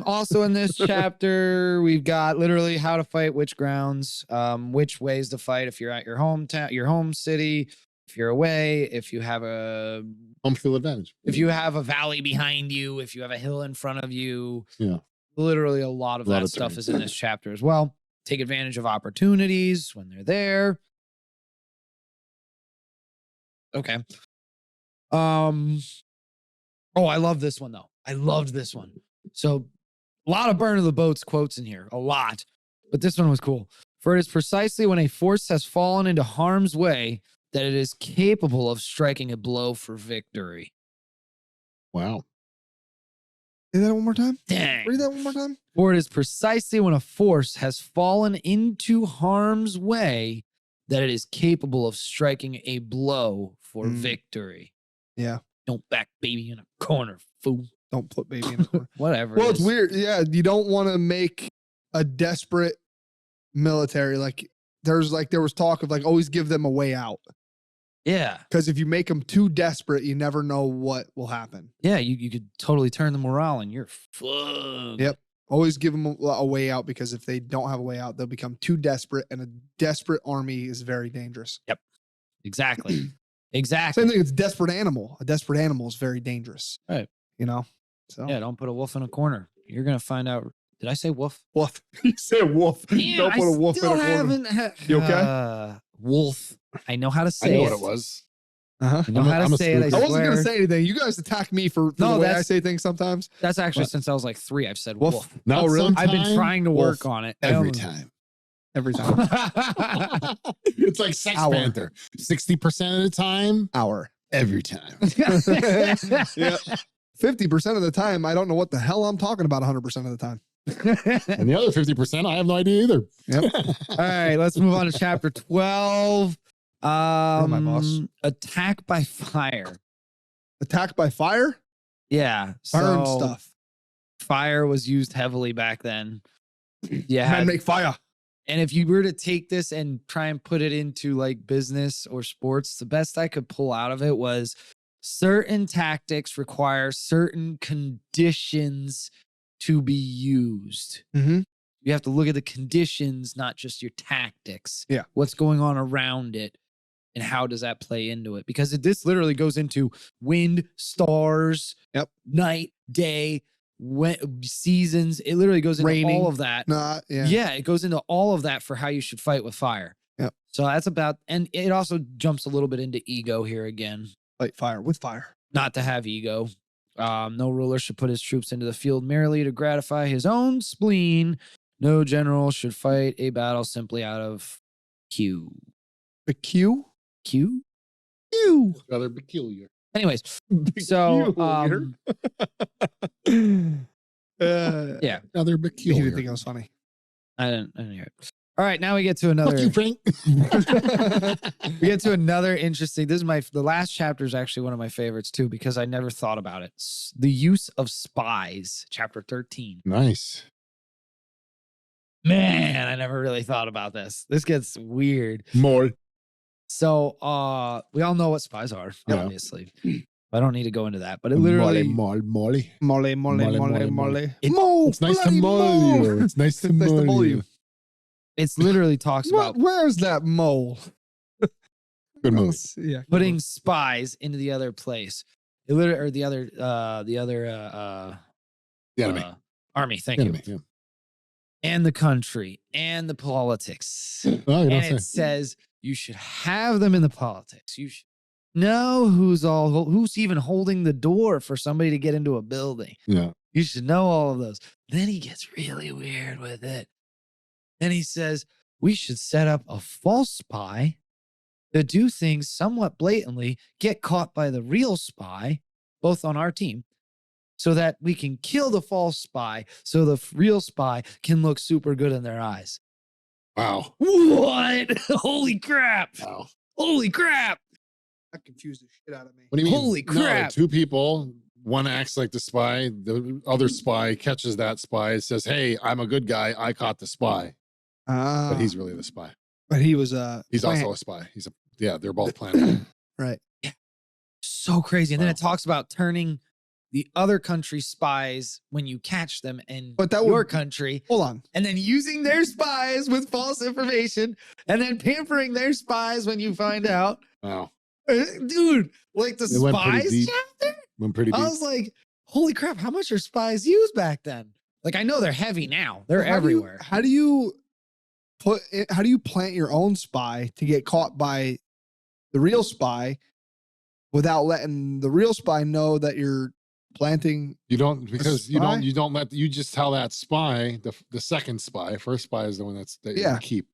also in this chapter, we've got literally how to fight, which grounds, which ways to fight if you're at your hometown, your home city, if you're away, if you have a Home field advantage. if you have a valley behind you, if you have a hill in front of you. Yeah. Literally a lot of that stuff is in this chapter as well. Take advantage of opportunities when they're there. Okay. Oh, I love this one though. I loved this one. So a lot of burn of the boats quotes in here, a lot. But this one was cool. For it is precisely when a force has fallen into harm's way that it is capable of striking a blow for victory. Wow. Say that one more time. Dang. Read that one more time. For it is precisely when a force has fallen into harm's way that it is capable of striking a blow for victory. Yeah. Don't back baby in a corner, fool. Don't put baby in a corner. Whatever. Well, it's weird. Yeah. You don't want to make a desperate military. Like there was talk of like always give them a way out. Yeah. Because if you make them too desperate, you never know what will happen. Yeah, you could totally turn the morale and you're fucked. Yep. Always give them a way out because if they don't have a way out, they'll become too desperate, and a desperate army is very dangerous. Yep. Exactly. Exactly. Same thing. It's a desperate animal. A desperate animal is very dangerous. Right. You know? So Yeah, don't put a wolf in a corner. You're going to find out. Did I say wolf? wolf. You said wolf. Yeah, Don't put a wolf in a corner. You okay? Wolf. I know how to I say know it. what it was. Uh-huh. I know how to say it. spook. I wasn't going to swear. say anything. You guys attack me for No, the way I that's- say things sometimes. That's actually What? since I was like 3. I've said Wolf. wolf. Not Oh, really? I've been sometime, trying to work wolf on it. every time. Every time. It's like Sex Hour. Panther. 60% of the time, Hour. every time. Yeah. 50% of the time, I don't know what the hell I'm talking about 100% of the time. And the other 50%, I have no idea either. Yep. All right, let's move on to chapter 12. my boss. Attack by fire. Attack by fire? Yeah. Burn so stuff. Fire was used heavily back then. Yeah. Men make fire. And if you were to take this and try and put it into like business or sports, the best I could pull out of it was certain tactics require certain conditions to be used. Mm-hmm. You have to look at the conditions, not just your tactics. Yeah. What's going on around it and how does that play into it? Because this literally goes into wind, stars, Yep. night, day, seasons. It literally goes into Raining. all of that. Yeah. Yeah, it goes into all of that for how you should fight with fire. Yep. So that's about, and it also jumps a little bit into ego here again. Fight fire with fire. Not to have ego. No ruler should put his troops into the field merely to gratify his own spleen. No general should fight a battle simply out of Q. A Q? Q? Rather peculiar. Anyways, so yeah, Rather You peculiar. didn't think it was funny. I didn't hear it. All right, now we get to another. Fuck you, Frank. We get to another interesting. This is the last chapter is actually one of my favorites too because I never thought about it. The use of spies, chapter 13. Nice. Man, I never really thought about this. This gets weird. More. So we all know what spies are, Yeah. obviously. I don't need to go into that, but it literally Mole. Mole. It's nice to mole you. It's nice to mole you. it's literally talks about Where's that mole? Good movie. Yeah. putting spies into the other place. It literally, or the other The enemy. army. Thank The enemy, you. yeah. And the country and the politics. Oh, you And don't it say. says you should have them in the politics. You should know who's even holding the door for somebody to get into a building. Yeah. You should know all of those. Then he gets really weird with it. Then he says we should set up a false spy to do things somewhat blatantly, get caught by the real spy, both on our team, so that we can kill the false spy so the real spy can look super good in their eyes. Wow. What? Holy crap. Wow. Holy crap. That confused the shit out of me. What do you mean? Holy No, crap. two people. One acts like the spy. The other spy catches that spy. Says, "Hey, I'm a good guy. I caught the spy." But he's really the spy. But he was He's also a spy. They're both planning. right. So crazy. And then Wow. it talks about turning the other country's spies when you catch them in But that your would- country, Hold on. and then using their spies with false information, and then pampering their spies when you find out. Wow. Dude, like the They went pretty spies deep. chapter? Went pretty deep. I was like, holy crap, how much are spies used back then? Like, I know they're heavy now. They're everywhere. How do you plant your own spy to get caught by the real spy without letting the real spy know that you're planting? You don't, because spy? you just tell that spy, the second spy. First spy is the one that Yeah. you keep.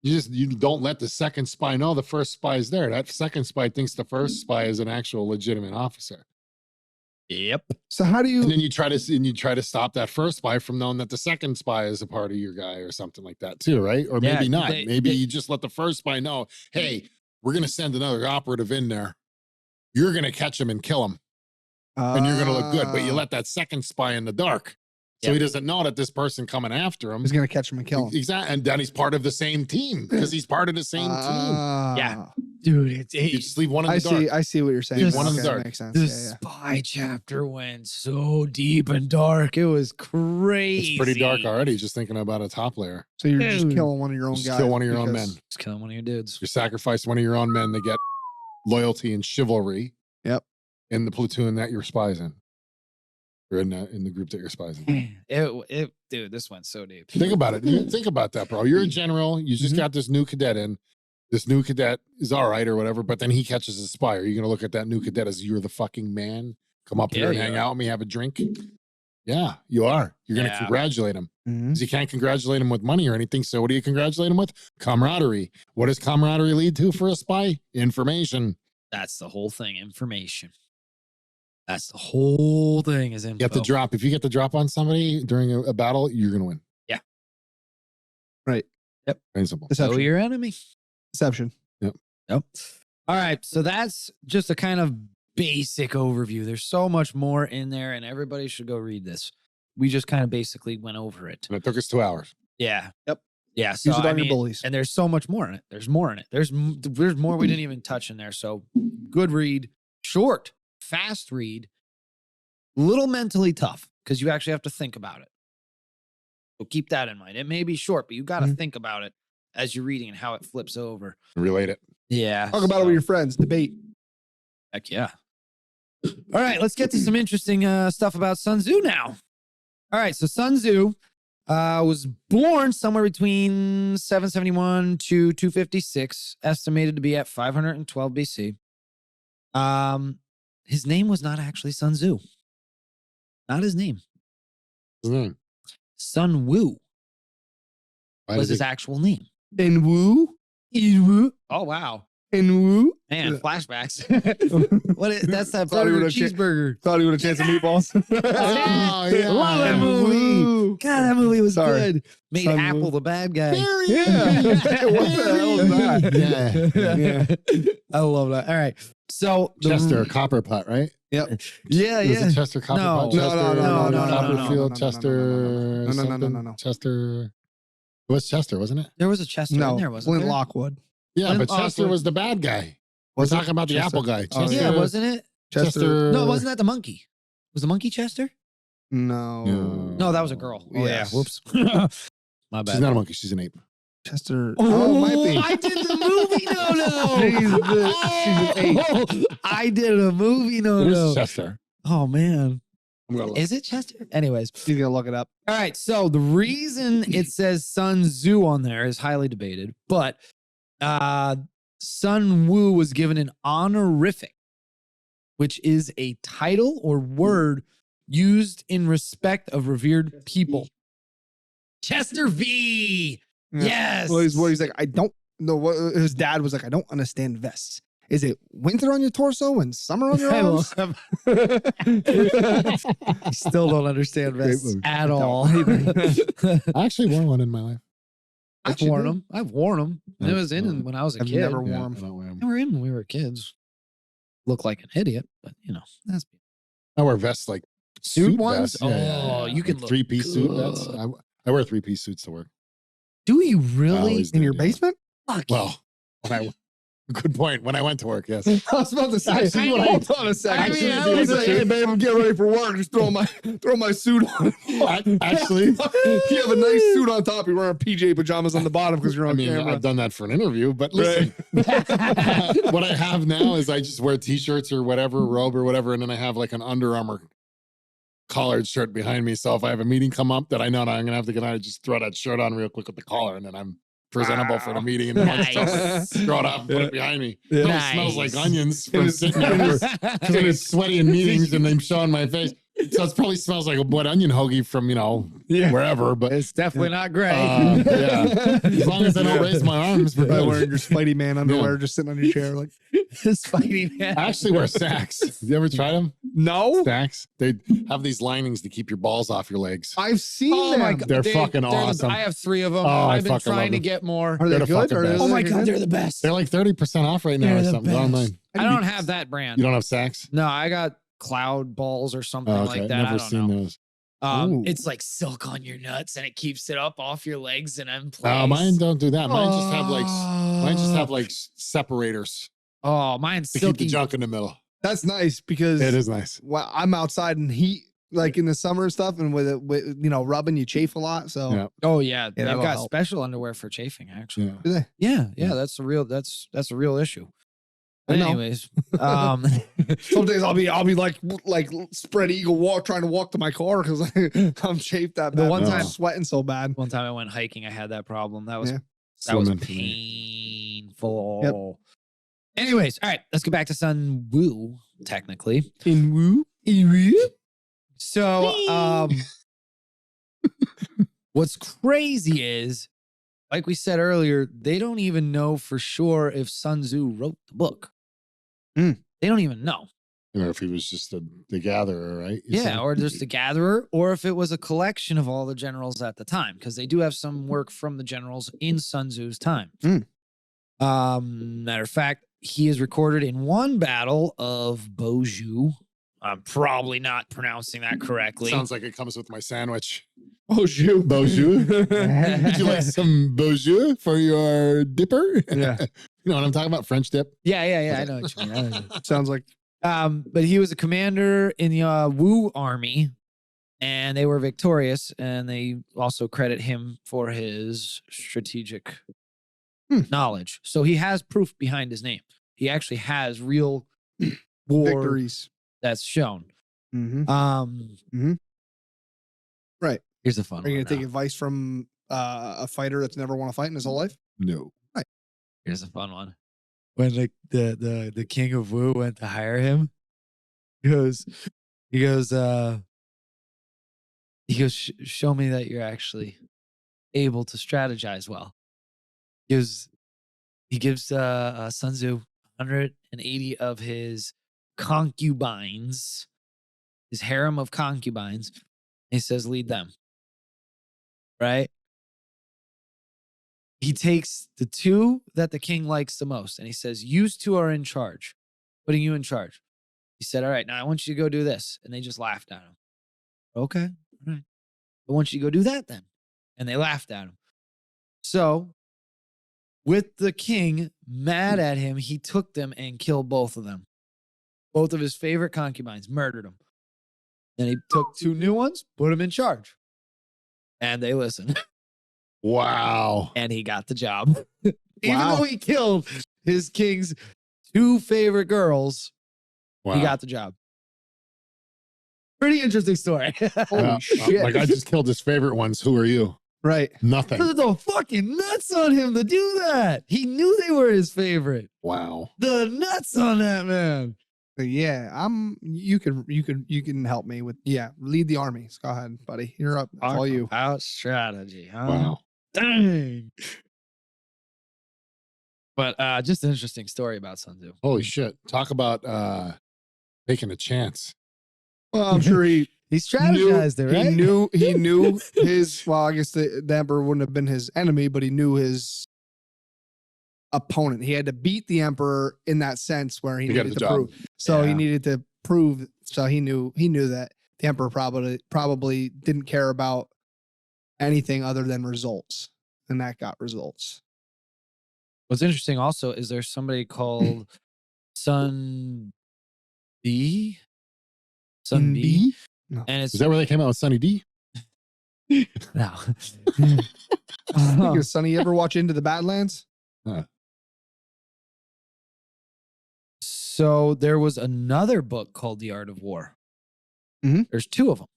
You don't let the second spy know the first spy is there. That second spy thinks the first spy is an actual legitimate officer. Yep. So how do you? And then you try to stop that first spy from knowing that the second spy is a part of your guy or something like that too, right? Or Yeah, maybe not. they- Maybe they- you just let the first spy know, hey, we're going to send another operative in there. You're going to catch him and kill him, and you're going to look good. But you let that second spy in the dark, so Yep. he doesn't know that this person coming after him. He's gonna catch him and kill him. Exactly, and then he's part of the same team because he's part of the same team. Yeah. Dude, You just leave one in I the dark. I see what you're saying. Leave one in the Okay, that dark. makes sense. the Yeah, yeah. spy chapter went so deep and dark. It was crazy. It's pretty dark already. Just thinking about a top layer. So you're just Dude. killing one of your own Just guys. kill one of your own men. because- Just killing one of your dudes. You sacrifice one of your own men to get loyalty and chivalry. Yep. In the platoon that you're spies in, or in the group that you're spies in. Dude, this went so deep. Think about it. Think about that, bro. You're a general. You just Mhm. got this new cadet in. This new cadet is all right or whatever, but then he catches a spy. Are you going to look at that new cadet as you're the fucking man? Come up here Yeah, and you hang are. out with me, have a drink. Yeah, you are. You're going to Yeah. congratulate him. Mhm. Because you can't congratulate him with money or anything. So what do you congratulate him with? Camaraderie. What does camaraderie lead to for a spy? Information. That's the whole thing. Information. That's the whole thing is info. Get the drop. If you get the drop on somebody during a battle, you're going to win. Yeah. Right. Yep. Plain and simple. Know Deception. your enemy. Deception. Yep. All right. So that's just a kind of basic overview. There's so much more in there, and everybody should go read this. We just kind of basically went over it. And it took us 2 hours. Yeah. Yep. Yeah. So Use it I on your mean, bullies. and there's so much more in it. There's more in it. There's more we didn't even touch in there. So good read, short, fast read, little mentally tough because you actually have to think about it. So keep that in mind. It may be short, but you got to Mhm. think about it as you're reading and how it flips over. Relate it. Yeah. Talk about it with your friends. Debate. Heck yeah. All right, let's get to some interesting stuff about Sun Tzu now. All right, so Sun Tzu was born somewhere between 771 to 256, estimated to be at 512 BC. His name was not actually Sun Tzu. Not his name. His name. Sun Wu Why was does his it- actual name. In Woo. Oh, wow. In Woo. Man, Yeah. flashbacks. What is, that's that Thought he burger would've cha- cheeseburger. Thought he would have chance of meatballs. Oh, yeah. Love that movie. Woo. God, that movie was Sorry. good. Made Sun Apple Wu. the bad guy. Yeah. What the hell is that? Yeah. I love that. All right. So Chester Copper Pot, right? Yeah, Was yeah. it Chester Copper No. Pot? No, Chester no, no, Copperfield, no, Chester. no, no, no, something? no. Chester. It was Chester, wasn't it? There was a Chester in No, there, wasn't Flint there? Lockwood. Yeah, but Oh, Chester was the bad guy. We're Was it talking about the Chester? apple guy. Oh, Chester, yeah, wasn't it? Chester. No, wasn't that the monkey? Was the monkey Chester? No. No, that was a girl. Oh Yes. yeah, whoops. My bad. She's not a monkey. She's an ape. Chester. Oh, it might be. I did the movie She's no. I did a movie It no. is Chester. Oh man, I'm gonna look. is it Chester? Anyways, He's gonna look it up. all right. So the reason it says Sun Tzu on there is highly debated, but Sun Wu was given an honorific, which is a title or word used in respect of revered people. Chester V. Yeah. Yes. Well, he's like, I don't know what his dad was like. I don't understand vests. Is it winter on your torso and summer on your I arms? still don't understand vests movie. at all. I actually wore one in my life. I've Actually worn do. them. I've worn them. Yeah. It was in when I was a I've kid. never Yeah, worn I don't wear 'em. They were in when we were kids. Look like an idiot, but that's I wear vests like Suit ones? vests. Oh, you can look three-piece suit vests. good. I wear three-piece suits to work. Do you really? always In did, your yeah. basement? Fuck. Well, good point. When I went to work, yes. I was about to say, Actually, hold on a second. I mean, He's I was like, like- hey, babe, I'm getting ready for work. Just throw my suit on. Actually, you have a nice suit on top. You're wearing PJ pajamas on the bottom because you're I on mean, camera. I've done that for an interview, but listen, what I have now is I just wear t-shirts or whatever, robe or whatever, and then I have like an Under Armour collared shirt behind me. So if I have a meeting come up that I know I'm gonna have to get out, I just throw that shirt on real quick with the collar, and then I'm presentable for the meeting. And then Nice. just throw it off and put it behind me. Yeah. It always smells like Nice. onions from It sitting there because it's sweaty in meetings and I'm showing my face. So it probably smells like a wet onion hoagie from Yeah. wherever. But It's definitely not gray. yeah, as long as I don't raise my arms, we're By good. wearing your Spidey Man underwear, just sitting on your chair, like Spidey man. I actually wear sacks. You ever tried them? no. Sacks. They have these linings to keep your balls off your legs. I've seen Oh them. my god, They're fucking awesome. I have 3 of them. Oh, I I've been fucking love trying to them. get more. Are they They're the good? fucking Or best. Oh my god, good? they're the best. They're like 30% off right now They're or the something. Go best. online. I don't have that brand. You don't have sacks? No, I got cloud balls or something Oh, like that. I Never don't seen know. those. Ooh. It's like silk on your nuts and it keeps it up off your legs and in place. Oh, mine don't do that. Mine just have like separators Oh, mine's to keep silky. the junk in the middle. That's nice because It is nice. well, I'm outside in heat, like in the summer and stuff, and with rubbing, you chafe a lot. So Yeah. Oh yeah, they've that'll got help. special underwear for chafing. Actually, Yeah. Do they? yeah, Yeah. that's a real issue. I But know. anyways, Some days I'll be like spread eagle trying to walk to my car because I'm chafed that bad. The one I'm time- sweating so bad. one time I went hiking, I had that problem. That was Yeah. that was Swimming. painful. Anyways, all right, let's go back to Sun Wu. Technically, In woo. so what's crazy is, like we said earlier, they don't even know for sure if Sun Tzu wrote the book. Mm. They don't even know. You know, if he was just the gatherer, right? You Yeah, said? or just a gatherer, or if it was a collection of all the generals at the time, because they do have some work from the generals in Sun Tzu's time. Mm. Matter of fact, he is recorded in one battle of Boju. I'm probably not pronouncing that correctly. Sounds like it comes with my sandwich. Oh shoot. Bonjour. Would you like some bonjour for your dipper? Yeah. You know what I'm talking about? French dip. Yeah, I know what you mean. I know what you mean. Sounds like But he was a commander in the Wu army, and they were victorious. And they also credit him for his strategic knowledge. So he has proof behind his name. He actually has real war victories. that's shown. Mm-hmm. Right. Here's a fun Are you one. gonna take now. advice from a fighter that's never won a fight in his whole life? No. Here's a fun one. When the king of Wu went to hire him, he goes, show me that you're actually able to strategize well. He gives Sun Tzu 180 of his concubines, his harem of concubines. He says, lead them. Right? He takes the 2 that the king likes the most, and he says, you 2 are in charge, putting you in charge. He said, all right, now I want you to go do this. And they just laughed at him. Okay, all right. I want you to go do that then. And they laughed at him. So With the king mad at him, he took them and killed both of them. Both of his favorite concubines, murdered them. Then he took 2 new ones, put them in charge. And they listened. Wow. And he got the job. Even Wow. though he killed his king's 2 favorite girls, Wow. he got the job. Pretty interesting story. Holy shit. Like I just killed his favorite ones. Who are you? Right. Nothing. The fucking nuts on him to do that. He knew they were his favorite. Wow. The nuts on that man. But yeah, you can help me with, lead the army. So go ahead, buddy. You're up. It's all you. About strategy, huh? Wow. Dang. But just an interesting story about Sun Tzu. Holy shit. Talk about taking a chance. Well, I'm sure he strategized it, right? He knew his, well, I guess the emperor wouldn't have been his enemy, but he knew his opponent. He had to beat the emperor in that sense where he needed to prove. So he needed to prove. So he knew that the emperor probably didn't care about anything other than results, and that got results. What's interesting also is there's somebody called Sun B. Sun B. No. And it's Is that where they came out with Sunny D? no. Because Sonny, you ever watch Into the Badlands? So there was another book called The Art of War. Mhm. There's 2 of them.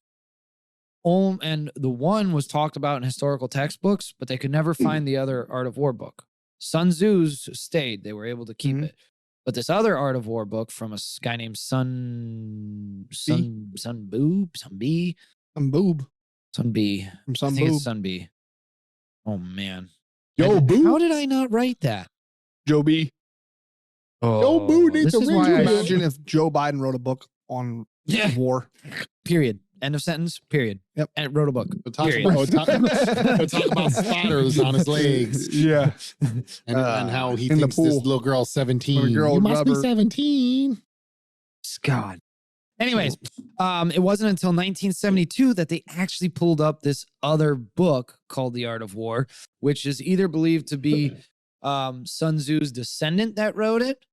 And the one was talked about in historical textbooks, but they could never find the other Art of War book. Sun Tzu's stayed. They were able to keep it. But this other Art of War book from a guy named Sun B. Some boob. Sun B. From I some think boob. it's Sun B. Oh, man. Yo, boo. How did I not write that? Joe B. Oh, boo needs this to is read why you, I man. Imagine if Joe Biden wrote a book on war. Period. End of sentence. Period. Yep. And wrote a book. We'll talk Period. about spatters on his legs. Yeah. And how he in the thinks this pool. little girl's 17. When a girl You must be rubber- 17. God. Anyways, it wasn't until 1972 that they actually pulled up this other book called The Art of War, which is either believed to be Sun Tzu's descendant that wrote it,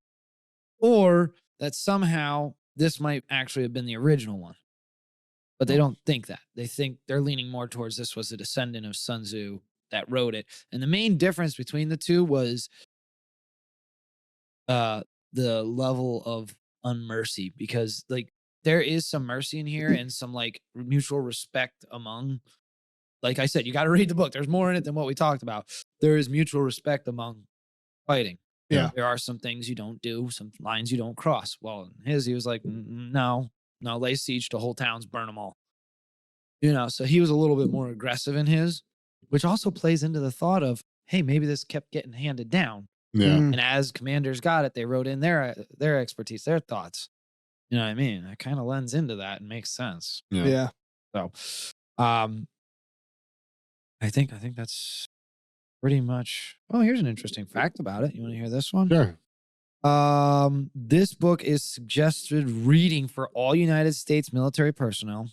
or that somehow this might actually have been the original one. But they don't think that. They think they're leaning more towards this was a descendant of Sun Tzu that wrote it. And the main difference between the two was the level of unmercy, because like there is some mercy in here and some like mutual respect among, like I said, you got to read the book. There's more in it than what we talked about. There is mutual respect among fighting. Yeah. There are some things you don't do, some lines you don't cross. Well, in his, he was like, no, lay siege to whole towns, burn them all. So he was a little bit more aggressive in his, which also plays into the thought of, hey, maybe this kept getting handed down. Yeah. Mm. And as commanders got it, they wrote in their expertise, their thoughts. You know what I mean? It kind of lends into that and makes sense. Yeah. So, I think that's pretty much. Oh, here's an interesting fact about it. You want to hear this one? Sure. This book is suggested reading for all United States military personnel.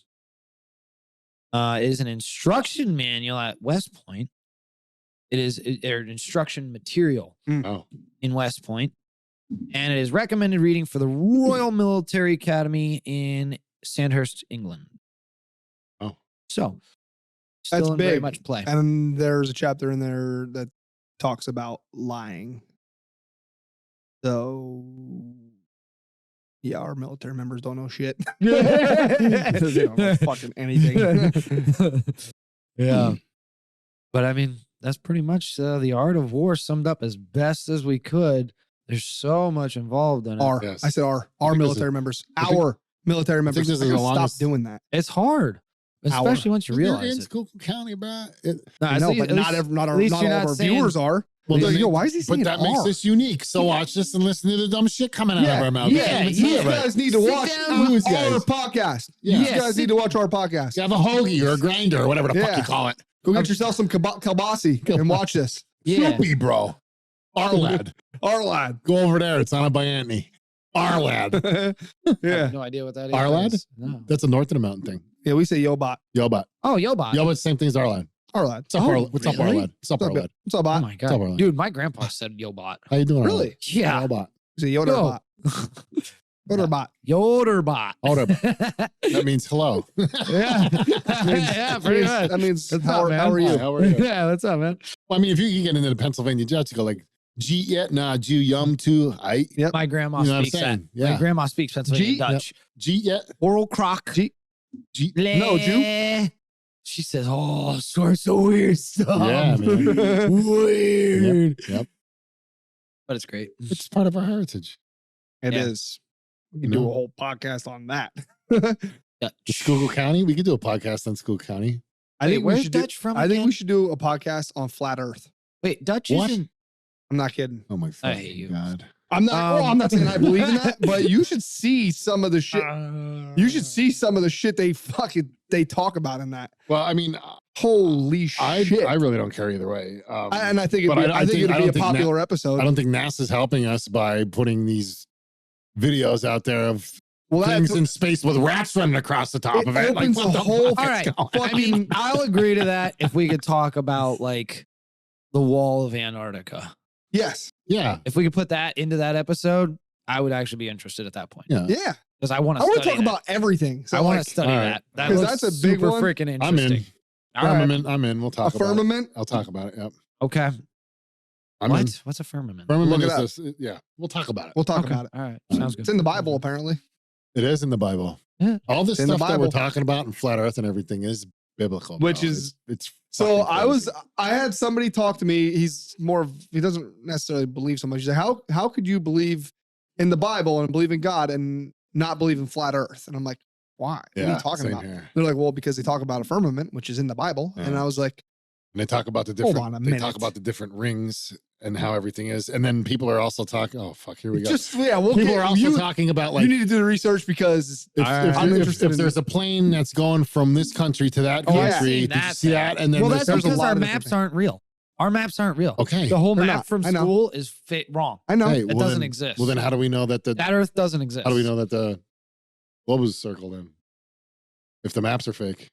It is an instruction manual at West Point. It is an instruction material Oh. in West Point. And it is recommended reading for the Royal Military Academy in Sandhurst, England. Oh. So, That's still in very big. much play. And there's a chapter in there that talks about lying. So, yeah, our military members don't know shit. They don't know fucking anything. Yeah. But I mean, that's pretty much the art of war summed up as best as we could. There's so much involved in it. Our, Yes. I said our think this military is- members. I think- Our military members. this is I the gotta longest- stop doing that. It's hard, especially once you You're realize in it. Schuylkill County, bro. No, at No, least- but at not least- not at least all you're of not our saying- viewers are. Well, Well, then- yo, why is he saying But that makes our? us unique. So watch this and listen to the dumb shit coming out of our mouth. yeah, You can't even say You it right. guys need to Sit watch down, our news guys. podcast. Yeah. You Yeah, guys sit- need to watch our podcast. You have a hoagie or a grinder or whatever the fuck Yeah. you call it. Go get yourself some kielbasi and watch this. Yeah. Snoopy, bro. Our lad. Our lad. Go over there. It's on a by Anthony. Our lad. I Yeah. have no idea what that is. Our lad? No. That's a North of the Mountain thing. Yeah, we say Yobot. Yobot. Oh, Yobot. Yobot's the same thing as our lad. Our lad. What's up, Oh, what's up, really? Arlad? What's up, What's up, Arlad? What's up, Oh bot? my What's up, god, Arlad? dude, my grandpa said yo bot. How you doing, Really? Arlad? Yeah. Arlad? Is it Yoda Yo. or bot? Yoda bot. Yoder bot. That means hello. Yeah. Yeah, pretty much. That means What's how up, man? are you? Hi, how are you? Yeah, what's up, man? Well, I mean, if you can get into the Pennsylvania Jets, you go like, G yet, nah, Jew yum too. I Yep. My grandma You know what I'm speaks that. saying? Yeah. My grandma speaks Pennsylvania G- Dutch. G yet, Oral croc. G- G. No, Jew. Bleh. She says, "Oh, sorts of weird stuff." Yeah, man. Weird. Yep. But it's great. It's part of our heritage. It Yeah. is. We can do a whole podcast on that. Dutch. Schuylkill County. We could do a podcast on Schuylkill County. I Wait, think we where's should Dutch from I think again? we should do a podcast on flat Earth. Wait, Dutch What? isn't. I'm not kidding. Oh my I hate you. God. I'm not. I'm not saying I believe in that, but you should see some of the shit. Uh, You should see some of the shit they talk about in that. Well, I mean, Holy I shit! really don't care either way. And I think it'd but be, I I think think- it'd I be a don't think popular episode. I don't think NASA's helping us by putting these videos out there of well, things that's, in space with rats running across the top It of it. Like, opens what the the whole- fuck All is right. going on? I mean, I'll agree to that if we could talk about like the wall of Antarctica. yes, Yeah. If we could put that into that episode, I would actually be interested at that point Yeah. yeah. because I want I to. want to talk about everything. So I want like, to study all right. that. That 'Cause looks that's a big super one. freaking I'm interesting. in. All right. I'm in. We'll a talk about it. firmament. I'll talk about it. Yep. Okay. I'm What? in. What's a firmament? Firmament Look it is this. Yeah. We'll talk about it. We'll talk Okay. about it. All right. Sounds good. It's in the Bible, apparently. It is in the Bible. Yeah. All this It's in the stuff that we're Bible. talking about in flat earth and everything is biblical. Which bro. is- it's So fucking crazy. I had somebody talk to me. He doesn't necessarily believe so much. He's like, how could you believe in the Bible and believe in God and not believe in flat Earth? And I'm like, why? What are you talking same about? here. They're like, well, because they talk about a firmament, which is in the Bible. And Yeah. I was like, And they talk about the Hold different. on a they minute. talk about the different rings and how everything is, and then people are also talking. Oh fuck! Here we go. just yeah, we'll People get are also you. talking about like You need to do the research because if, Alright. I'm if interested in- there's a plane that's going from this country to that Oh, I've country, seen did you that see thing. that? And then Well, there's that's there's a because lot our of different maps things. aren't real. Our maps aren't real. okay. The whole They're map not. from I know. school is wrong. I know. Hey, It well, doesn't then- exist. Well, then how do we know that the That Earth doesn't exist. how do we know that the globe is circled in? If the maps are fake,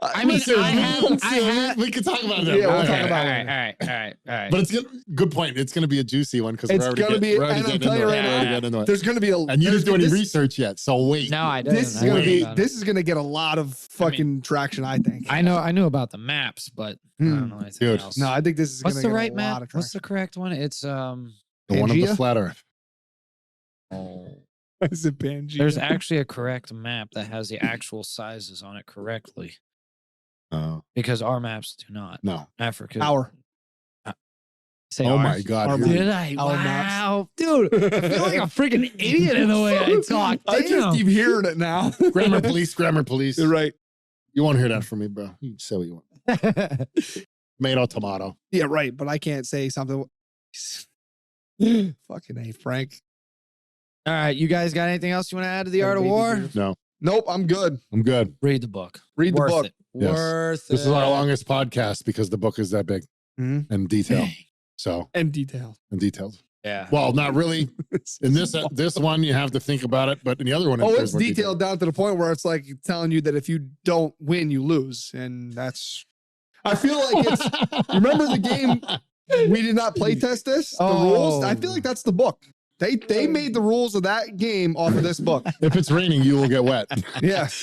I mean, I have. we could talk about that. Yeah, we'll Okay. talk about all it. right, all right. But it's good point. It's going to be a juicy one because It's we're already gonna be- we're already and I'm getting telling you into right it. now, We're already getting into it. there's going to be a And you didn't do any this- research yet, so wait. No, I didn't. This is I gonna haven't be done it. this is gonna get a lot of fucking traction. I think. I knew about the maps, but I don't know anything Dude. else. No, I think this is What's gonna the get right a lot map? of What's the traction. correct one? It's The one of the Pangea? flat Earth. Is it Pangea? there's actually a correct map that has the actual sizes on it correctly Oh because our maps do not. no! Africa. Our. Say Oh ours. my God! Our here map. we- Did I? Our maps. Wow, dude! I feel like a freaking idiot in the way I talk. I just Damn. keep hearing it now. Grammar police, grammar police. You're right. You won't hear that from me, bro. You say what you want. Tomato, tomato. Yeah, right. But I can't say something. Fucking A, Frank. All right, you guys got anything else you want to add to the Oh, Art of baby War? dude. No, Nope, I'm good. I'm good. Read the book. Read the Worth book. It. Yes. Worth This it. is our longest podcast because the book is that big Mhm. and detailed. So And detail. and detailed. Yeah. Well, not really. In this one, you have to think about it, but in the other one, Oh, there's it's more detail. detailed down to the point where it's like telling you that if you don't win, you lose. And that's, I feel like it's, remember the game? We did not play test this. The rules. I feel like that's the book. They made the rules of that game off of this book. If it's raining, you will get wet. Yes.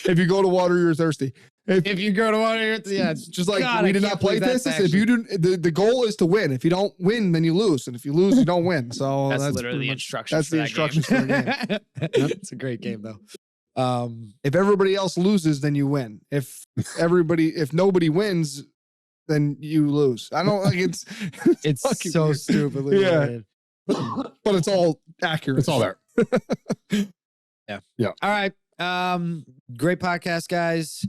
If you go to water, you're thirsty. If you go to water, yeah, It's just like God, we I did can't not play believe test that's this. If you actually- do, the goal is to win. If you don't win, then you lose. And if you lose, you don't win. So that's that's literally pretty the much- instructions. that's for the that instructions for the game. It's a great game though. If everybody else loses, then you win. If nobody wins, then you lose. I don't like it's It's fucking so weird. stupidly Yeah. worded. but it's all accurate. It's all there. All right. Great podcast, guys.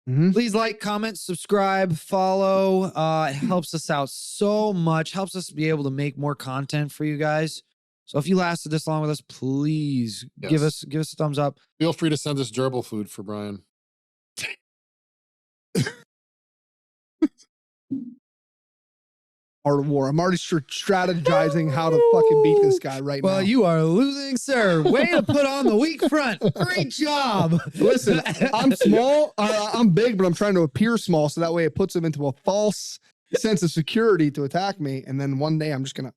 Mhm. Please like, comment, subscribe, follow. It helps us out so much. Helps us be able to make more content for you guys. So if you lasted this long with us, please give Yes. us a thumbs up. Feel free to send us gerbil food for Brian. Art of War. I'm already strategizing how to fucking beat this guy right now. Well, you are losing, sir. Way to put on the weak front. Great job. Listen, I'm small. I'm big, but I'm trying to appear small, so that way it puts him into a false sense of security to attack me. And then one day I'm just gonna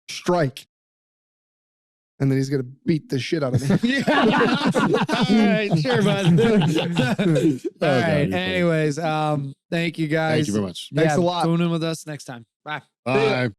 strike, and then he's gonna beat the shit out of me. Yeah. All right, sure, bud. All right. God, Anyways, thank you guys. Thank you very much. Thanks a lot. Tune in with us next time. Bye. Bye.